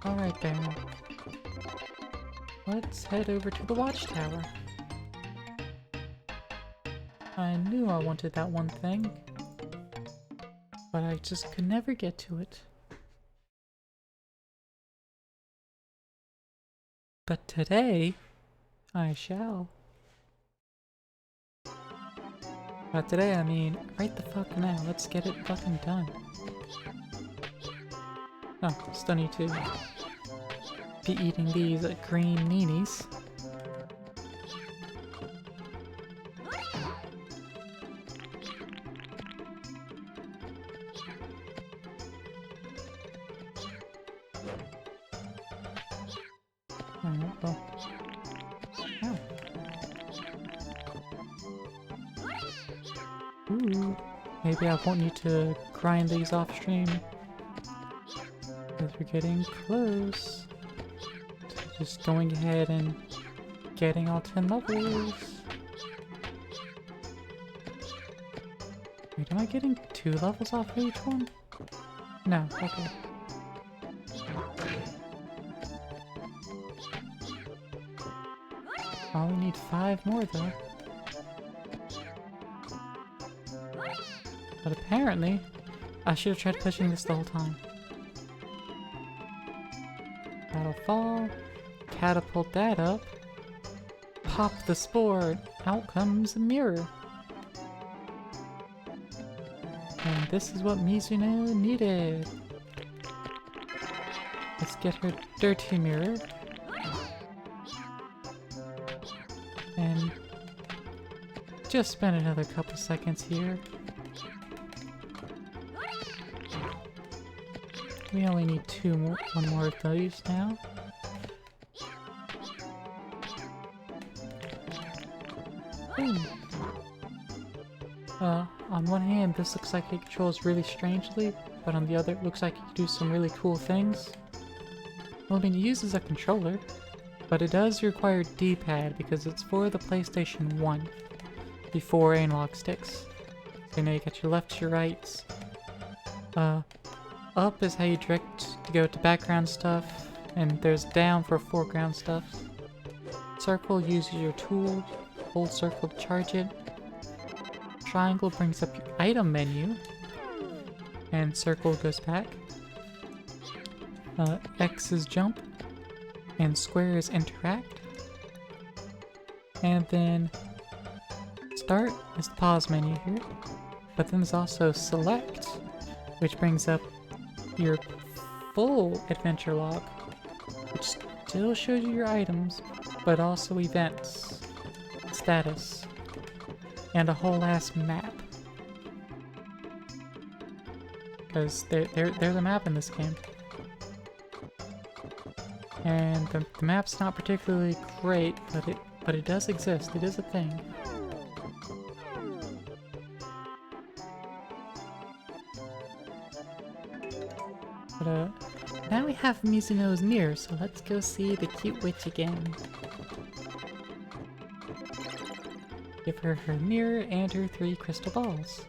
Alright, Baron. Let's head over to the watchtower. I knew I wanted that one thing, but I just could never get to it. But today, I shall. By today, I mean right the fuck now. Let's get it fucking done. Oh, still need to be eating these green meanies. Alright, well. Oh. Ooh. Maybe I won't need to grind these off stream. Because we're getting close to just going ahead and getting all 10 levels. Wait, am I getting 2 levels off of each one? No, okay. I only need 5 more though. But apparently, I should have tried pushing this the whole time. That'll fall. Catapult that up. Pop the spore. Out comes a mirror. And this is what Mizuno needed. Let's get her dirty mirror. And just spend another couple seconds here. We only need one more of those now. Ooh. On one hand, this looks like it controls really strangely, but on the other, it looks like you can do some really cool things. Well, I mean, it uses a controller. but it does require D-pad because it's for the PlayStation 1 before analog sticks. So now you got your left, your right. Up is how you direct to go to background stuff, and there's down for foreground stuff. Circle uses your tool, hold circle to charge it. Triangle brings up your item menu, and circle goes back. X is jump, and square is interact. And then start is the pause menu here, but then there's also select, which brings up your full adventure log, which still shows you your items, but also events, status, and a whole ass map. Because there's a map in this game. And the map's not particularly great, but it does exist. It is a thing. But now we have Mizuno's mirror, so let's go see the cute witch again. Give her her mirror and her 3 crystal balls.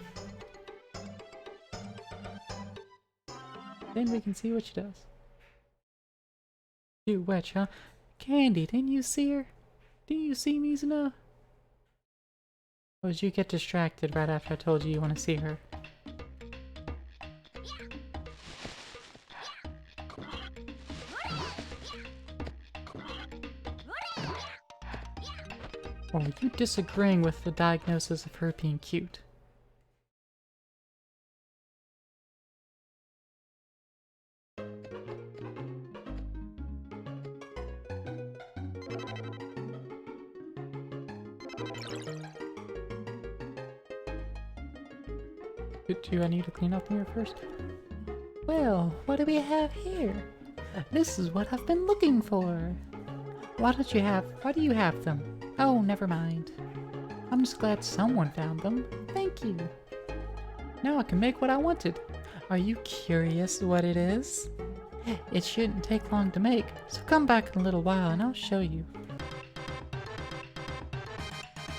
Then we can see what she does. Cute witch, huh? Candy, didn't you see her? Didn't you see Mizuno? Or did you get distracted right after I told you want to see her? Or are you disagreeing with the diagnosis of her being cute? Do I need to clean up here first? Well, what do we have here? This is what I've been looking for. Why do you have them? Oh, never mind. I'm just glad someone found them. Thank you. Now I can make what I wanted. Are you curious what it is? It shouldn't take long to make, so come back in a little while and I'll show you.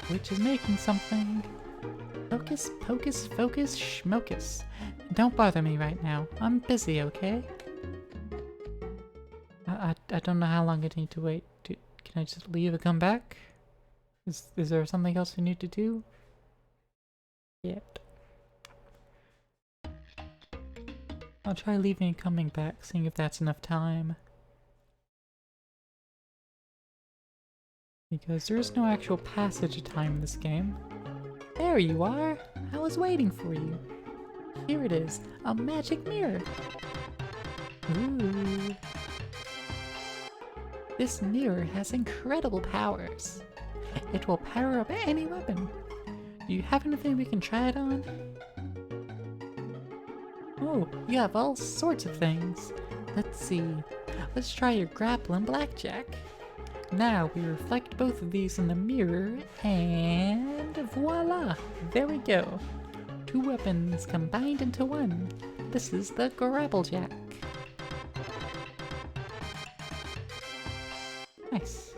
Which is making something. Hocus pocus focus schmocus. Don't bother me right now. I'm busy, okay? I don't know how long I need to wait. Can I just leave and come back? Is there something else I need to do? Yet. I'll try leaving and coming back, seeing if that's enough time. Because there is no actual passage of time in this game. There you are! I was waiting for you. Here it is, a magic mirror. Ooh. This mirror has incredible powers. It will power up any weapon. Do you have anything we can try it on? Oh, you have all sorts of things. Let's see. Let's try your grapple and blackjack. Now we reflect both of these in the mirror, and voila! There we go. 2 weapons combined into one. This is the grapplejack. Nice.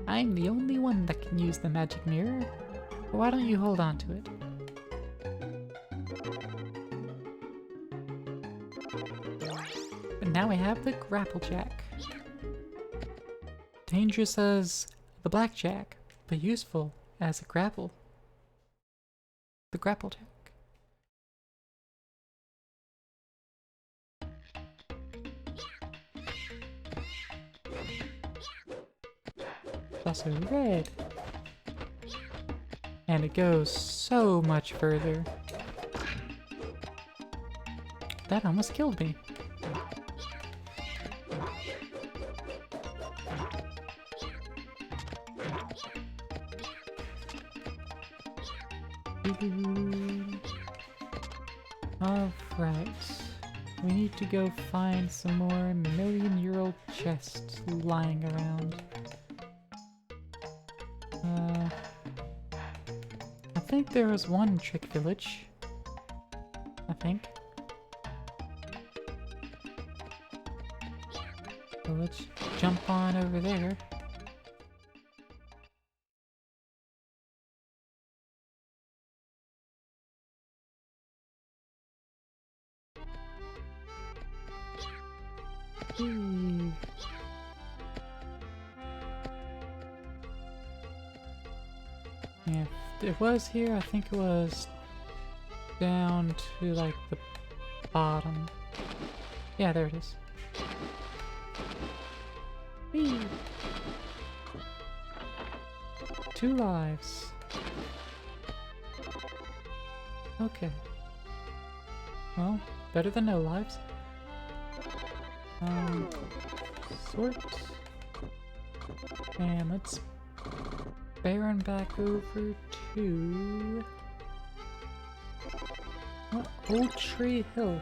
I'm the only one that can use the magic mirror. Why don't you hold on to it? But now we have the grapplejack. Dangerous as the blackjack, but useful as a grapple. The grapplejack. It's also red. And it goes so much further. That almost killed me. Alright. We need to go find some more million-year-old chests lying around. I think there was one trick village. I think. So let's jump on over there. Ooh. Yeah, if it was here, I think it was down to like the bottom. Yeah, there it is. Whee! 2 lives. Okay. Well, better than no lives. Sort. And let's Baron back over to Old Tree Hill.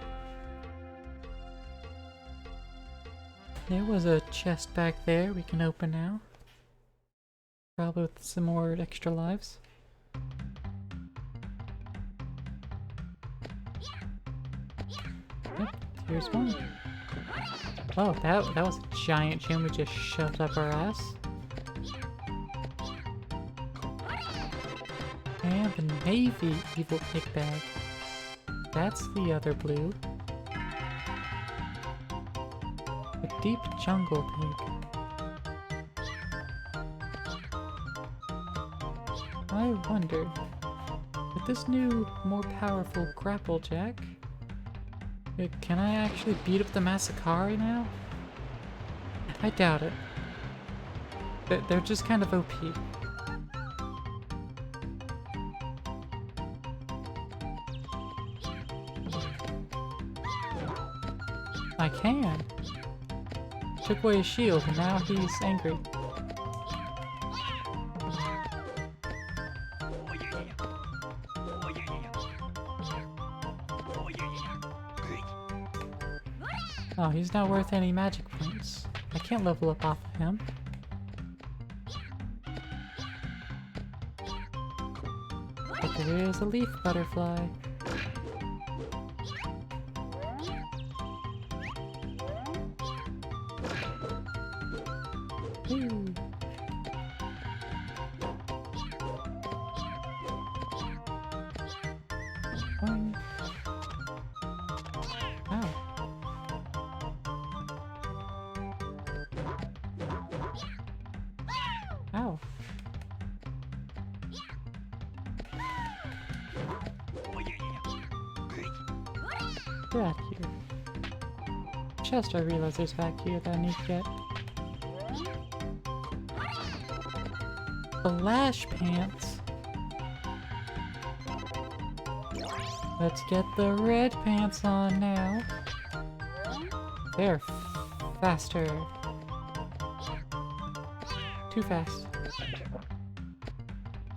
There was a chest back there we can open now. Probably with some more extra lives. Yep, here's one. Oh, that was a giant gem we just shoved up our ass. And the navy evil pig bag. That's the other blue. A deep jungle pig. I wonder, with this new, more powerful grapple jack, can I actually beat up the Mascara now? I doubt it. They're just kind of OP. I can. Took away his shield and now he's angry. Oh, he's not worth any magic points. I can't level up off of him. But there is a leaf butterfly. Ooh. One. Ow. Ow. Get out of here. Chest I realize there's back here that I need to get. Flash pants. Let's get the red pants on now. They're faster. Too fast.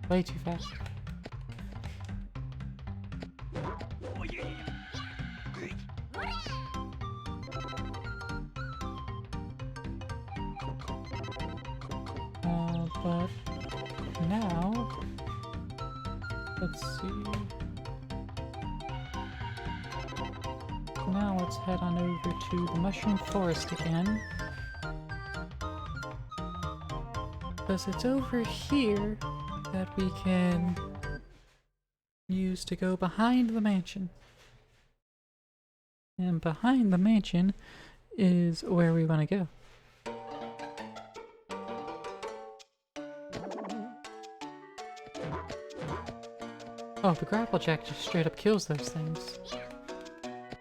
Way too fast. But now, let's see. Now let's head on over to the Mushroom Forest again. Because it's over here that we can use to go behind the mansion. And behind the mansion is where we want to go. Oh, the grapple jack just straight up kills those things.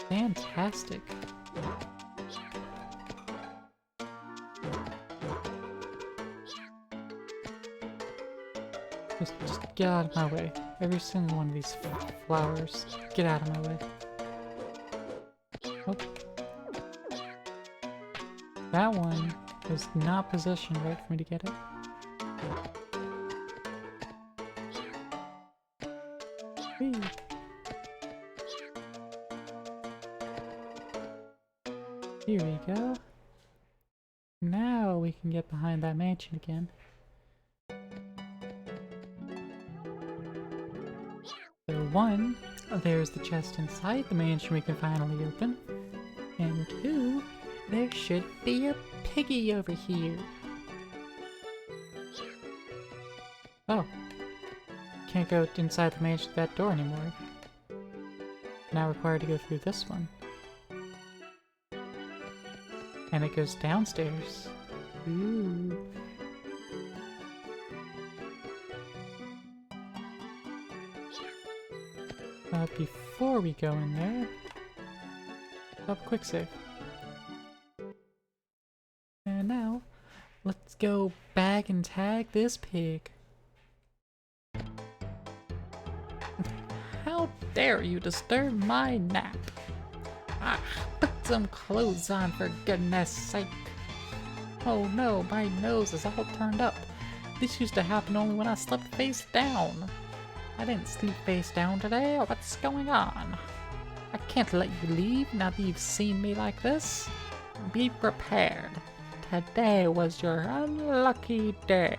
Fantastic. Just get out of my way. Every single one of these flowers. Get out of my way. Oh. That one was not positioned right for me to get it. Whee. Here we go. Now we can get behind that mansion again. So 1, there's the chest inside the mansion we can finally open. And 2, There should be a piggy over here. Oh. Can't go inside the mansion of that door anymore. Now required to go through this one. And it goes downstairs. Ooh. Before we go in there, stop a quick save. And now, let's go bag and tag this pig. How dare you disturb my nap? Ah, put some clothes on for goodness sake. Oh no, my nose is all turned up. This used to happen only when I slept face down. I didn't sleep face down today. What's going on? I can't let you leave now that you've seen me like this. Be prepared. Today was your unlucky day.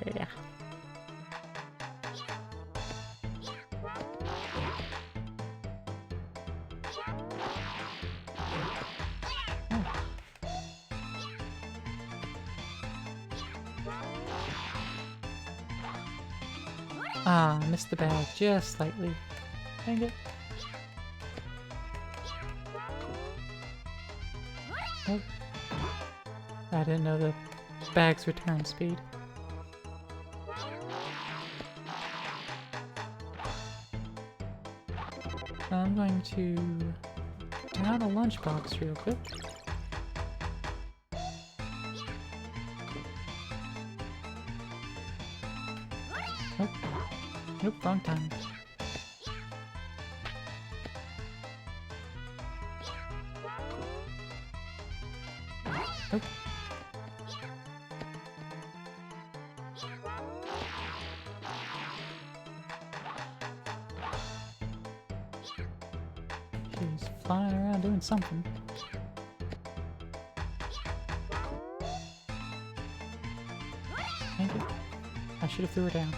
Ah, missed the bag just slightly. Dang it. Oh. I didn't know the bag's return speed. I'm going to down a lunchbox real quick. Nope. Nope, wrong time. Nope. She's flying around doing something. Thank you. I should have threw her down.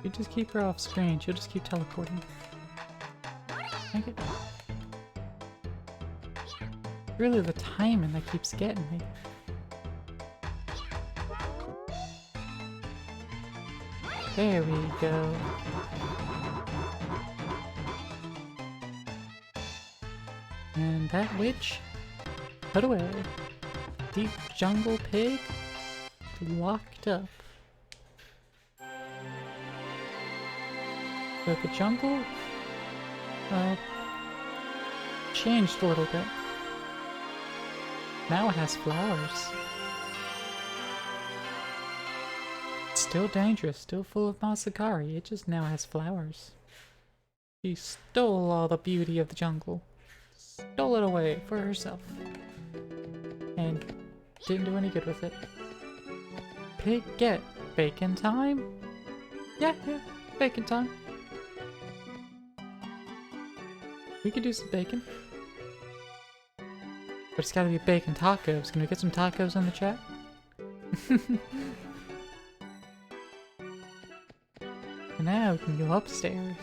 You just keep her off screen, she'll just keep teleporting. Thank you. Really the timing that keeps getting me. There we go. And that witch, put away. Deep jungle pig, locked up. But the jungle, changed a little bit. Now it has flowers. It's still dangerous, still full of Mascara, it just now has flowers. She stole all the beauty of the jungle. Stole it away for herself. And didn't do any good with it. Pig, get bacon time? Yeah, bacon time. We could do some bacon. But it's gotta be bacon tacos. Can we get some tacos in the chat? And now we can go upstairs.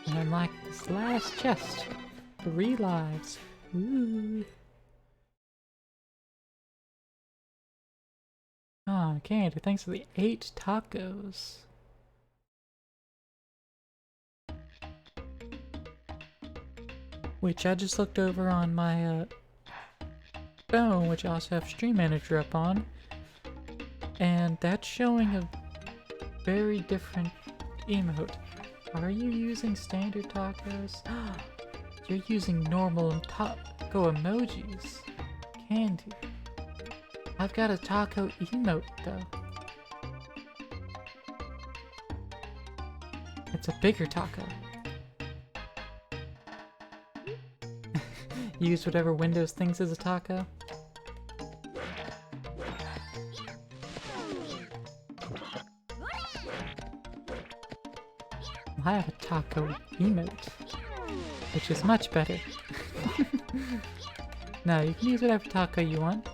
And unlock this last chest. 3 lives. Ooh. Ah, candy. Thanks for the 8 tacos. Which I just looked over on my phone, which I also have Stream Manager up on, and that's showing a very different emote. Are you using standard tacos? You're using normal taco emojis. Candy. I've got a taco emote though. It's a bigger taco. Use whatever Windows thinks is a taco. I have a taco emote, which is much better. No, you can use whatever taco you want.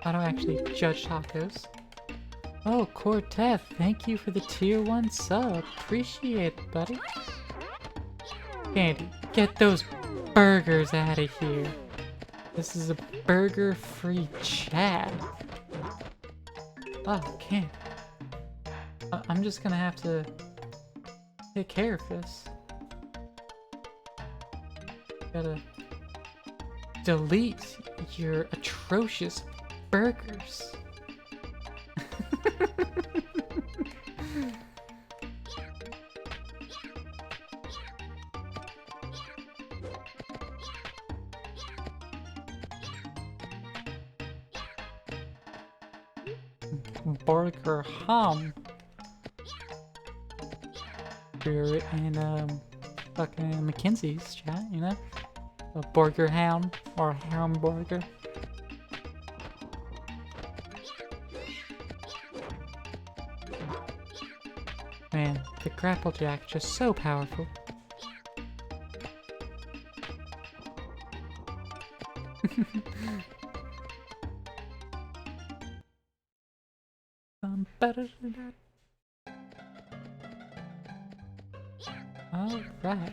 I don't actually judge tacos. Oh, Cortez, thank you for the tier 1 sub. Appreciate it, buddy. Candy, get those burgers out of here. This is a burger-free chat. Oh, Candy. I'm just gonna have to take care of this. Gotta delete your atrocious burgers. Burger ham. We're in fucking Mackenzie's chat, you know? A burger ham or hamburger. Man, the grapple jack just so powerful. Alright.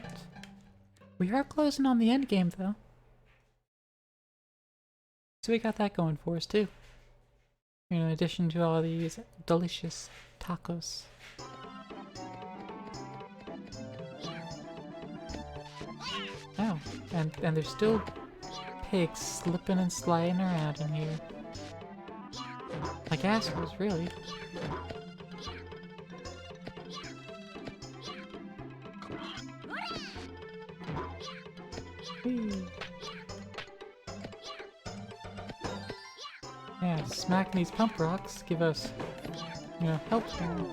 We are closing on the end game though. So we got that going for us too. You know, in addition to all these delicious tacos. Oh, and there's still pigs slipping and sliding around in here. Like assholes, really. Whee. Yeah, smacking these pump rocks give us, you know, health now.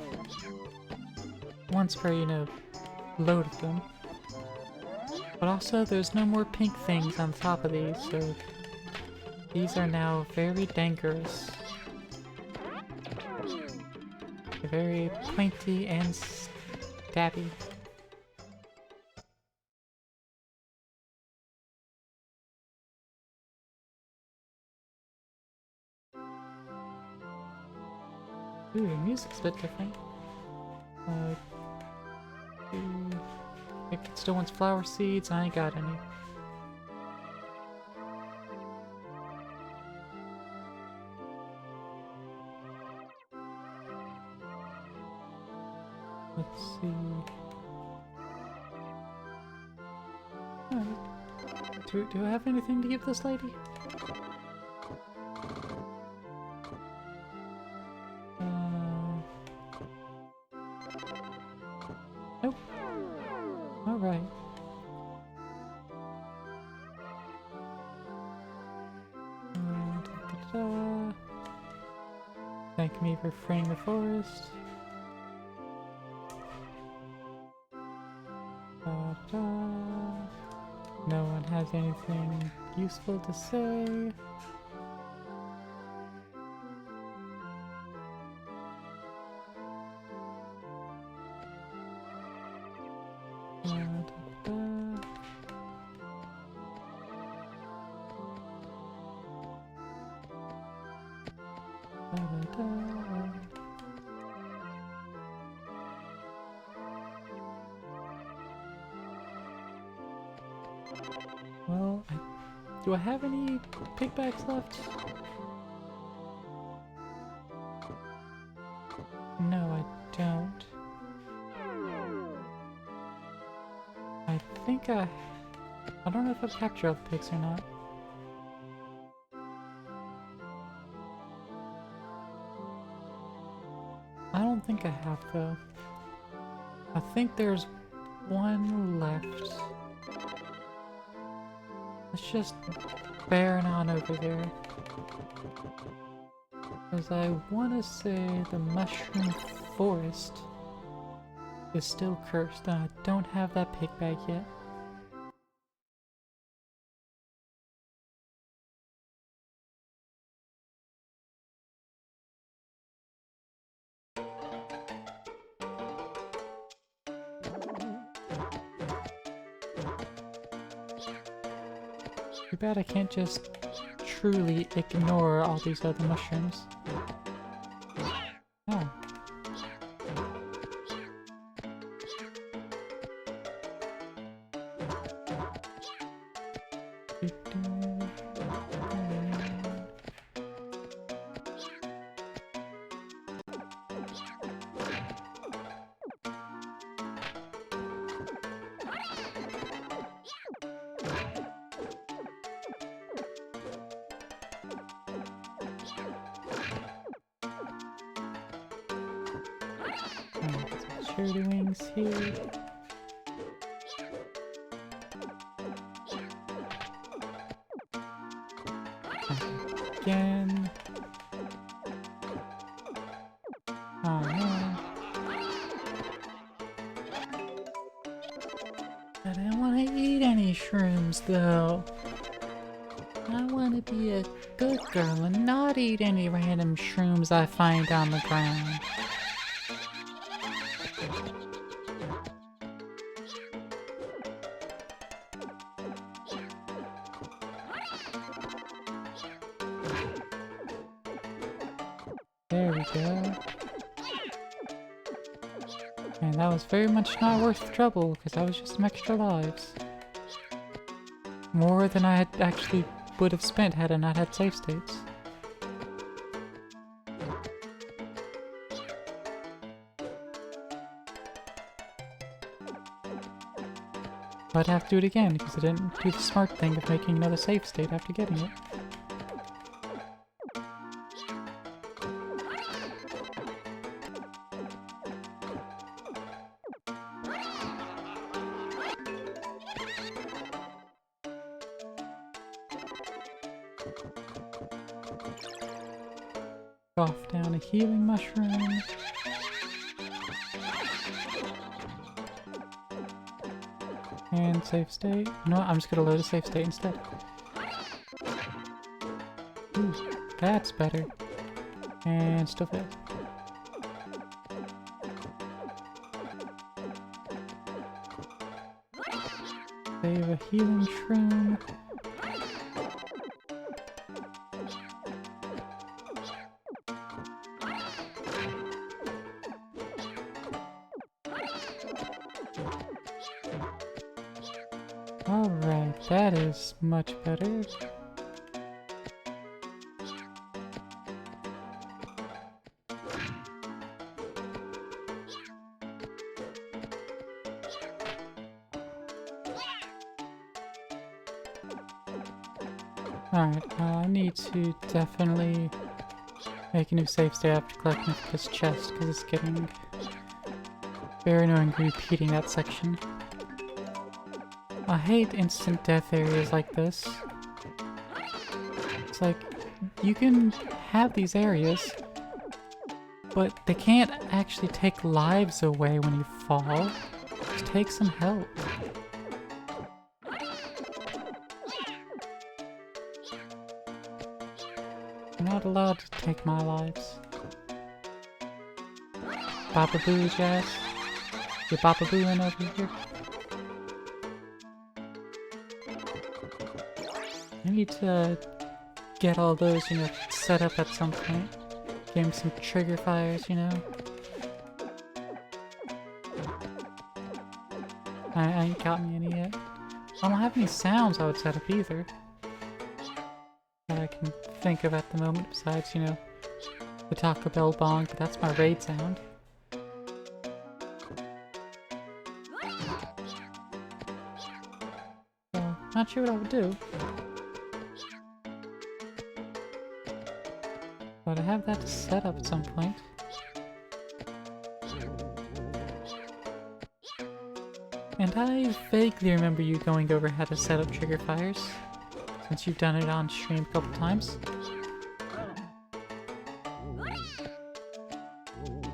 Once per, you know, load of them. But also, there's no more pink things on top of these, so these are now very dangerous. They're very pointy and stabby. Ooh, the music's a bit different. It still wants flower seeds. I ain't got any. Let's see. Alright. Do I have anything to give this lady? Nope. Alright. Thank me for freeing the forest. No one has anything useful to say. Well, do I have any pigbacks left? No, I don't. I think I don't know if I've captured all the pigs or not. I don't think I have though. I think there's one left. Let's just bearing on over there. Because I want to say the mushroom forest is still cursed and I don't have that pig bag yet. bad I can't just truly ignore all these other mushrooms. Oh. Charity wings here. Again. Oh no. I don't want to eat any shrooms though. I want to be a good girl and not eat any random shrooms I find on the ground. There we go. And that was very much not worth the trouble, because that was just some extra lives. More than I had actually would have spent had I not had save states. I'd have to do it again, because I didn't do the smart thing of making another save state after getting it. Off down a healing mushroom. And save state. You know what? I'm just gonna load a save state instead. Ooh, that's better. And still failed. Save a healing shroom. Alright, that is much better. Alright, I need to definitely make a new save state after collecting this chest, because it's getting very annoying repeating that section. I hate instant death areas like this. It's like, you can have these areas, but they can't actually take lives away when you fall. Just take some help. You're not allowed to take my lives. Baba Boo, Jazz. You're Baba Booing over here. I need to get all those, you know, set up at some point. Give him some trigger fires, you know. I ain't got me any yet. I don't have any sounds I would set up either. That I can think of at the moment, besides, you know, the Taco Bell bong, but that's my raid sound. So, not sure what I would do. But I have that set up at some point. And I vaguely remember you going over how to set up trigger fires, since you've done it on stream a couple times.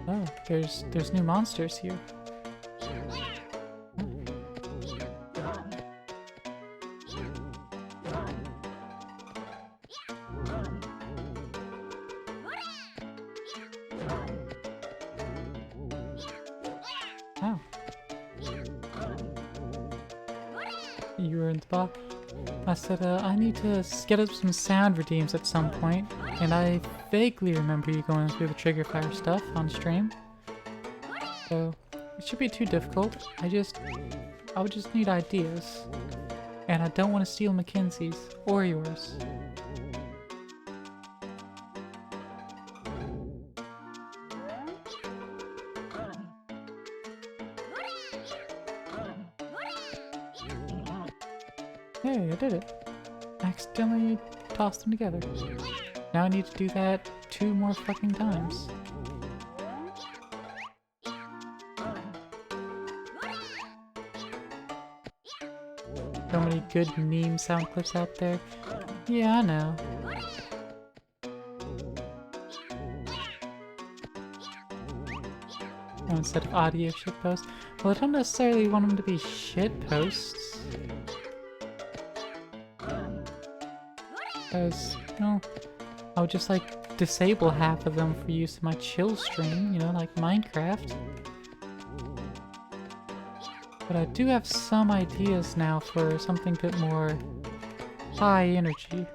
Oh, there's new monsters here. You were in the box. I said, I need to get up some sound redeems at some point, and I vaguely remember you going through the trigger fire stuff on stream. So, it should be too difficult. I would just need ideas. And I don't want to steal Mackenzie's, or yours. Hey, I did it. Accidentally tossed them together. Now I need to do that 2 more fucking times. So many good meme sound clips out there. Yeah, I know. Oh, instead of audio shit posts. Well, I don't necessarily want them to be shit posts. Because, you know, I would just like disable half of them for use in my chill stream, you know, like Minecraft. But I do have some ideas now for something a bit more high energy.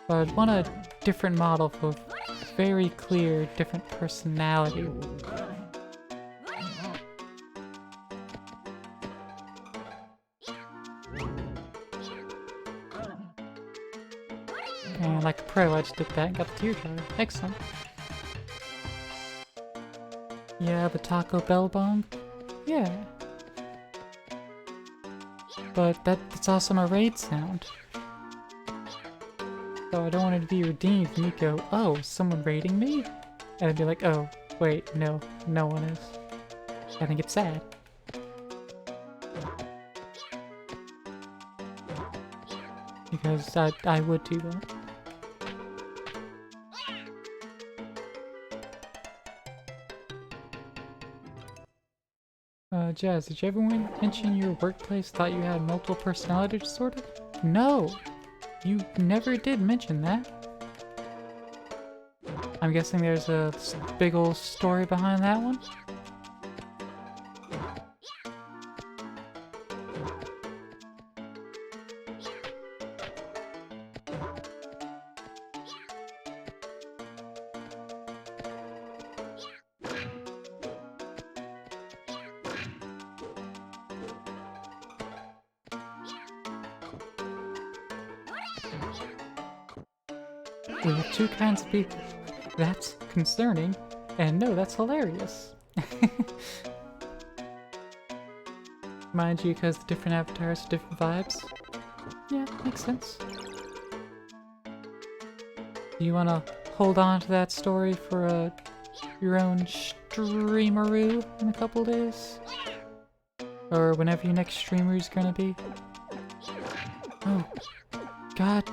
But I'd want a different model for very clear, different personality. And like a pro, I just did that and got the teardryer. Excellent. Yeah, the Taco Bell bong? Yeah. But that's also my raid sound. So I don't want it to be redeemed and you go, oh, someone raiding me? And I'd be like, oh, wait, no, no one is. I think it's sad. Because I would do that. Jazz, did you ever mention your workplace thought you had multiple personality disorder? No! You never did mention that. I'm guessing there's a big ol' story behind that one? We have 2 kinds of people. That's concerning, and no, that's hilarious. Mind you, because the different avatars have different vibes. Yeah, makes sense. Do you want to hold on to that story for your own streameroo in a couple days? Or whenever your next streameroo's gonna be? Oh, god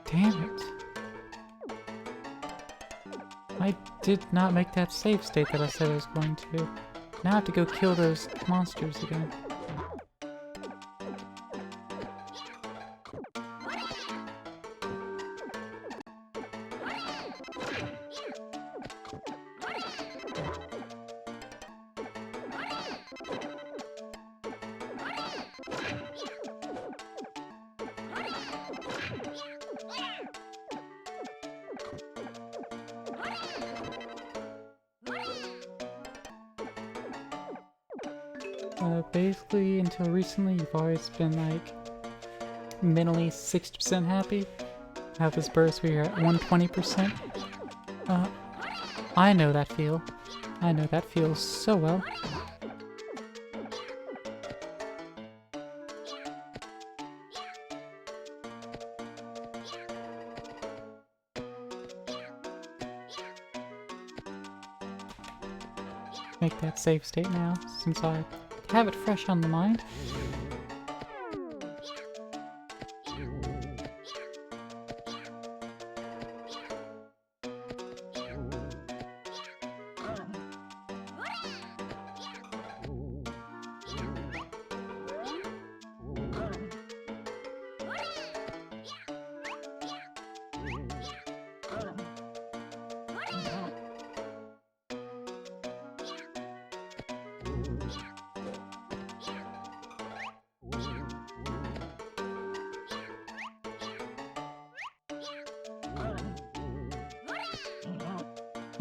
damn it. I did not make that save state that I said I was going to. Now I have to go kill those monsters again. Basically, until recently, you've always been like mentally 60% happy. Have this burst where you're at 120%. I know that feel. I know that feels so well. Make that save state now, since I have it fresh on the mind.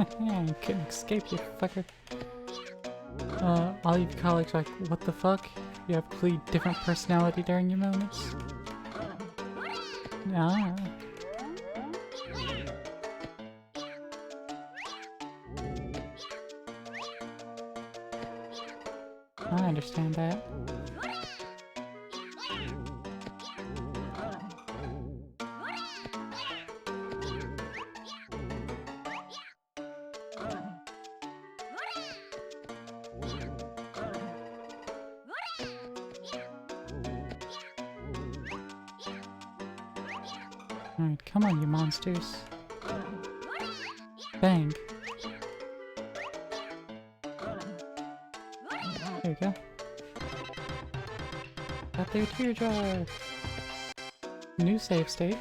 You couldn't escape, you fucker. All your colleagues are like, what the fuck? You have a completely different personality during your moments. Ah. I understand that. Alright, come on, you monsters. Bang. There you go. Got their teardrop. New save state.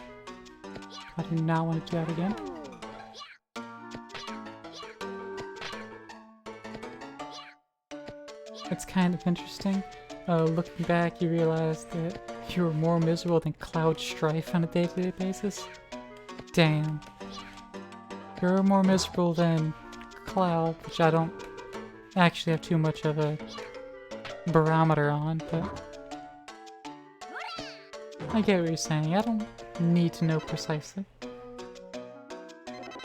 I do not want to do that again. It's kind of interesting. Looking back, you realize that you were more miserable than Cloud Strife on a day-to-day basis. Damn. You're more miserable than Cloud, which I don't actually have too much of a barometer on, but I get what you're saying. I don't need to know precisely.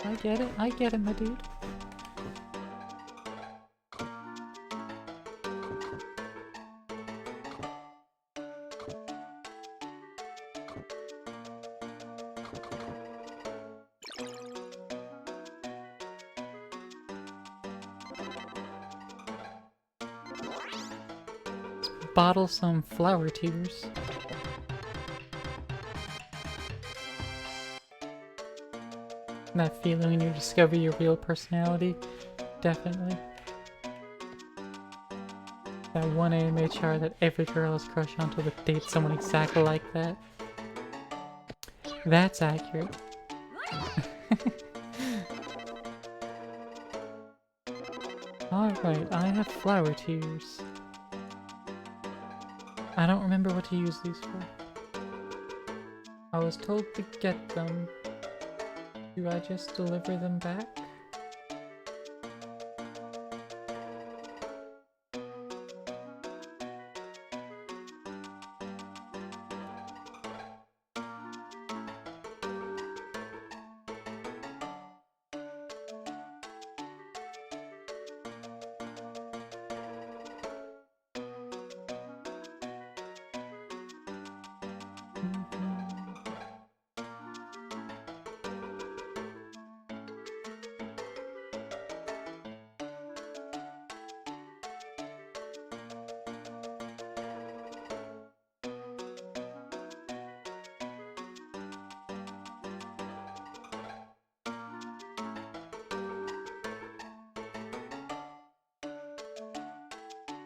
I get it, my dude. Bottle some flower tears. That feeling when you discover your real personality, definitely. That one anime chart that every girl has crush on until they date someone exactly like that. That's accurate. Alright, I have flower tears. I don't remember what to use these for. I was told to get them. Do I just deliver them back?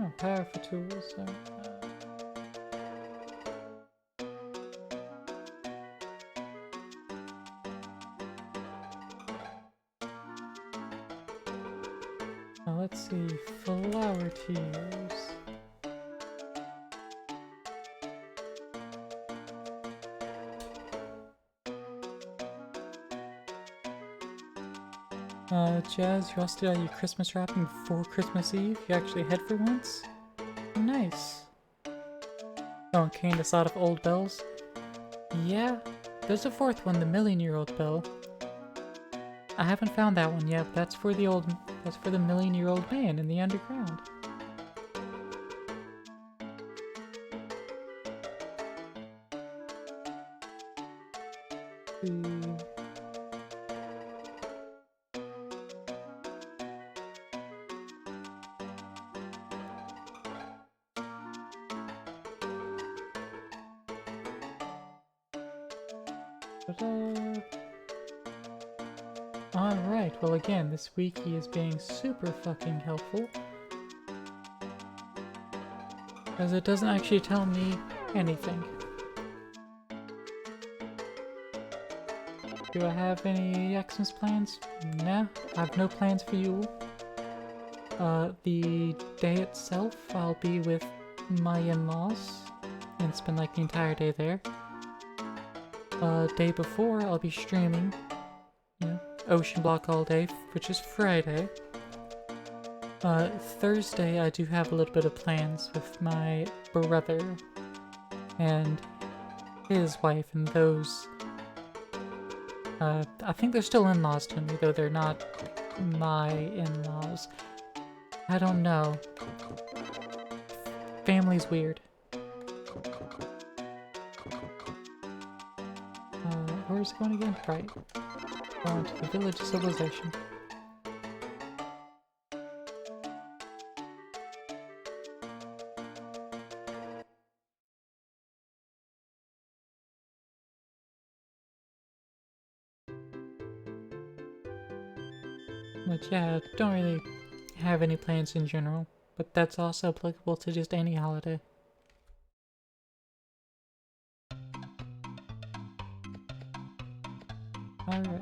Oh, powerful tools. Let's see, flower tears. Jazz, you also did all your Christmas wrapping before Christmas Eve? You actually had for once? Nice. Oh, and Kane just thought of old bells? Yeah, there's a fourth one, the million-year-old bell. I haven't found that one yet, but that's for the million-year-old man in the underground. Alright, well again, this wiki is being super fucking helpful. As it doesn't actually tell me anything. Do I have any Xmas plans? Nah, I have no plans for you. The day itself, I'll be with my in-laws and spend like the entire day there. Day before, I'll be streaming. You know, ocean block all day, which is Friday. Thursday I do have a little bit of plans with my brother and his wife and those. I think they're still in-laws to me, though they're not my in-laws. I don't know. Family's weird. Where's it going again? Right. Going to the Village of Civilization. But yeah, don't really have any plans in general, but that's also applicable to just any holiday. Alright.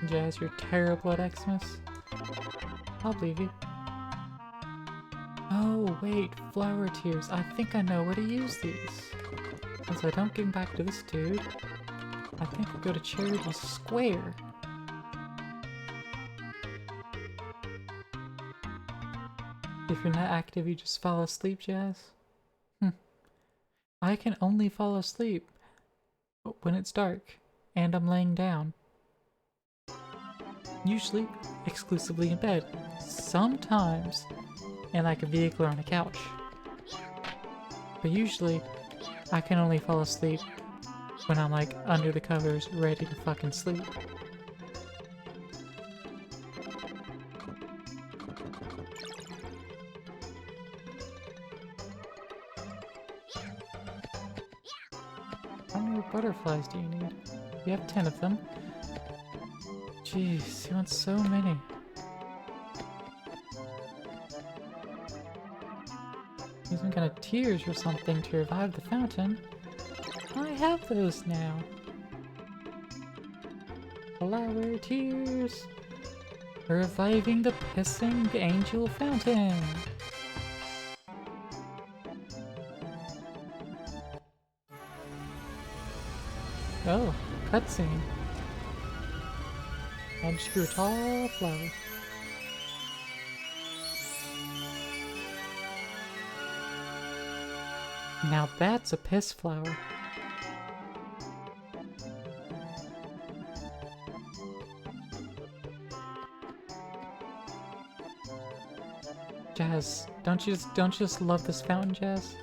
Jazz, you're terrible at Xmas. I'll believe you. Oh, wait, flower tears. I think I know where to use these. Since I don't give them back to this dude, I think I'll go to Charity Square. If you're not active, you just fall asleep, Jazz? I can only fall asleep when it's dark and I'm laying down. Usually, exclusively in bed. Sometimes in like a vehicle or on a couch. But usually, I can only fall asleep when I'm like under the covers, ready to fucking sleep. How many butterflies do you need? You have 10 of them. Jeez, you want so many. Use some kind of tears or something to revive the fountain. I have those now. Flower tears. Reviving the pissing angel fountain. Oh, cutscene. And just grew a tall flower. Now that's a piss flower. Jazz, don't you just love this fountain, Jazz?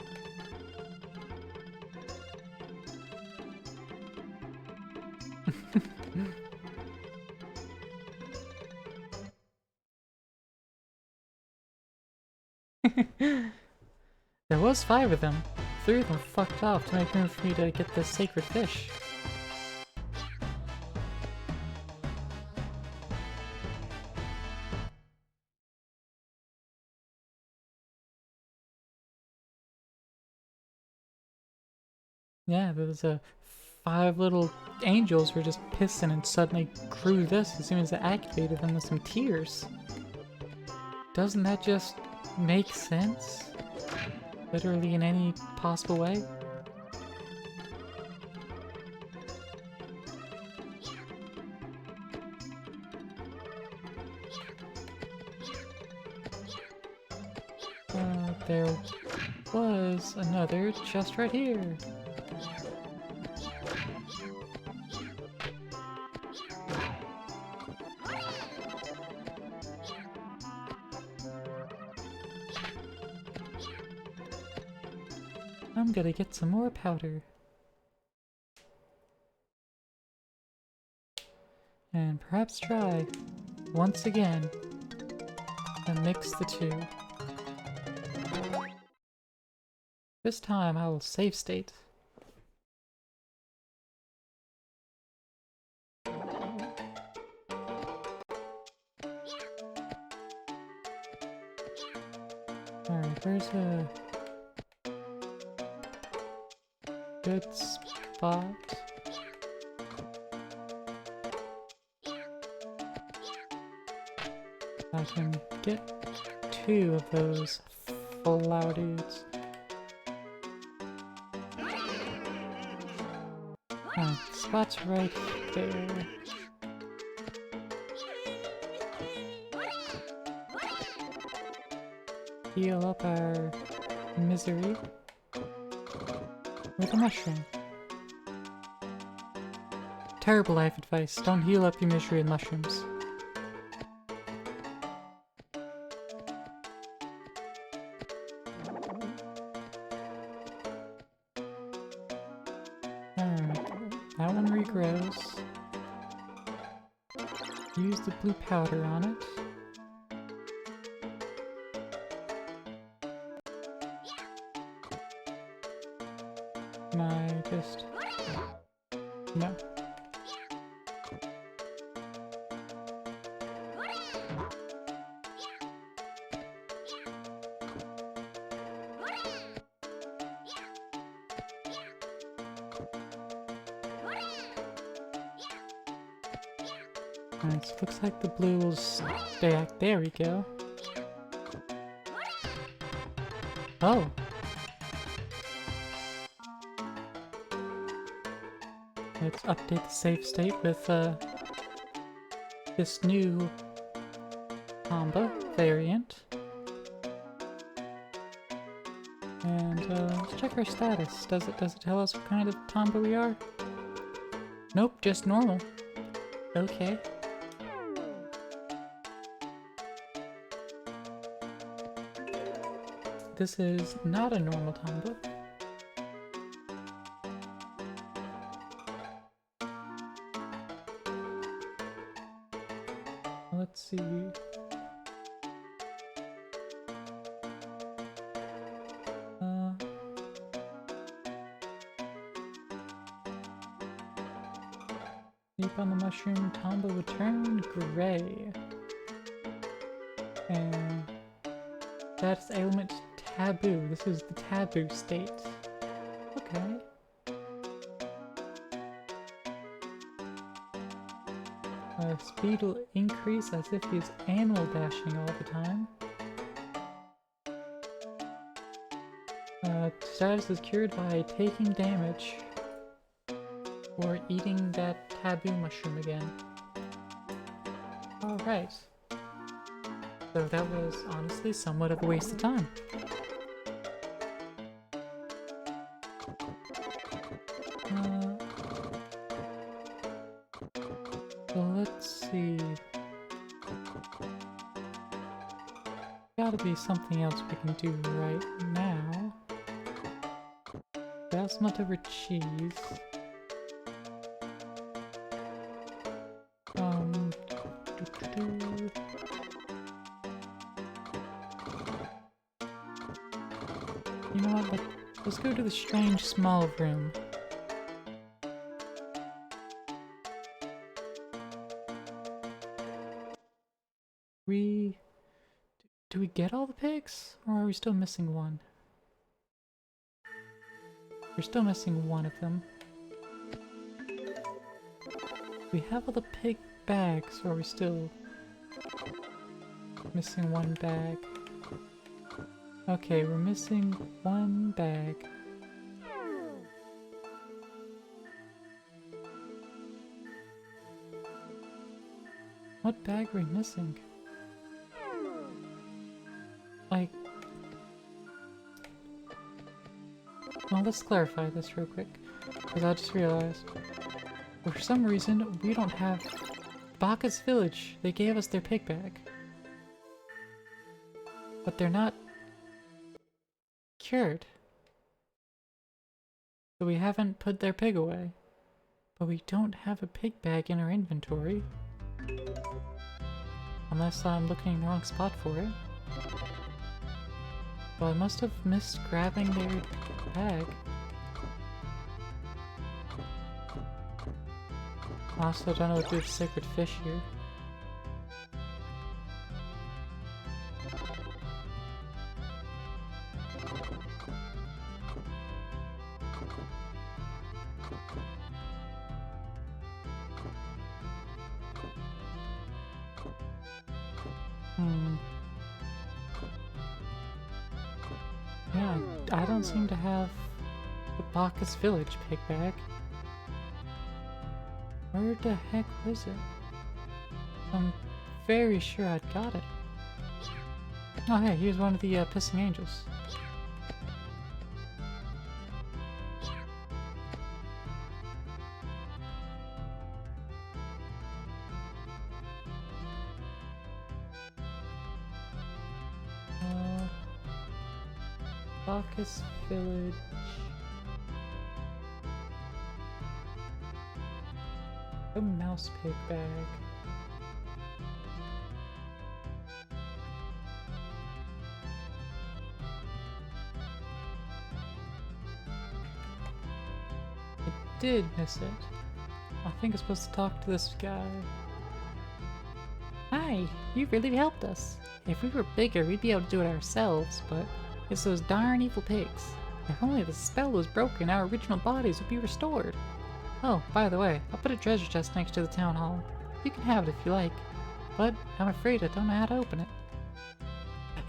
There was 5 of them. 3 of them fucked off to make room for me to get this sacred fish. Yeah, there's 5 little angels were just pissing and suddenly grew this as soon as I activated them with some tears. Doesn't that just make sense? Literally in any possible way? There was another chest right here. I'm gonna get some more powder. And perhaps try, once again, to mix the two. This time I will save state. Alright, where's a good spot? I can get two of those flower dudes. Oh, the spot's right there. Heal up our misery with a mushroom. Terrible life advice. Don't heal up your misery with mushrooms. That one regrows. Use the blue powder on it. Can I just... No. Alright, so looks like the blue will stay out. There we go. Oh! Let's update the save state with this new Tomba variant. And let's check our status. Does it tell us what kind of Tomba we are? Nope, just normal. Okay. This is not a normal Tomba. Let's see. Sleep on the mushroom, Tomba would turn gray. And that's element taboo. This is the taboo state. Okay. Speed will increase as if he's animal dashing all the time. Status is cured by taking damage or eating that taboo mushroom again. Alright. So that was honestly somewhat of a waste of time. Well, let's see. Gotta be something else we can do right now. That's not over cheese. You know what? Let's go to the strange small room. Do we get all the pigs? Or are we still missing one? We're still missing one of them. We have all the pig bags, or are we still missing one bag? Okay, we're missing one bag. What bag are we missing? Like... Well, let's clarify this real quick, because I just realized, for some reason, we don't have Baka's village. They gave us their pig bag. But they're not cured. So we haven't put their pig away. But we don't have a pig bag in our inventory. Unless I'm looking in the wrong spot for it. Well, I must have missed grabbing their bag. I also don't know what to do with sacred fish here. I don't seem to have the Bacchus Village pig bag. Where the heck was it? I'm very sure I'd got it. Oh hey, here's one of the pissing angels. Bacchus Village. A mouse pig bag. I did miss it. I think I'm supposed to talk to this guy. Hi, you really helped us. If we were bigger, we'd be able to do it ourselves, but it's those darn evil pigs. If only the spell was broken, our original bodies would be restored. Oh, by the way, I'll put a treasure chest next to the town hall. You can have it if you like, but I'm afraid I don't know how to open it.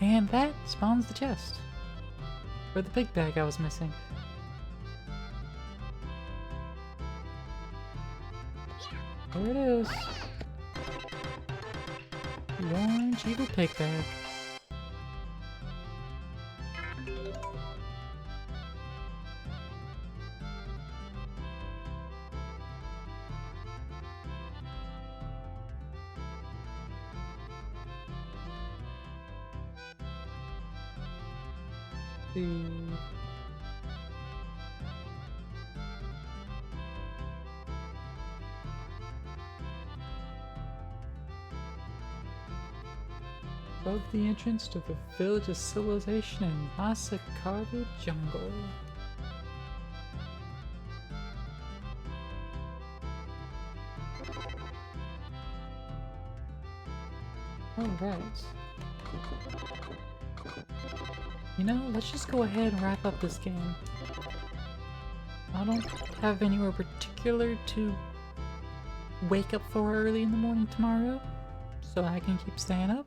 And that spawns the chest. For the pig bag I was missing. There it is. The orange evil pig bag. Above the entrance to the Village of Civilization in Mascara Jungle. Alright. You know, let's just go ahead and wrap up this game. I don't have anywhere particular to wake up for early in the morning tomorrow, so I can keep staying up.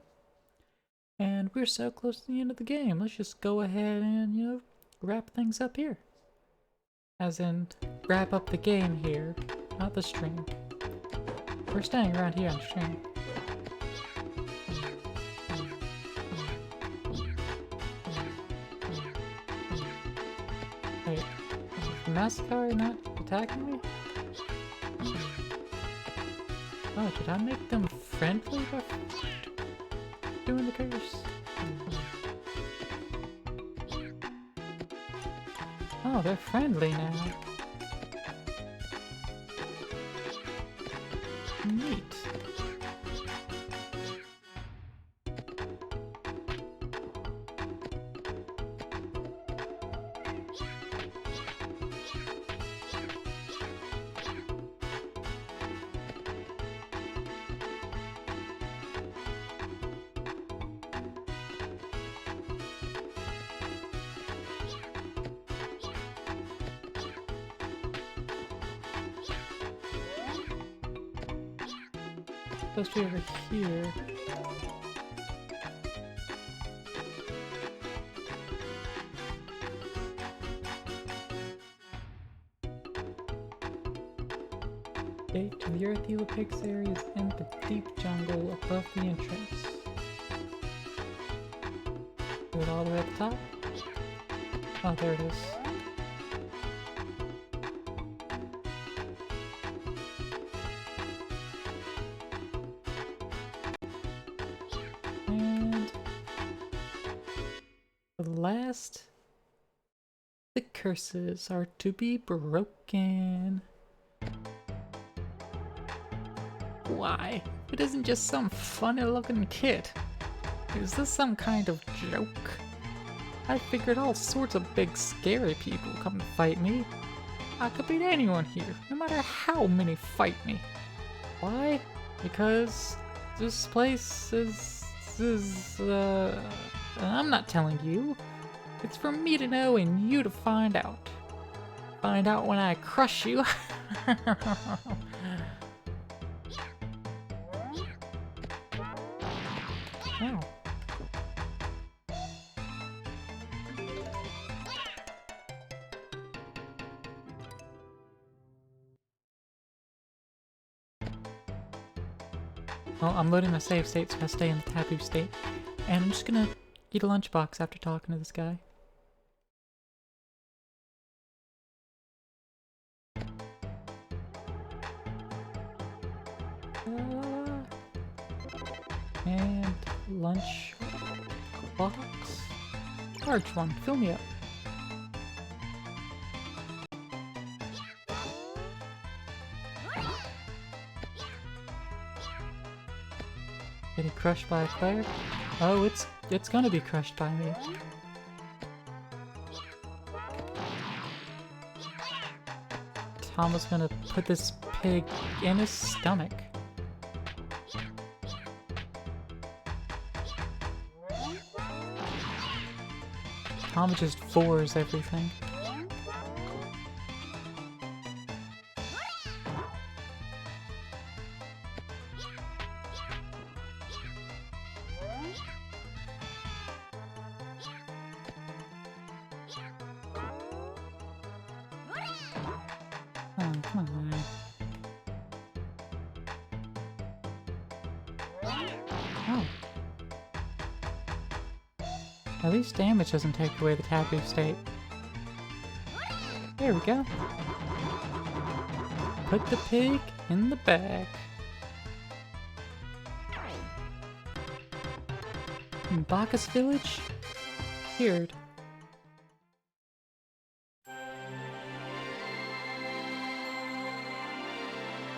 And we're so close to the end of the game. Let's just go ahead and, you know, wrap things up here. As in, wrap up the game here, not the stream. We're staying around here on stream. Wait, is the Mascara not attacking me? Oh, did I make them friendly by doing the curse? Oh, they're friendly now. Neat. Supposed to be over here. Gate to the Earth Evil Pigs area is in the deep jungle above the entrance. Do it all the way at the top? Oh, there it is. Last, the curses are to be broken. Why? It isn't just some funny looking kid. Is this some kind of joke? I figured all sorts of big scary people come to fight me. I could beat anyone here, no matter how many fight me. Why? Because this place is I'm not telling you. It's for me to know and you to find out. Find out when I crush you. Ow. Well, I'm loading a save state, so I'll stay in the taboo state. And I'm just gonna eat a lunchbox after talking to this guy. And lunch box. Large one, fill me up. Getting crushed by a flare? Oh, it's gonna be crushed by me. Tomba's gonna put this pig in his stomach. Tomba just fours everything. Oh, come on. Oh. At least damage doesn't take away the taboo state. There we go. Put the pig in the bag. Bacchus Village? Cured.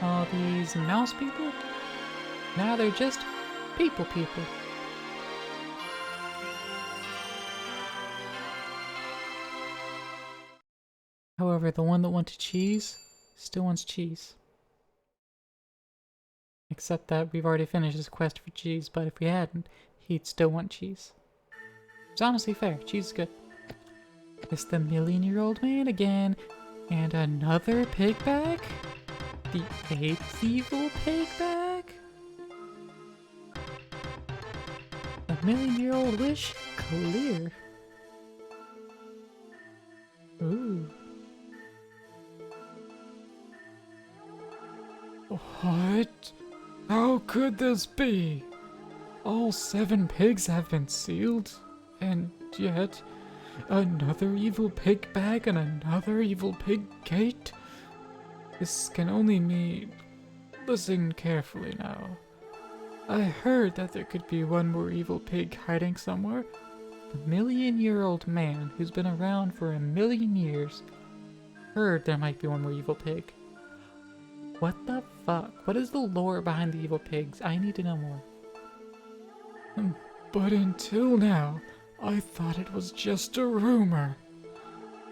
All these mouse people? Now they're just people. However, the one that wanted cheese still wants cheese. Except that we've already finished his quest for cheese, but if we hadn't, he'd still want cheese. It's honestly fair. Cheese is good. It's the million-year-old man again. And another pig bag? The 8th evil pig bag? A million-year-old wish clear. Ooh. What? How could this be? All 7 pigs have been sealed, and yet another evil pig bag and another evil pig gate? This can only mean... Listen carefully now. I heard that there could be one more evil pig hiding somewhere. The million-year-old man who's been around for 1,000,000 years heard there might be one more evil pig. What the fuck? What is the lore behind the evil pigs? I need to know more. But until now, I thought it was just a rumor.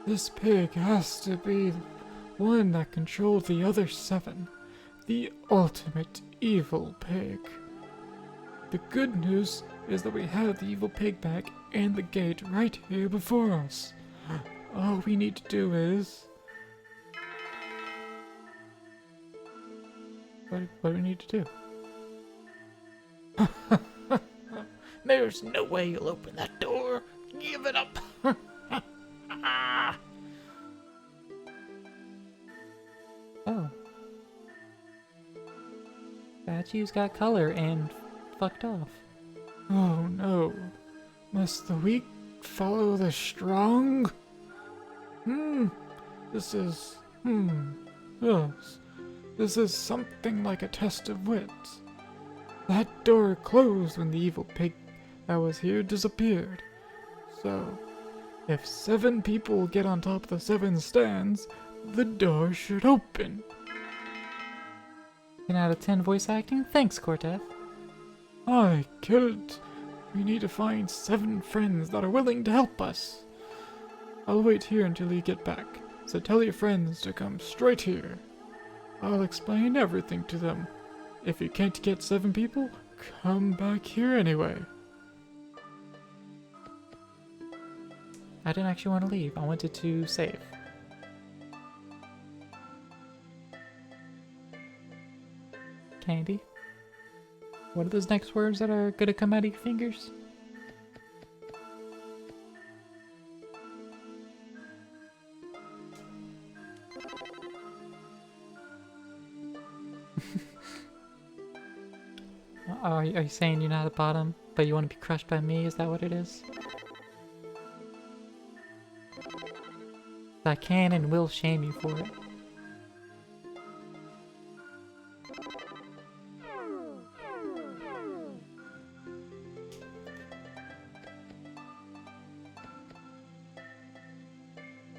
This pig has to be one that controlled the other 7. The ultimate evil pig. The good news is that we have the evil pig bag and the gate right here before us. All we need to do is... What do we need to do? There's no way you'll open that door. Give it up. Oh. Statue's got color and fucked off. Oh no. Must the weak follow the strong? This is... Yes. This is something like a test of wits. That door closed when the evil pig that was here disappeared. So, if 7 people get on top of the 7 stands, the door should open. 10 out of 10 voice acting? Thanks, Cortez. I get it. We need to find 7 friends that are willing to help us. I'll wait here until you get back, so tell your friends to come straight here. I'll explain everything to them. If you can't get 7 people, come back here anyway. I didn't actually want to leave. I wanted to save. Candy? What are those next words that are gonna come out of your fingers? Are you saying you're not at the bottom, but you want to be crushed by me? Is that what it is? I can and will shame you for it.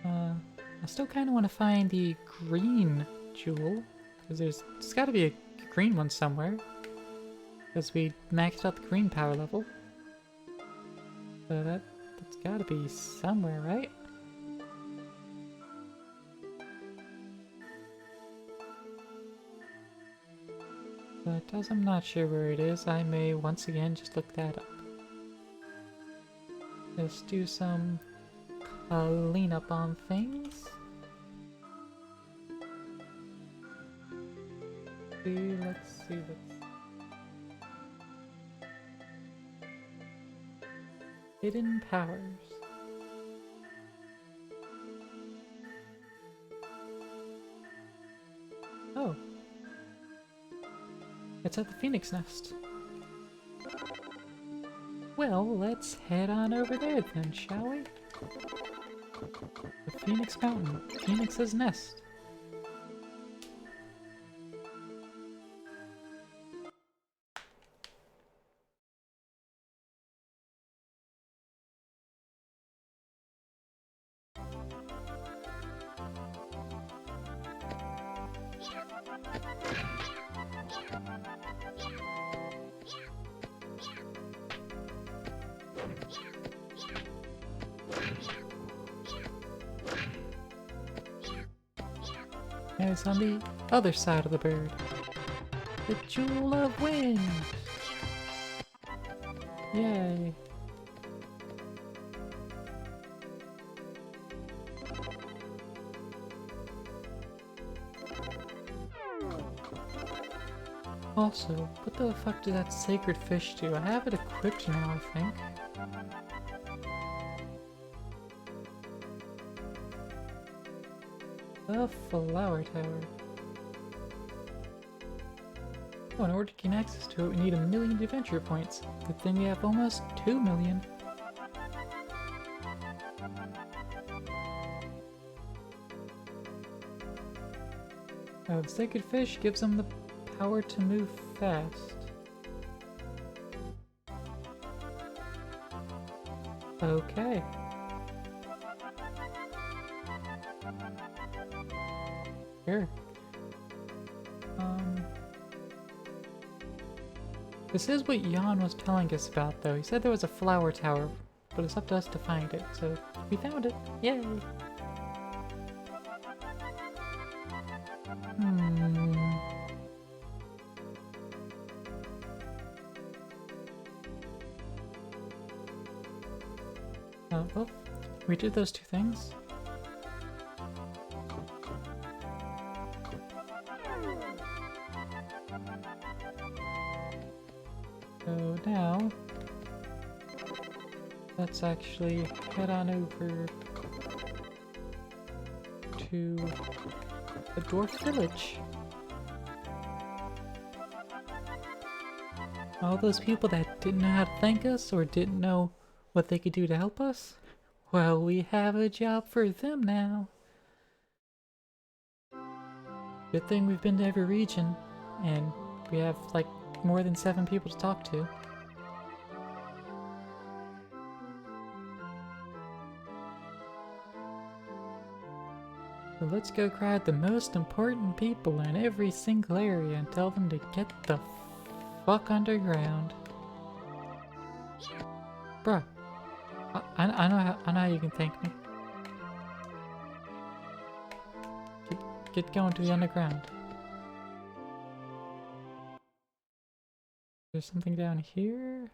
I still kind of want to find the green jewel, because there's got to be a green one somewhere, because we maxed out the green power level. So that's got to be somewhere, right? But as I'm not sure where it is, I may once again just look that up. Let's do some cleanup on things. Let's see. Hidden powers. Oh. It's at the Phoenix Nest. Well, let's head on over there then, shall we? The Phoenix Mountain. Phoenix's Nest. And it's on the other side of the bird. The Jewel of Wind! Yay! Also, what the fuck did that sacred fish do? I have it equipped now, I think. The flower tower. Oh, in order to gain access to it, we need 1 million adventure points. Good thing we have almost 2 million. The sacred fish gives them the power to move fast. Okay. Sure. This is what Jan was telling us about, though. He said there was a flower tower, but it's up to us to find it. So we found it. Yay! Well, we did those two things. So now, let's actually head on over to the Dwarf Village. All those people that didn't know how to thank us or didn't know what they could do to help us, well, we have a job for them now. Good thing we've been to every region, and we have like more than 7 people to talk to. So let's go grab the most important people in every single area and tell them to get the fuck underground. Bruh, I know how you can thank me. Get going to the underground. There's something down here.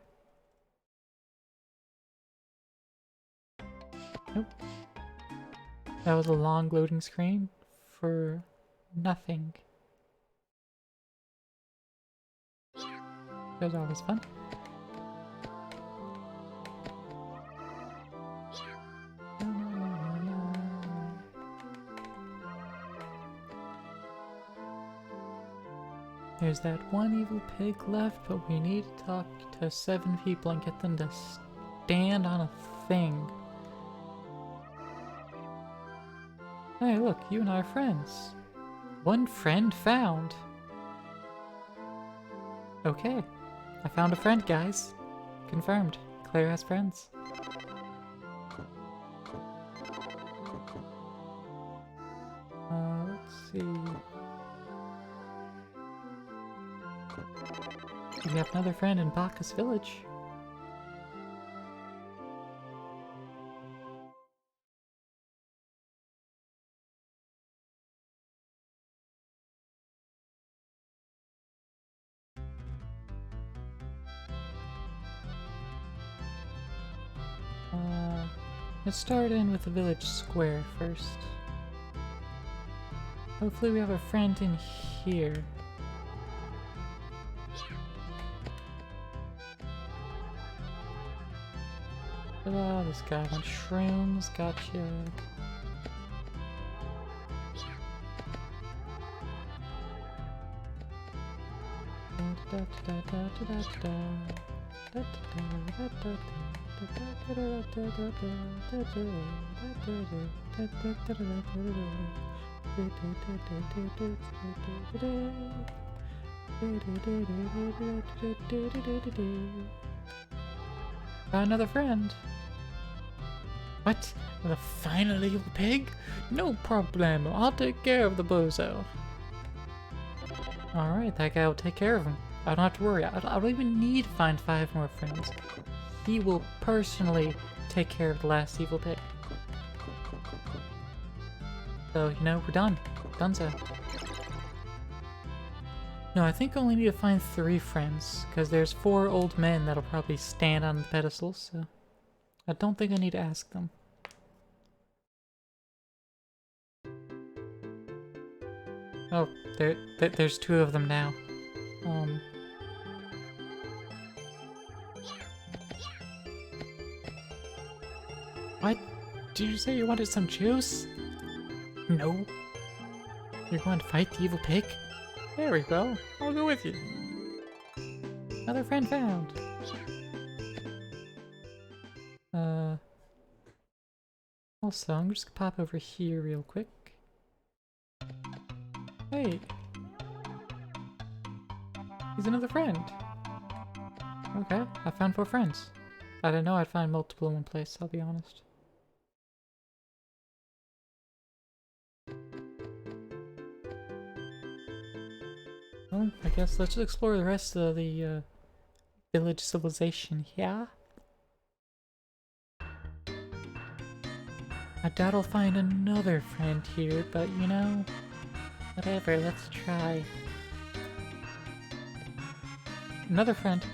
Nope. That was a long loading screen for nothing. That was always fun. There's that one evil pig left, but we need to talk to 7 people and get them to stand on a thing. Hey, look, you and I are friends. One friend found. Okay, I found a friend, guys. Confirmed. Claire has friends. Let's see. We have another friend in Bacchus Village. Let's start in with the village square first. Hopefully we have a friend in here. Oh, this guy wants shrooms, gotcha. Got another friend. What? The final evil pig? No problem. I'll take care of the bozo. Alright, that guy will take care of him. I don't have to worry. I don't even need to find 5 more friends. He will personally take care of the last evil pig. So, you know, we're done. Donezo. No, I think I only need to find 3 friends, because there's 4 old men that'll probably stand on the pedestal, so I don't think I need to ask them. Oh, there's 2 of them now. What? Did you say you wanted some juice? No. You're going to fight the evil pig? There we go. I'll go with you. Another friend found. Also, I'm just gonna pop over here real quick. Hey. He's another friend. Okay, I found 4 friends. I didn't know I'd find multiple in one place, I'll be honest. Well, I guess let's just explore the rest of the village civilization here. I doubt I'll find another friend here, but you know, whatever, let's try. Another friend.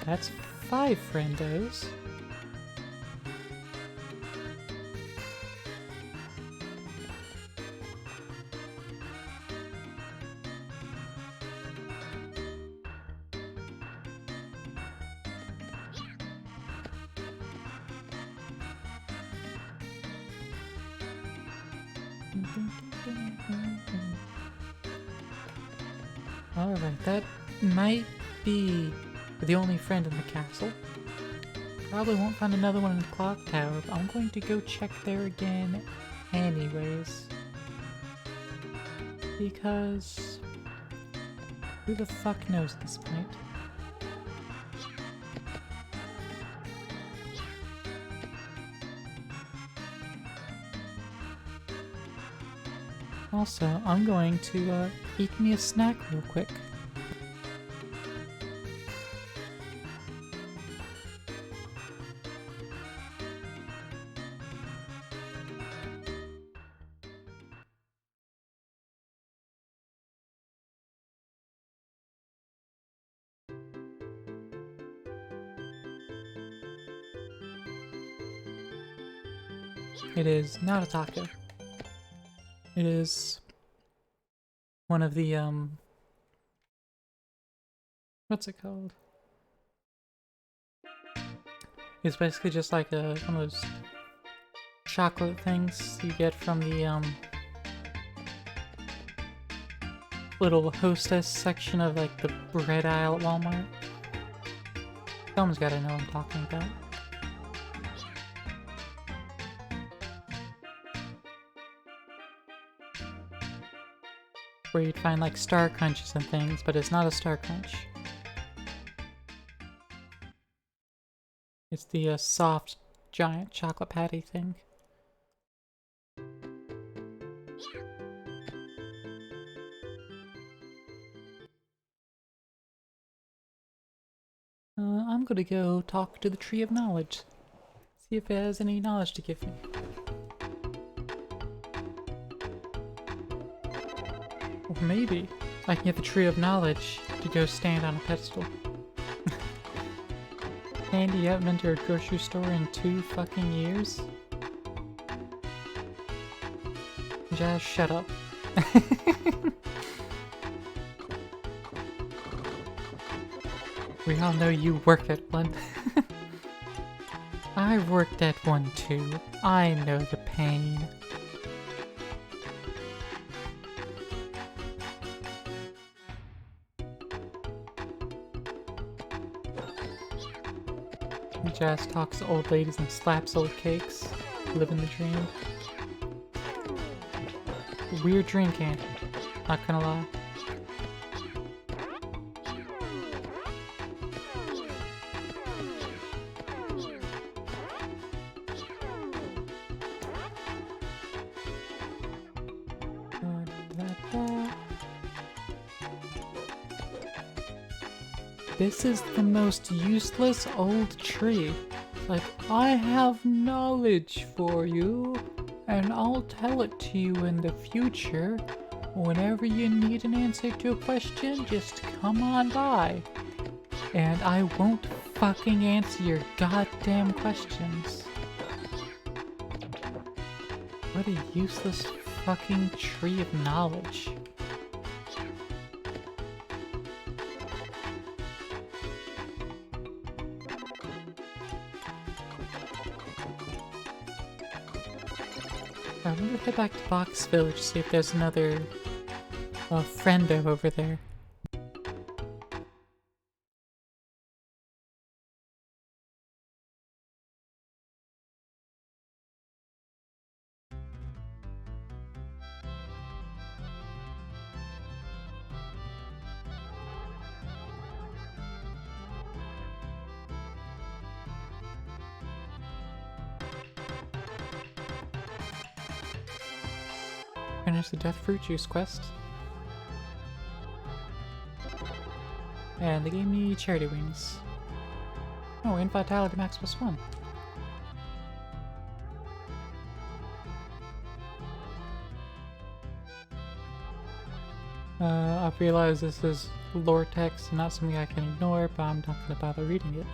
That's 5 friendos. Alright, that might be the only friend in the castle. Probably won't find another one in the clock tower, but I'm going to go check there again anyways. Because who the fuck knows at this point? Also, I'm going to eat me a snack real quick. It is not a taco. It is one of the, what's it called? It's basically just like one of those chocolate things you get from the, little hostess section of like the bread aisle at Walmart. Someone's gotta know what I'm talking about. Where you'd find like Star Crunches and things, but it's not a Star Crunch. It's the soft, giant chocolate patty thing. I'm gonna go talk to the Tree of Knowledge. See if it has any knowledge to give me. Or maybe I can get the Tree of Knowledge to go stand on a pedestal. Andy, you haven't been to a grocery store in 2 fucking years? Just shut up. We all know you work at one. I've worked at one too. I know the pain. Jazz talks to old ladies and slaps old cakes. Living the dream. Weird dream, Candy. Not gonna lie. This is the most useless old tree. Like, I have knowledge for you, and I'll tell it to you in the future. Whenever you need an answer to a question, just come on by. And I won't fucking answer your goddamn questions. What a useless fucking tree of knowledge. I'm gonna head back to Box Village, see if there's another friendo over there. Finish the Death Fruit Juice quest. And they gave me Charity Wings. Oh, and Vitality Max +1. I've realized this is lore text and not something I can ignore, but I'm not gonna bother reading it.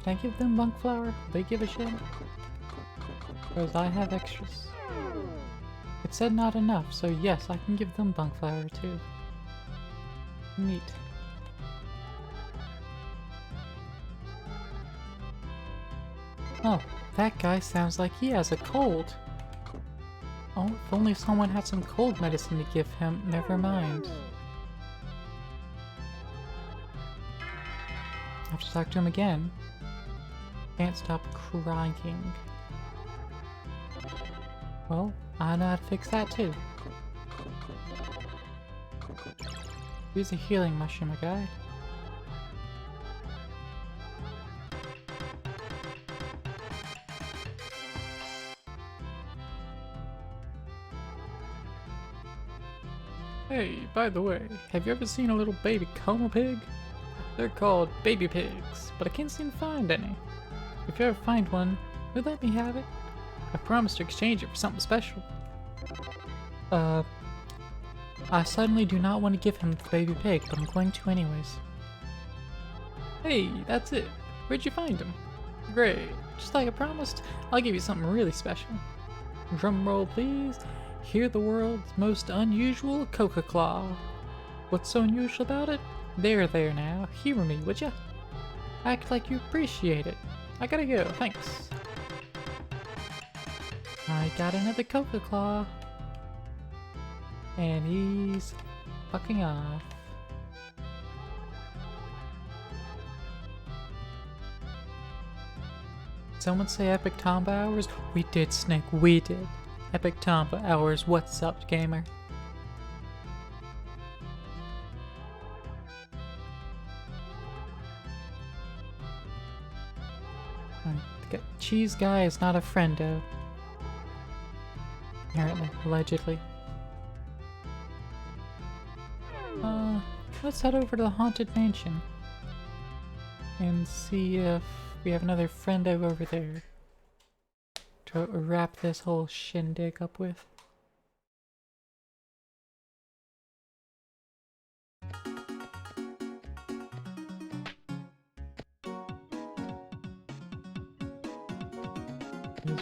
Can I give them bunk flour? Will they give a shit? Because I have extras. It said not enough, so yes, I can give them bunk flour too. Neat. Oh, that guy sounds like he has a cold. Oh, if only someone had some cold medicine to give him. Never mind. I have to talk to him again. Can't stop crying. Well, I know how to fix that too. Use a healing mushroom, my guy. Hey, by the way, have you ever seen a little baby coma pig? They're called baby pigs, but I can't seem to find any. If you ever find one, will you let me have it? I promise to exchange it for something special. I suddenly do not want to give him the baby pig, but I'm going to anyways. Hey, that's it. Where'd you find him? Great. Just like I promised, I'll give you something really special. Drum roll, please. Hear the world's most unusual Coca Claw. What's so unusual about it? There now, humor me, would ya? Act like you appreciate it. I gotta go, thanks. I got another Coca Claw. And he's fucking off. Someone say Epic Tomba hours? We did, Snake, we did. Epic Tomba hours, what's up, gamer? Cheese guy is not a friendo. Apparently, allegedly. Let's head over to the Haunted Mansion. And see if we have another friendo over there to wrap this whole shindig up with.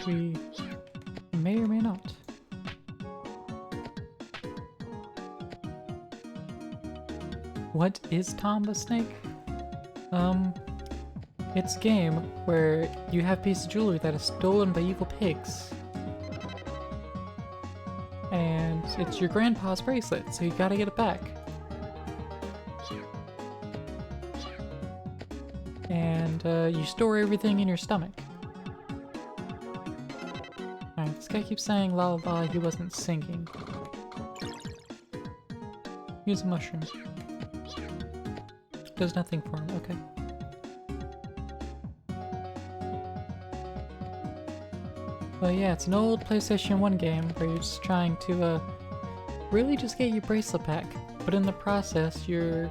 We may or may not. What is Tomba, Snake? It's a game where you have a piece of jewelry that is stolen by evil pigs. And it's your grandpa's bracelet, so you gotta get it back. And you store everything in your stomach. Alright, this guy keeps saying la la la, he wasn't singing. Here's a mushroom. Does nothing for him, okay. Well, yeah, it's an old PlayStation 1 game where you're just trying to, really just get your bracelet back. But in the process, you're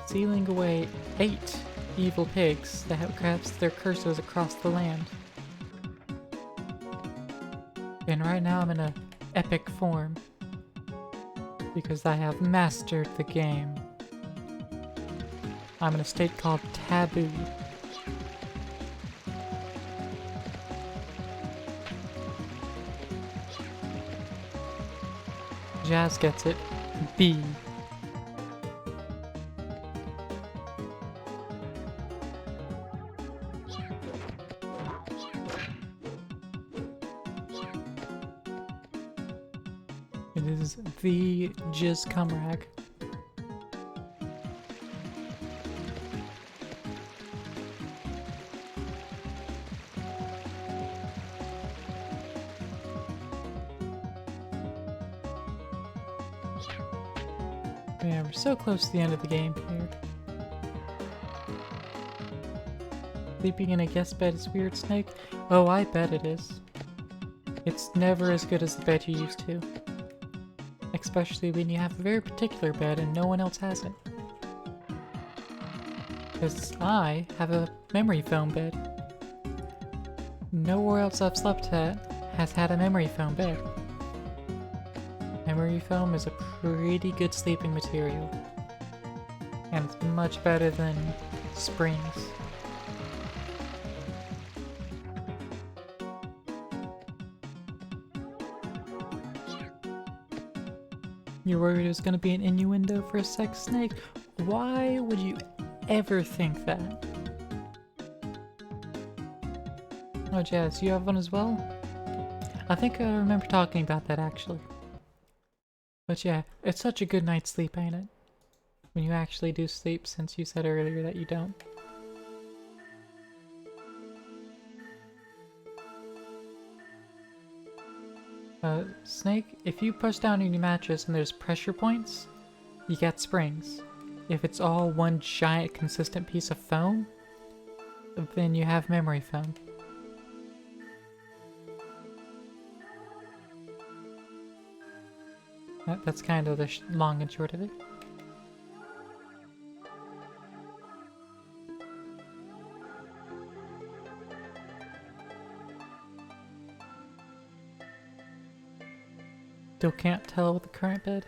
sealing away 8 evil pigs that have cast their curses across the land. And right now I'm in a epic form. Because I have mastered the game. I'm in a state called Taboo. Jazz gets it. B. It is the Jizz Cum Rag. Yeah, we're so close to the end of the game here. Sleeping in a guest bed is weird, Snake? Oh, I bet it is. It's never as good as the bed you used to. Especially when you have a very particular bed and no one else has it. Because I have a memory foam bed. Nowhere else I've slept at has had a memory foam bed. Memory foam is a pretty good sleeping material. And it's much better than springs. You're worried it was gonna be an innuendo for a sex snake? Why would you ever think that? Oh, Jazz, you have one as well? I think I remember talking about that actually. But yeah, it's such a good night's sleep, ain't it? When you actually do sleep, since you said earlier that you don't. Snake, if you push down on your mattress and there's pressure points, you get springs. If it's all one giant consistent piece of foam, then you have memory foam. That's kind of the long and short of it. Still can't tell with the current bed?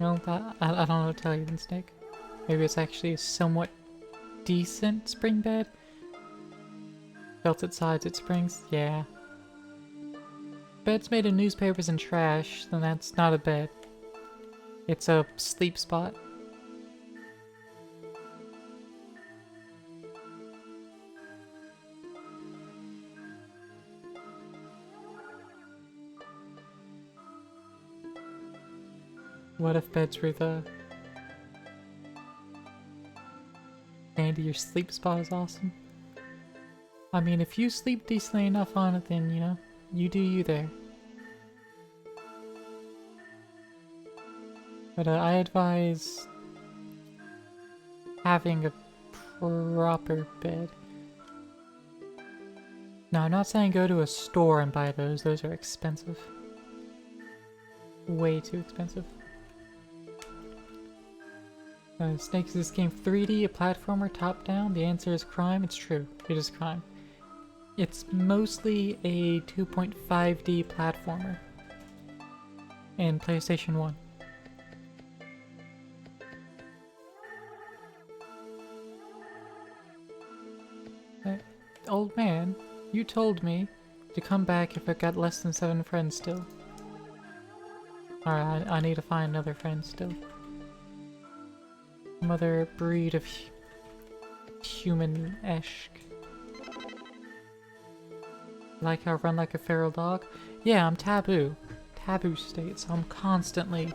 No, I don't know what to tell you then, Snake. Maybe it's actually a somewhat decent spring bed? Felted sides, it springs? Yeah. Bed's made of newspapers and trash, then that's not a bed. It's a sleep spot. What if beds were the... Andy, your sleep spot is awesome. I mean, if you sleep decently enough on it, then, you know, you do you there. But I advise having a proper bed. No, I'm not saying go to a store and buy those. Those are expensive. Way too expensive. Snake, is this game 3D, a platformer, top-down? The answer is crime. It's true. It is crime. It's mostly a 2.5D platformer. And PlayStation 1. Old man, you told me to come back if I got less than 7 friends still. Alright, I need to find another friend still. Some other breed of human-esque. Like how I run like a feral dog? Yeah, I'm taboo. Taboo state, so I'm constantly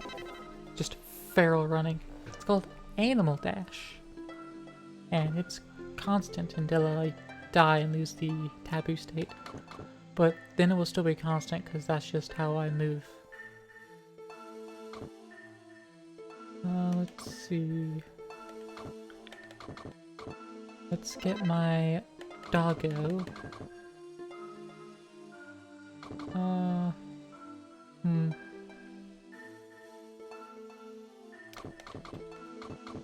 just feral running. It's called Animal Dash. And it's constant until I die and lose the taboo state. But then it will still be constant because that's just how I move. Let's see. Let's get my Doggo.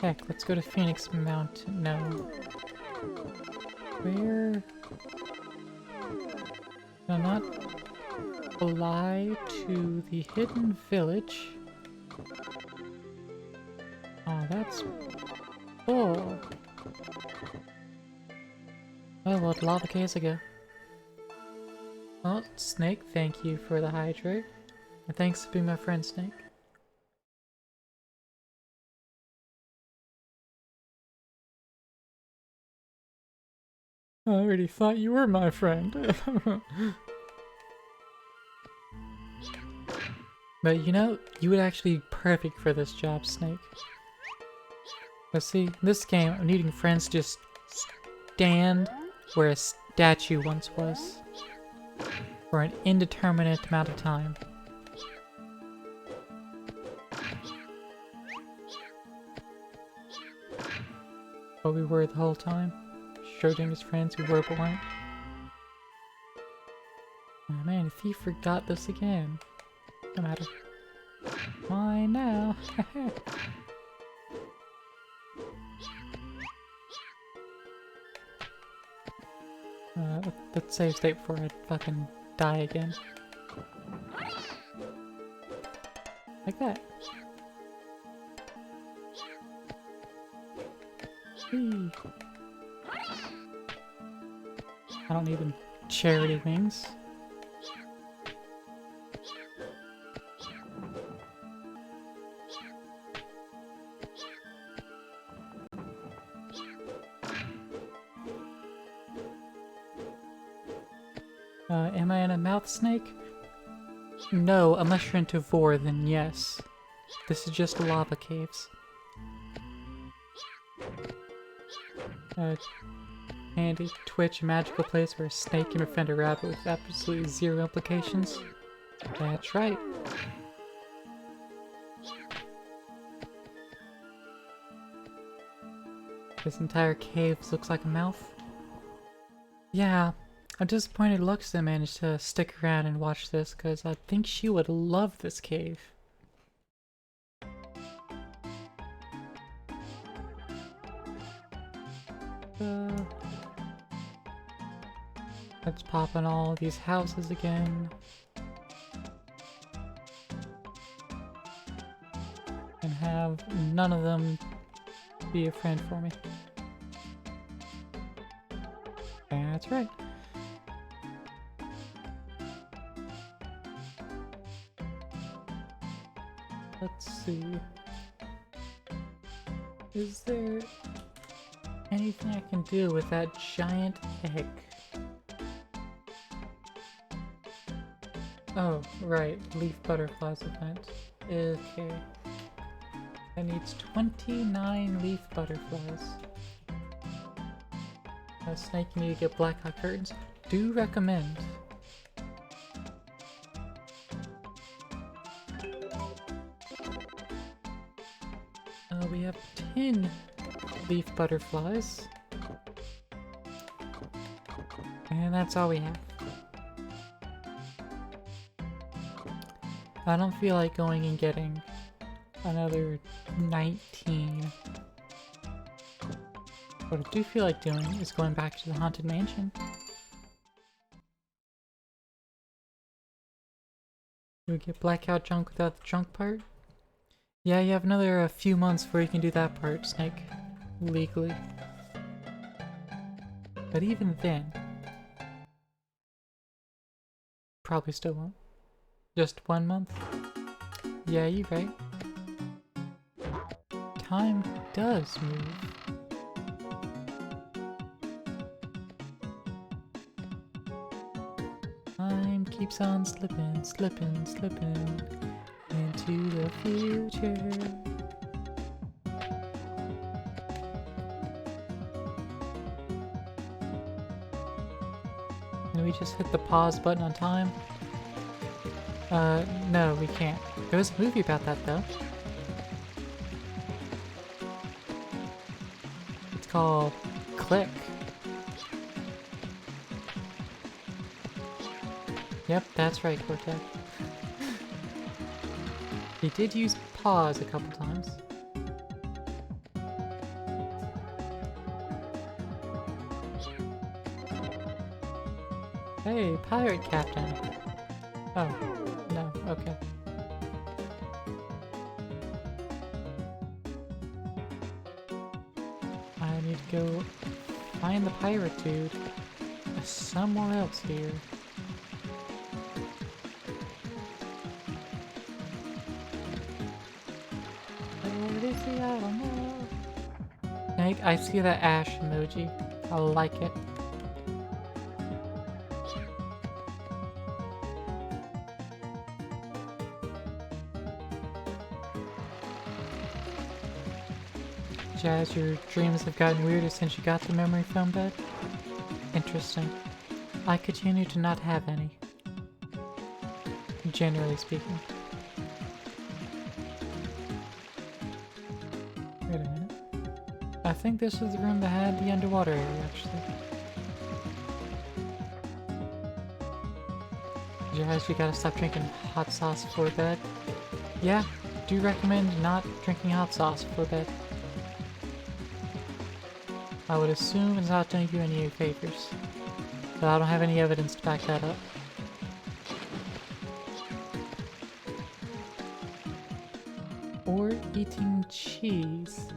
Heck, let's go to Phoenix Mountain. No. Where? No, not fly to the hidden village. Oh, that's full. Oh, well, lava caves ago. Well, Snake, thank you for the hydrate. And thanks for being my friend, Snake. I already thought you were my friend. But you know, you would actually be perfect for this job, Snake. But see, in this game, I'm needing friends to just stand where a statue once was. For an indeterminate amount of time. But we were the whole time. Schrodinger's friends who were but weren't. Oh man, if he forgot this again. No matter. Mine now. Let's save state before I fucking die again. Like that. Whee. I don't need them charity wings. Am I in a mouth snake? No, unless you're into Vor, then yes. This is just lava caves. Handy. Twitch, a magical place where a snake can befriend a rabbit with absolutely zero implications. That's right. This entire cave looks like a mouth. Yeah, I'm disappointed Lux didn't manage to stick around and watch this, because I think she would love this cave. Let's pop in all these houses again. And have none of them be a friend for me. That's right. Let's see. Is there anything I can do with that giant egg? Oh, right, leaf butterflies event. Okay. That needs 29 leaf butterflies. Snake, you need to get blackout curtains. Do recommend. We have 10 leaf butterflies. And that's all we have. I don't feel like going and getting another 19. What I do feel like doing is going back to the Haunted Mansion. Do we get blackout junk without the junk part? Yeah, you have another few months before you can do that part, Snake. Legally. But even then, probably still won't. Just 1 month? Yeah, you're right. Time does move. Time keeps on slipping, slipping, slipping into the future. Can we just hit the pause button on time? No, we can't. There was a movie about that, though. It's called Click. Yep, that's right, Cortez. He did use pause a couple times. Hey, pirate captain. Oh, no, okay. I need to go find the pirate dude somewhere else here. Where is he? I don't know. I see that ash emoji. I like it. Jazz, your dreams have gotten weirder since you got the memory foam bed? Interesting. I continue to not have any. Generally speaking. Wait a minute. I think this is the room that had the underwater area, actually. Jazz, you gotta stop drinking hot sauce before bed. Yeah, do recommend not drinking hot sauce before bed. I would assume it's not doing you any favors, but I don't have any evidence to back that up. Or eating cheese.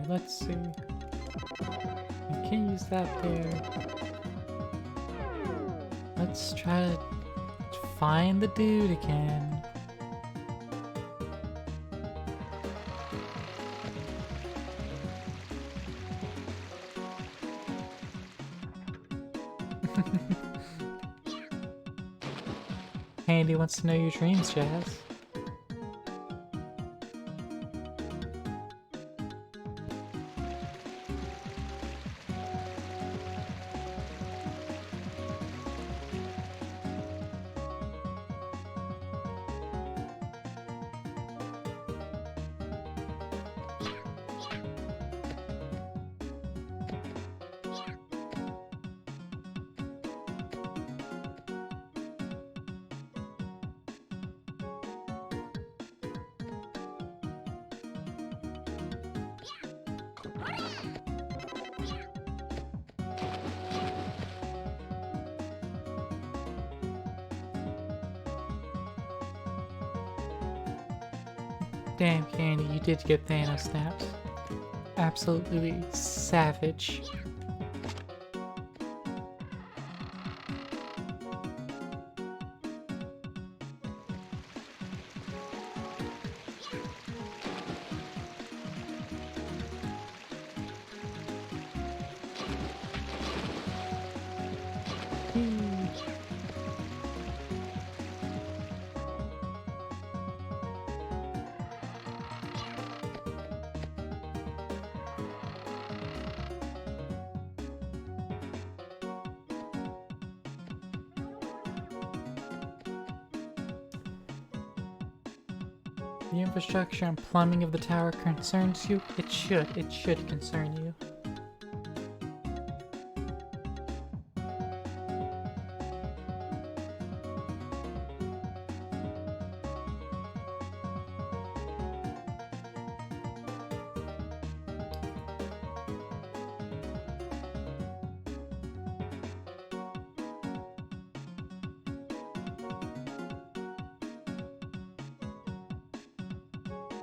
Let's see. I can't use that there. Let's try to find the dude again. Handy wants to know your dreams, Jazz. Damn, Candy, you did get Thanos snaps. Absolutely savage. The infrastructure and plumbing of the tower concerns you? It should concern you.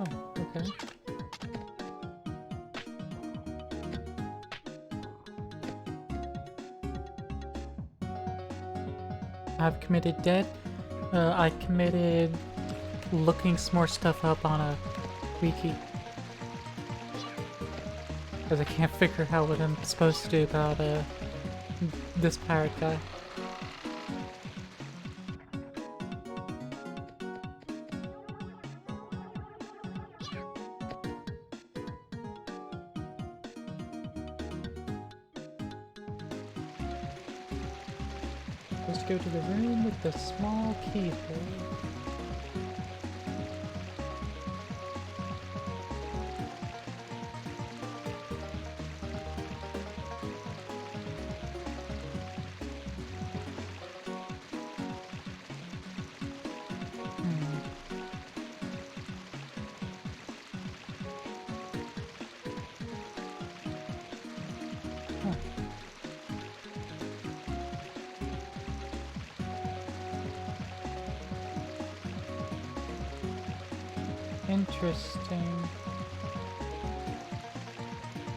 Oh, okay. I've committed debt. I committed looking some more stuff up on a wiki. Because I can't figure out what I'm supposed to do about this pirate guy. Let's go to the room with the small keyhole. Interesting.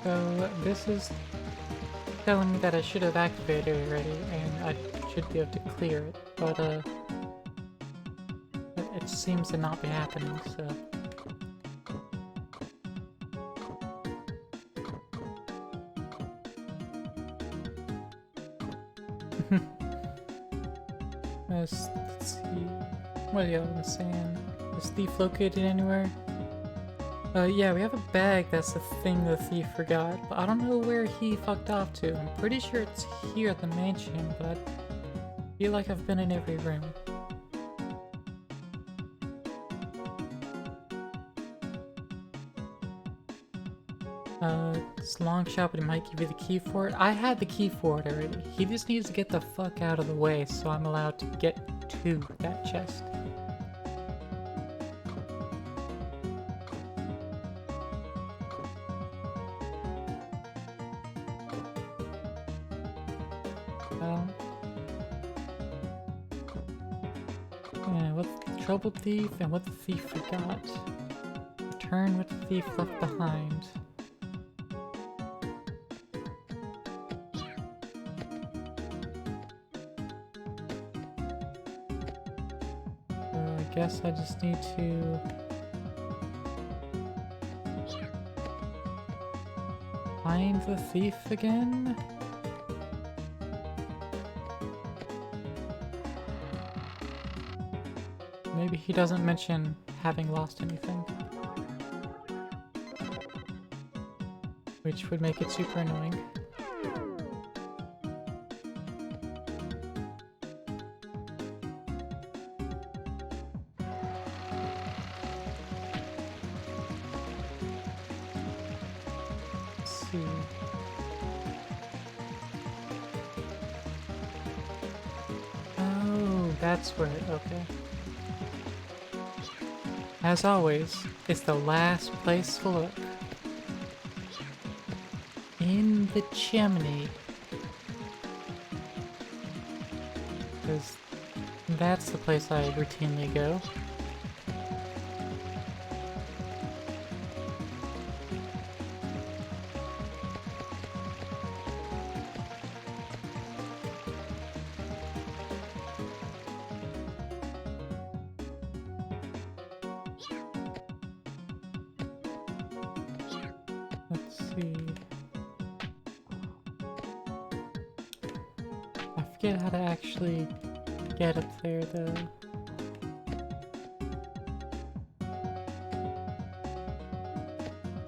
So this is telling me that I should have activated it already and I should be able to clear it, but it seems to not be happening, so. Let's see. What are y'all saying? Is thief located anywhere? Yeah, we have a bag. That's the thing the thief forgot. But I don't know where he fucked off to. I'm pretty sure it's here at the mansion, but I feel like I've been in every room. It's a long shot, but he might give you the key for it. I had the key for it already. He just needs to get the fuck out of the way so I'm allowed to get to that chest. Yeah, what the troubled thief and what the thief forgot. Return what the thief left behind. I guess I just need to find the thief again. Maybe he doesn't mention having lost anything, which would make it super annoying. Oh, that's where it, okay. As always, it's the last place to look. In the chimney. Because that's the place I routinely go. forget how to actually get up there, though.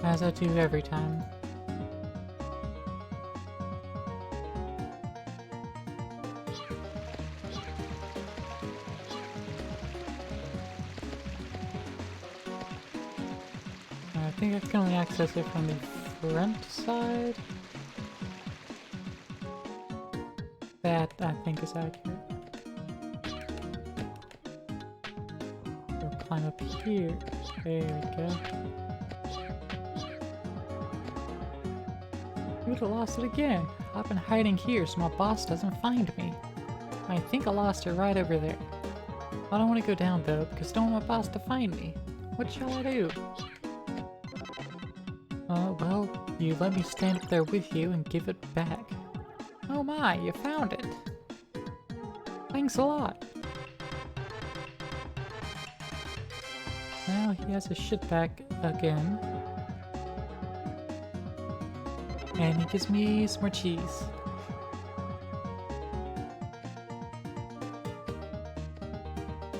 As I do every time. I think I can only access it from the front side. That, I think, is accurate. We'll climb up here. There we go. I would have lost it again. I've been hiding here so my boss doesn't find me. I think I lost it right over there. I don't want to go down though, because I don't want my boss to find me. What shall I do? Well, you let me stand up there with you and give it back. Oh my, you found it. Thanks a lot. Now he has his shit back again. And he gives me some more cheese.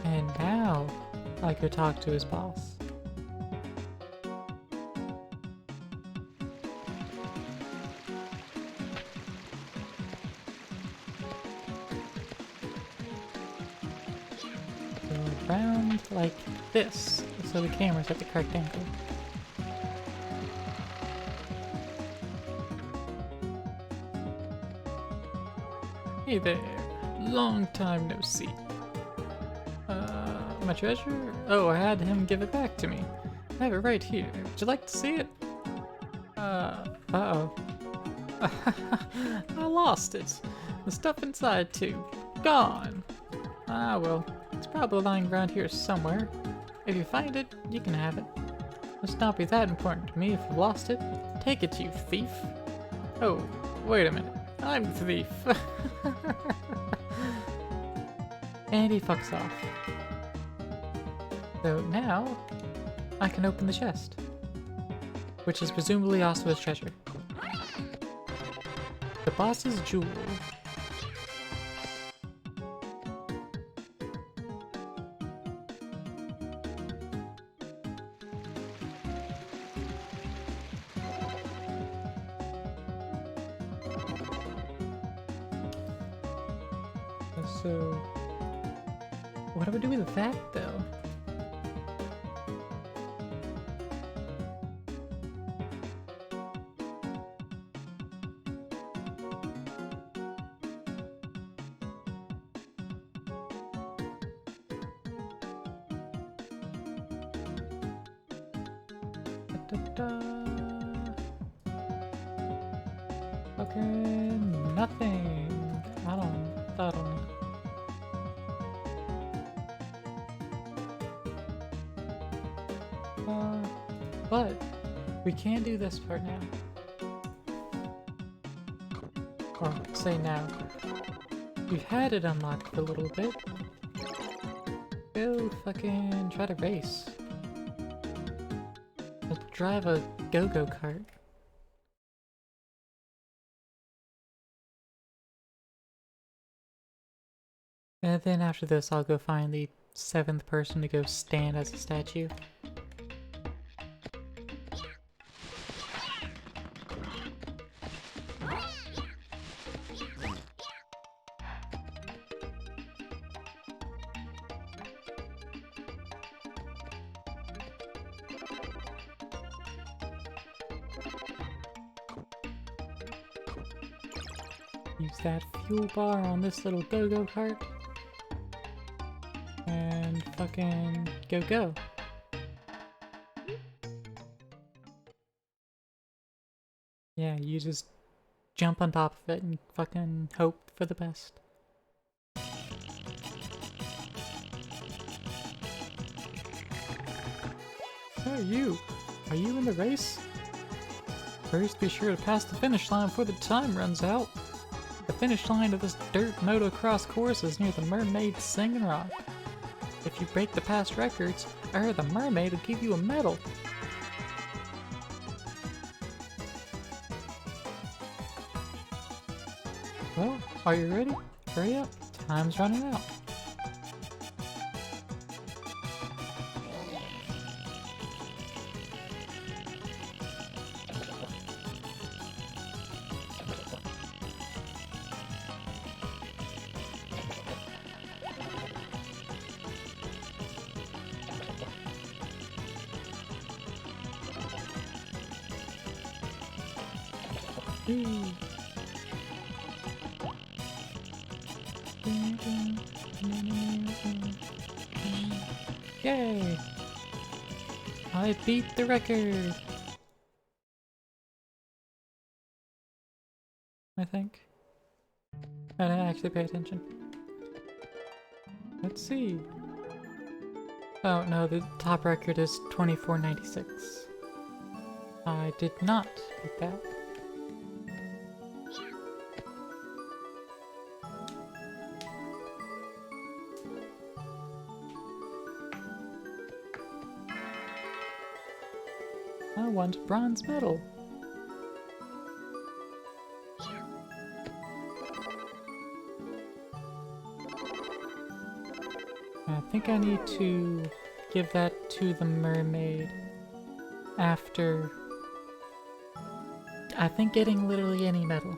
And now I go talk to his boss. Go around like this, so the camera's at the correct angle. Hey there, long time no see. My treasure? Oh, I had him give it back to me. I have it right here. Would you like to see it? Uh-oh. I lost it. The stuff inside too. Gone. Ah, well, it's probably lying around here somewhere. If you find it, you can have it. Must not be that important to me if you lost it. Take it, you thief. Oh, wait a minute. I'm the thief. And he fucks off. So now, I can open the chest. Which is presumably also his treasure. The boss's jewel. So, what do I do with that, though? Okay, nothing. I don't know. But we can do this part now. Or say now. We've had it unlocked for a little bit. Go fucking try to race. Let's drive a go-go kart. And then after this, I'll go find the 7th person to go stand as a statue. Use that fuel bar on this little go-go kart. And fucking go. Yeah, you just jump on top of it and fucking hope for the best. So are you in the race? First, be sure to pass the finish line before the time runs out. The finish line of this dirt motocross course is near the Mermaid Singing Rock. If you break the past records, I heard the mermaid will give you a medal. Well, are you ready? Hurry up, time's running out. Ooh. Yay! I beat the record! I think. I didn't actually pay attention. Let's see. Oh no, the top record is 24.96. I did not beat that. I want bronze medal. I think I need to give that to the mermaid after, I think, getting literally any medal.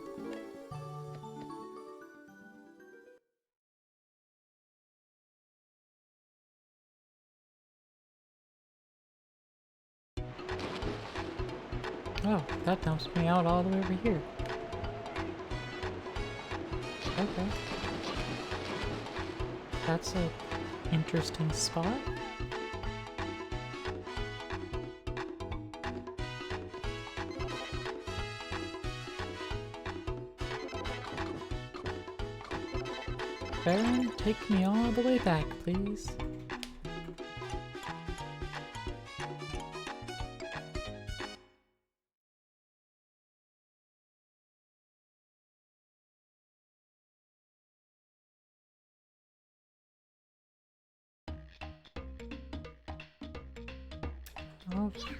Oh, that dumps me out all the way over here. Okay. That's a interesting spot. Baron, take me all the way back, please.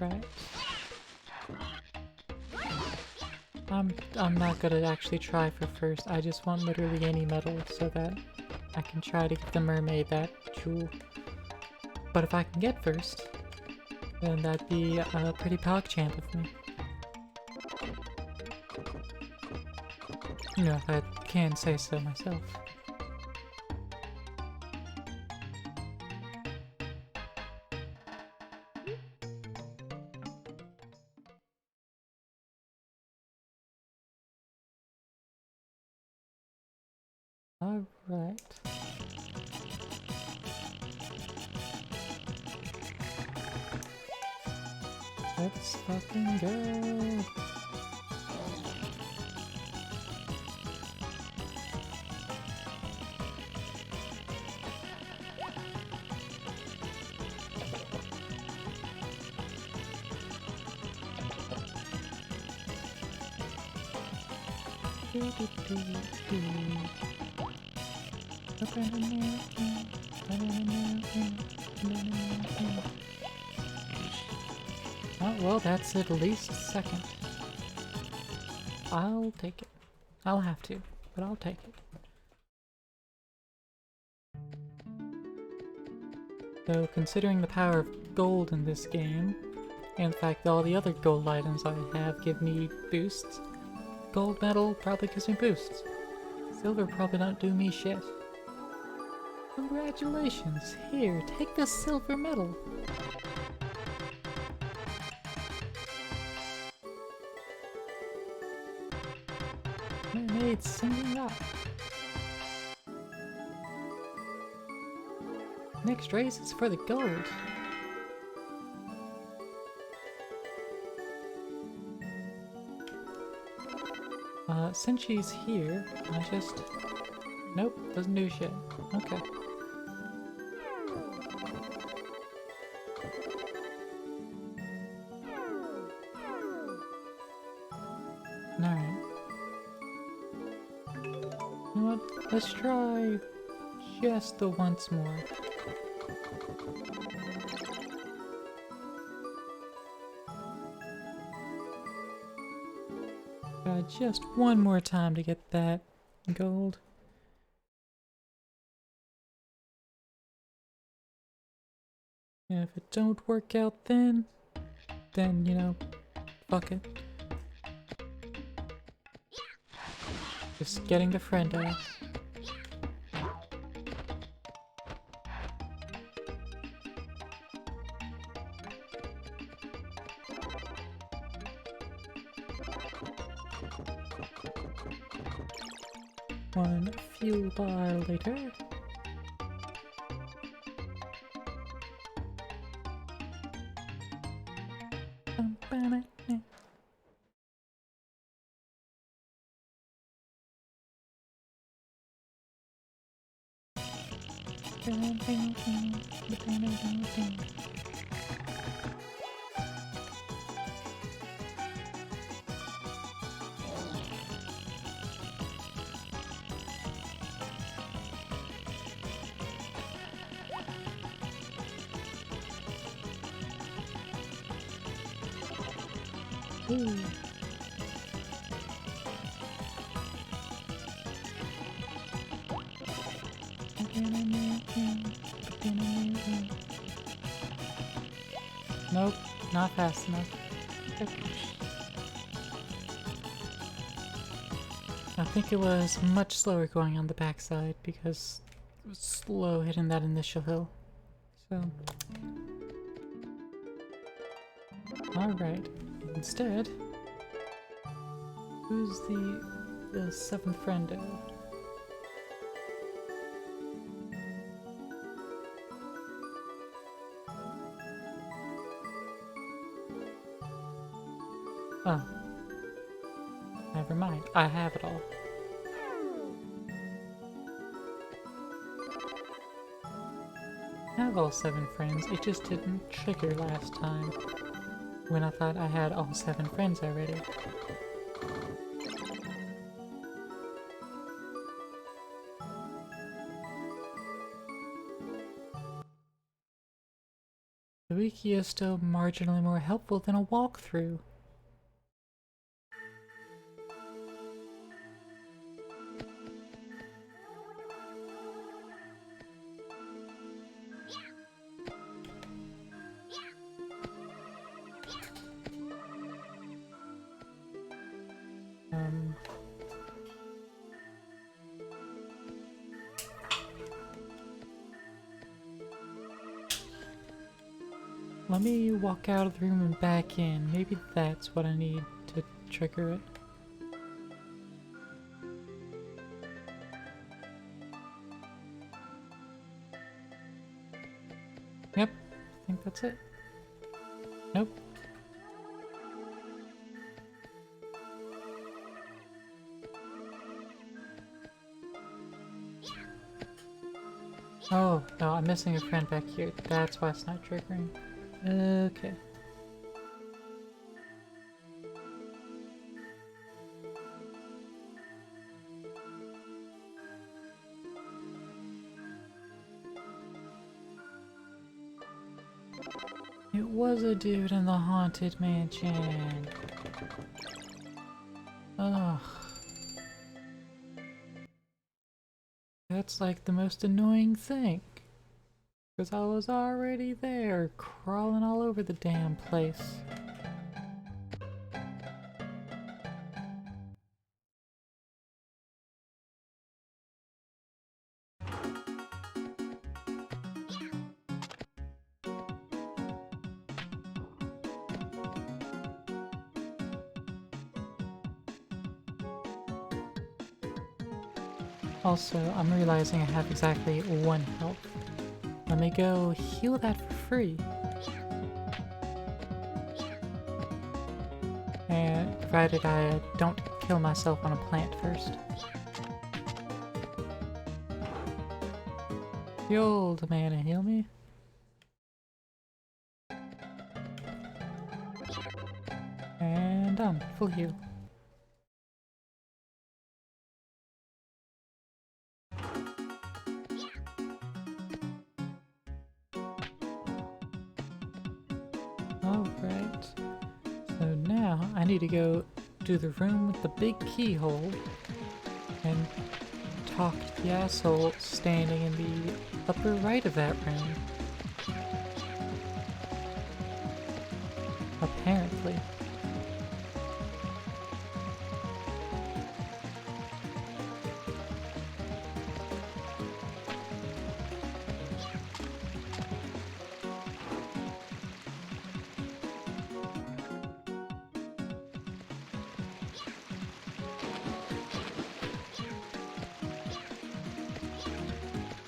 Alright. I'm not gonna actually try for first. I just want literally any medal so that I can try to give the mermaid that jewel. But if I can get first, then that'd be a pretty pog-champ of me. You know, if I can say so myself. Alright. Let's fucking go! Oh, well, that's at least second. I'll take it. I'll have to, but I'll take it. So, considering the power of gold in this game, and the fact that all the other gold items I have give me boosts, gold medal probably gives me boosts. Silver probably don't do me shit. Congratulations! Here, take this silver medal! Mermaid singing up! Next race is for the gold! Since she's here, I just... Nope, doesn't do shit. Okay. Alright. You know what? Let's try just the once more. Just one more time to get that gold. if it don't work out then, you know, fuck it. Just getting the friend out. One fuel bar later. Ooh. Nope, not fast enough. I think it was much slower going on the backside because it was slow hitting that initial hill. So, alright. Instead, who's the seventh friendo? Oh. Never mind. I have it all. I have all 7 friends. It just didn't trigger last time when I thought I had all 7 friends already. The wiki is still marginally more helpful than a walkthrough. Let me walk out of the room and back in. Maybe that's what I need to trigger it. Yep, I think that's it. Nope. Oh, no, I'm missing a friend back here. That's why it's not triggering. Okay. It was a dude in the haunted mansion. Ugh. That's like the most annoying thing. Because I was already there, crawling all over the damn place. Also, I'm realizing I have exactly 1 health. Let me go heal that for free. And provided I don't kill myself on a plant first. The old man to heal me. And done. Full heal. Alright, so now I need to go to the room with the big keyhole and talk to the asshole standing in the upper right of that room. apparently.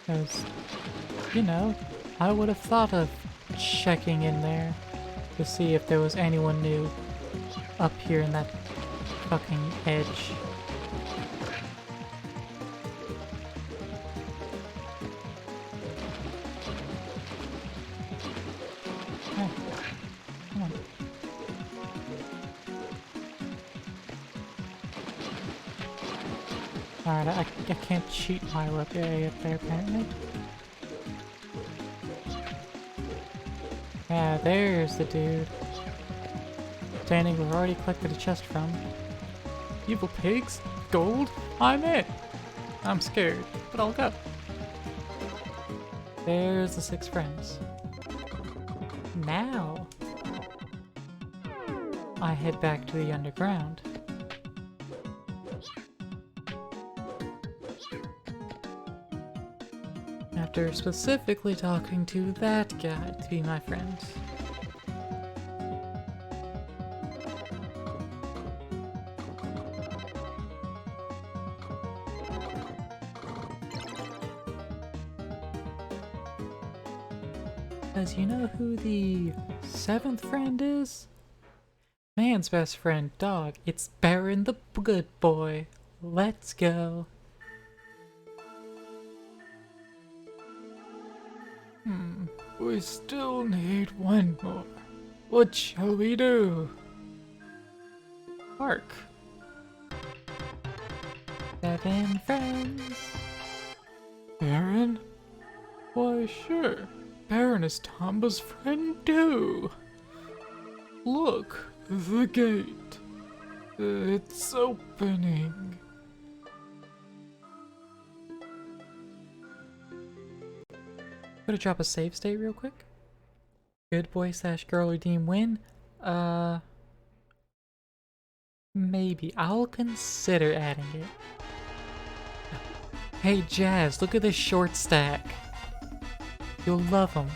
Because, you know, I would have thought of checking in there to see if there was anyone new up here in that fucking edge. Hey, come on. Alright, I can't cheat my way up there apparently. Yeah, there's the dude. Standing, we've already collected a chest from. Evil pigs? Gold? I'm in! I'm scared, but I'll go. There's the 6 friends. Now, I head back to the underground. After specifically talking to that guy to be my friend. Does you know who the 7th friend is? Man's best friend, dog. It's Baron the Good Boy. Let's go. We still need one more. What shall we do? Hark. 7 friends. Baron? Why, sure. Baron is Tomba's friend too. Look, the gate. It's opening. Gonna drop a save state real quick. Good boy / girl redeem win. Maybe. I'll consider adding it. Hey Jazz, look at this short stack. You'll love them.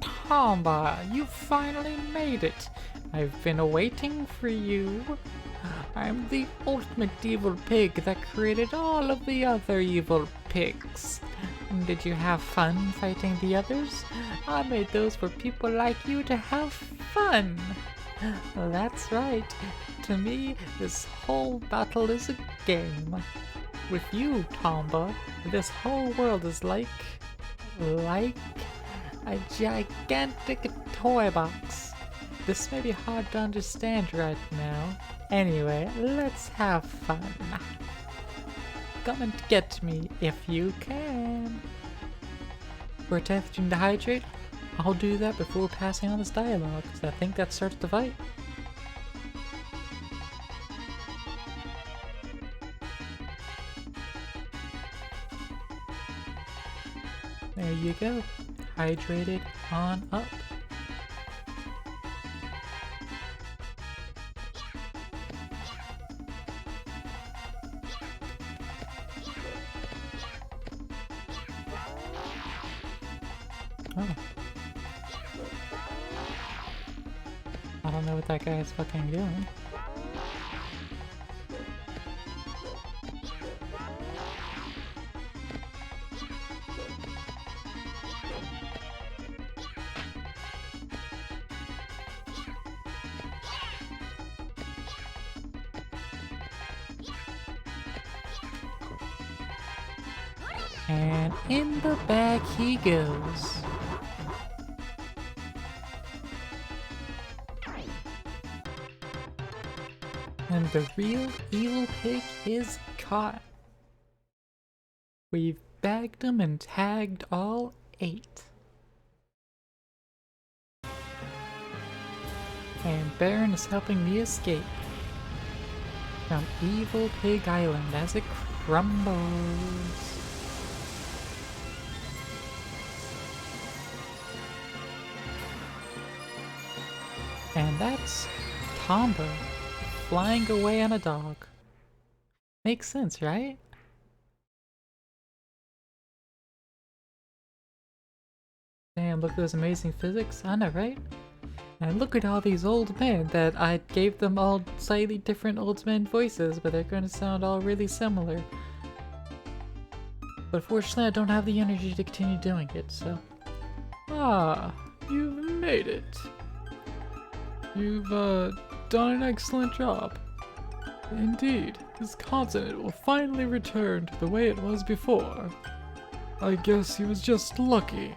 Tomba, you finally made it. I've been waiting for you. I'm the ultimate evil pig that created all of the other evil pigs. Did you have fun fighting the others? I made those for people like you to have fun. That's right. To me, this whole battle is a game. With you, Tomba, this whole world is like a gigantic toy box. This may be hard to understand right now. Anyway, let's have fun. Come and get me if you can. We're attempting to hydrate. I'll do that before passing on this dialogue, because I think that starts the fight. There you go. Hydrated on up. Oh. I don't know what that guy is fucking doing. And in the bag he goes. And the real evil pig is caught. We've bagged him and tagged all 8. And Baron is helping me escape from Evil Pig Island as it crumbles. And that's Tomba flying away on a dog. Makes sense, right? Damn, look at those amazing physics. I know, right? And look at all these old men that I gave them all slightly different old men voices, but they're gonna sound all really similar. But fortunately, I don't have the energy to continue doing it, so. Ah, you've made it. You've, done an excellent job. Indeed, this continent will finally return to the way it was before. I guess he was just lucky.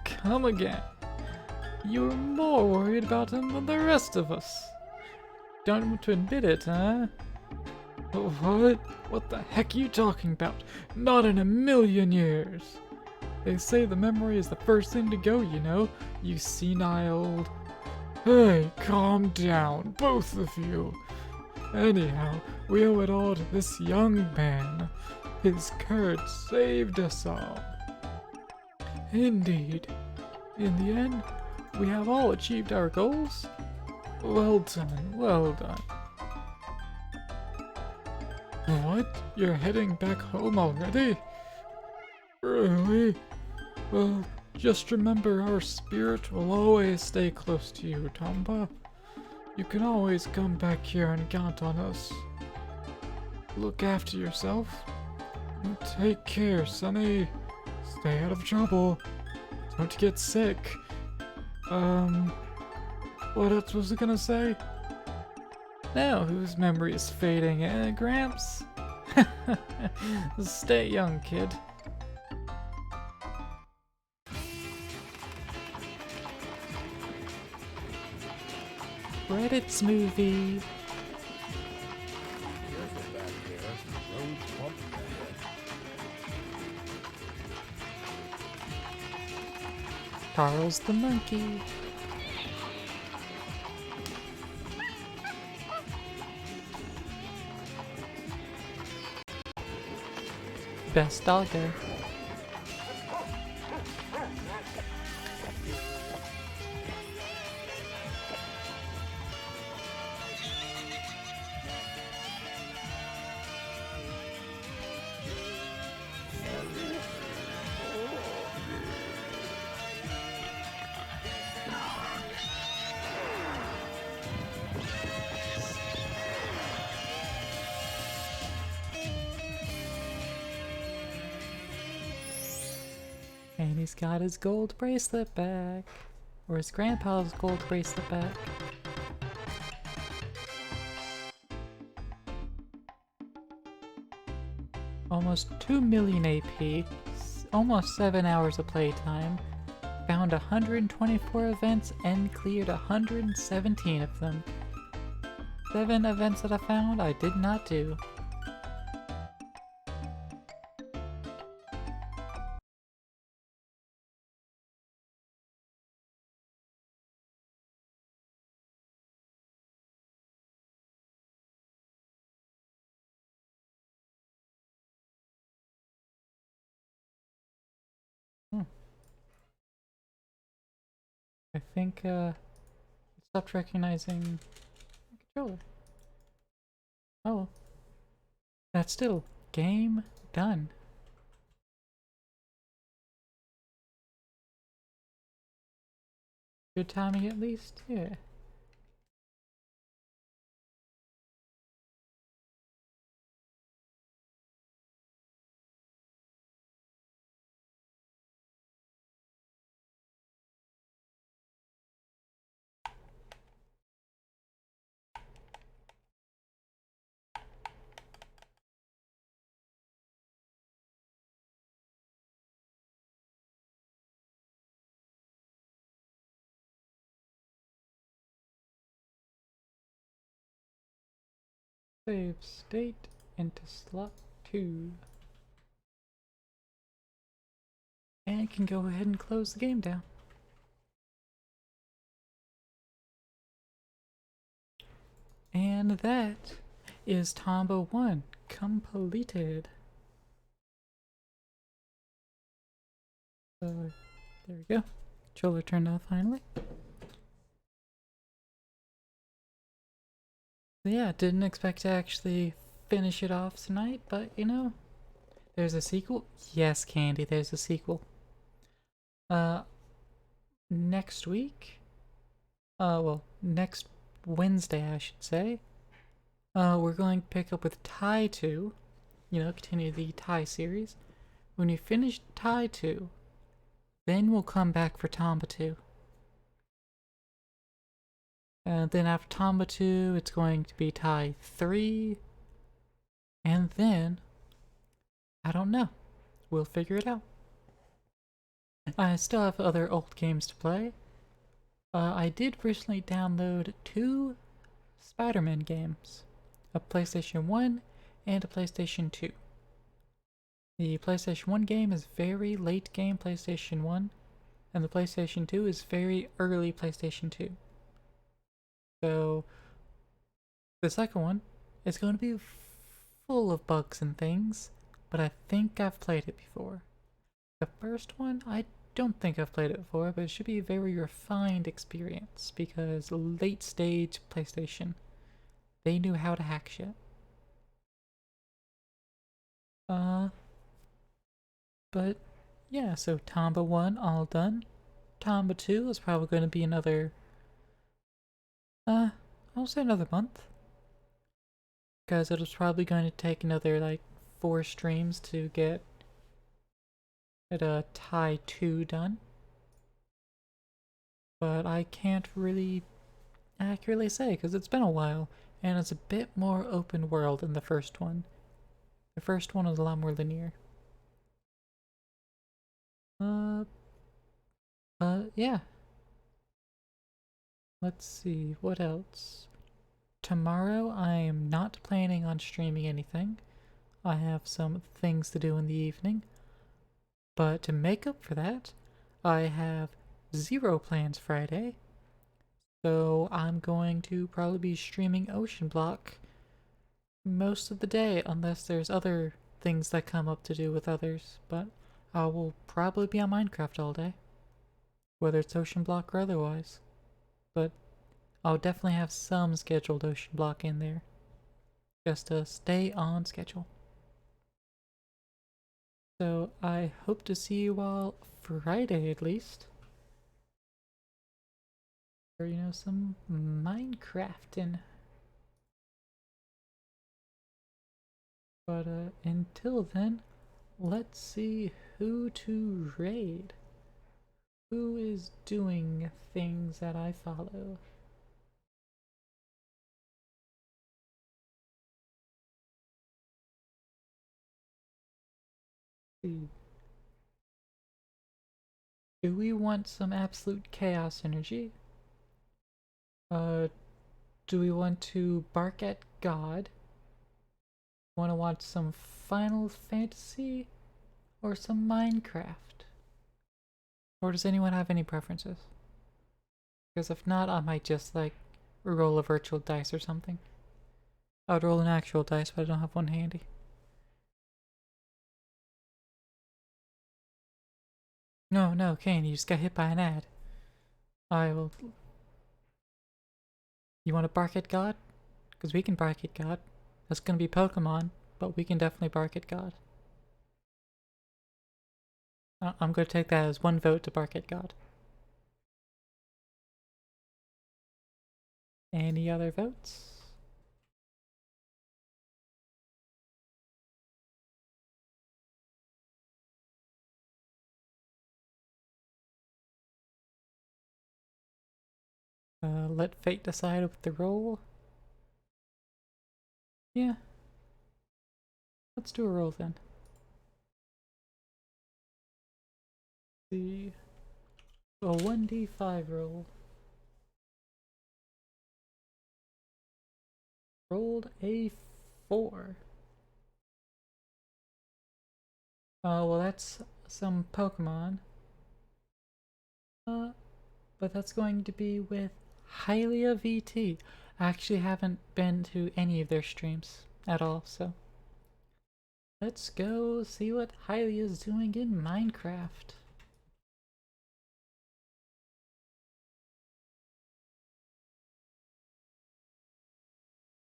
Come again. You were more worried about him than the rest of us. Don't want to admit it, huh? What? What the heck are you talking about? Not in a million years. They say the memory is the first thing to go, you know, you senile old... Hey, calm down, both of you. Anyhow, we owe it all to this young man. His courage saved us all. Indeed. In the end, we have all achieved our goals. Well done, well done. What? You're heading back home already? Really? Well, just remember our spirit will always stay close to you, Tomba. You can always come back here and count on us. Look after yourself. And take care, Sonny. Stay out of trouble. Don't get sick. What else was I gonna say? Now whose memory is fading, eh, Gramps? Stay young, kid. Credits movie. Charles the monkey. Best Doggo. And he's got his gold bracelet back. Or his grandpa's gold bracelet back. Almost 2 million AP. Almost 7 hours of playtime. Found 124 events and cleared 117 of them. 7 events that I found I did not do. I think, it stopped recognizing the controller. Oh. That's still game done. Good timing at least? Yeah. Save state into slot 2. And can go ahead and close the game down. And that is Tomba 1 completed. So there we go. Controller turned off finally. Yeah, didn't expect to actually finish it off tonight, but you know, there's a sequel. Yes, Candy, there's a sequel. Uh, next week. Well, next Wednesday, I should say. We're going to pick up with Tai 2. You know, continue the Tai series. When we finish Tai 2, then we'll come back for Tomba 2. And then after Tomba 2, it's going to be Tai 3. And then, I don't know. We'll figure it out. I still have other old games to play. I did recently download 2 Spider-Man games. A PlayStation 1 and a PlayStation 2. The PlayStation 1 game is very late game PlayStation 1, and the PlayStation 2 is very early PlayStation 2. So, the second one is going to be full of bugs and things, but I think I've played it before. The first one, I don't think I've played it before, but it should be a very refined experience, because late stage PlayStation, they knew how to hack shit. But yeah, so Tomba 1 all done. Tomba 2 is probably going to be another, I'll say another month. Because it was probably going to take another, like, 4 streams to get Tai 2 done. But I can't really accurately say, because it's been a while, and it's a bit more open world than the first one. The first one was a lot more linear. Yeah. Let's see, what else? Tomorrow I am not planning on streaming anything. I have some things to do in the evening. But to make up for that, I have 0 plans Friday. So I'm going to probably be streaming Ocean Block most of the day, unless there's other things that come up to do with others. But I will probably be on Minecraft all day, whether it's Ocean Block or otherwise. But I'll definitely have some scheduled Ocean Block in there, just to stay on schedule. So I hope to see you all Friday at least. For, you know, some Minecrafting. But until then, let's see who to raid. Who is doing things that I follow? See. Do we want some absolute chaos energy? Do we want to bark at God? Want to watch some Final Fantasy? Or some Minecraft? Or does anyone have any preferences? Because if not, I might just, like, roll a virtual dice or something. I would roll an actual dice, but I don't have one handy. No, Kane, you just got hit by an ad. I will... You want to bark at God? Because we can bark at God. That's gonna be Pokemon, but we can definitely bark at God. I'm gonna take that as 1 vote to bark at God. Any other votes? Let fate decide with the roll. Yeah. Let's do a roll then. See. A 1d5 roll. Rolled a 4. Well, that's some Pokemon. But that's going to be with Hylia VT. I actually haven't been to any of their streams at all, so let's go see what Hylia is doing in Minecraft.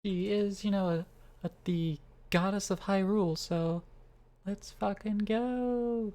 She is, you know, the goddess of Hyrule, so let's fucking go.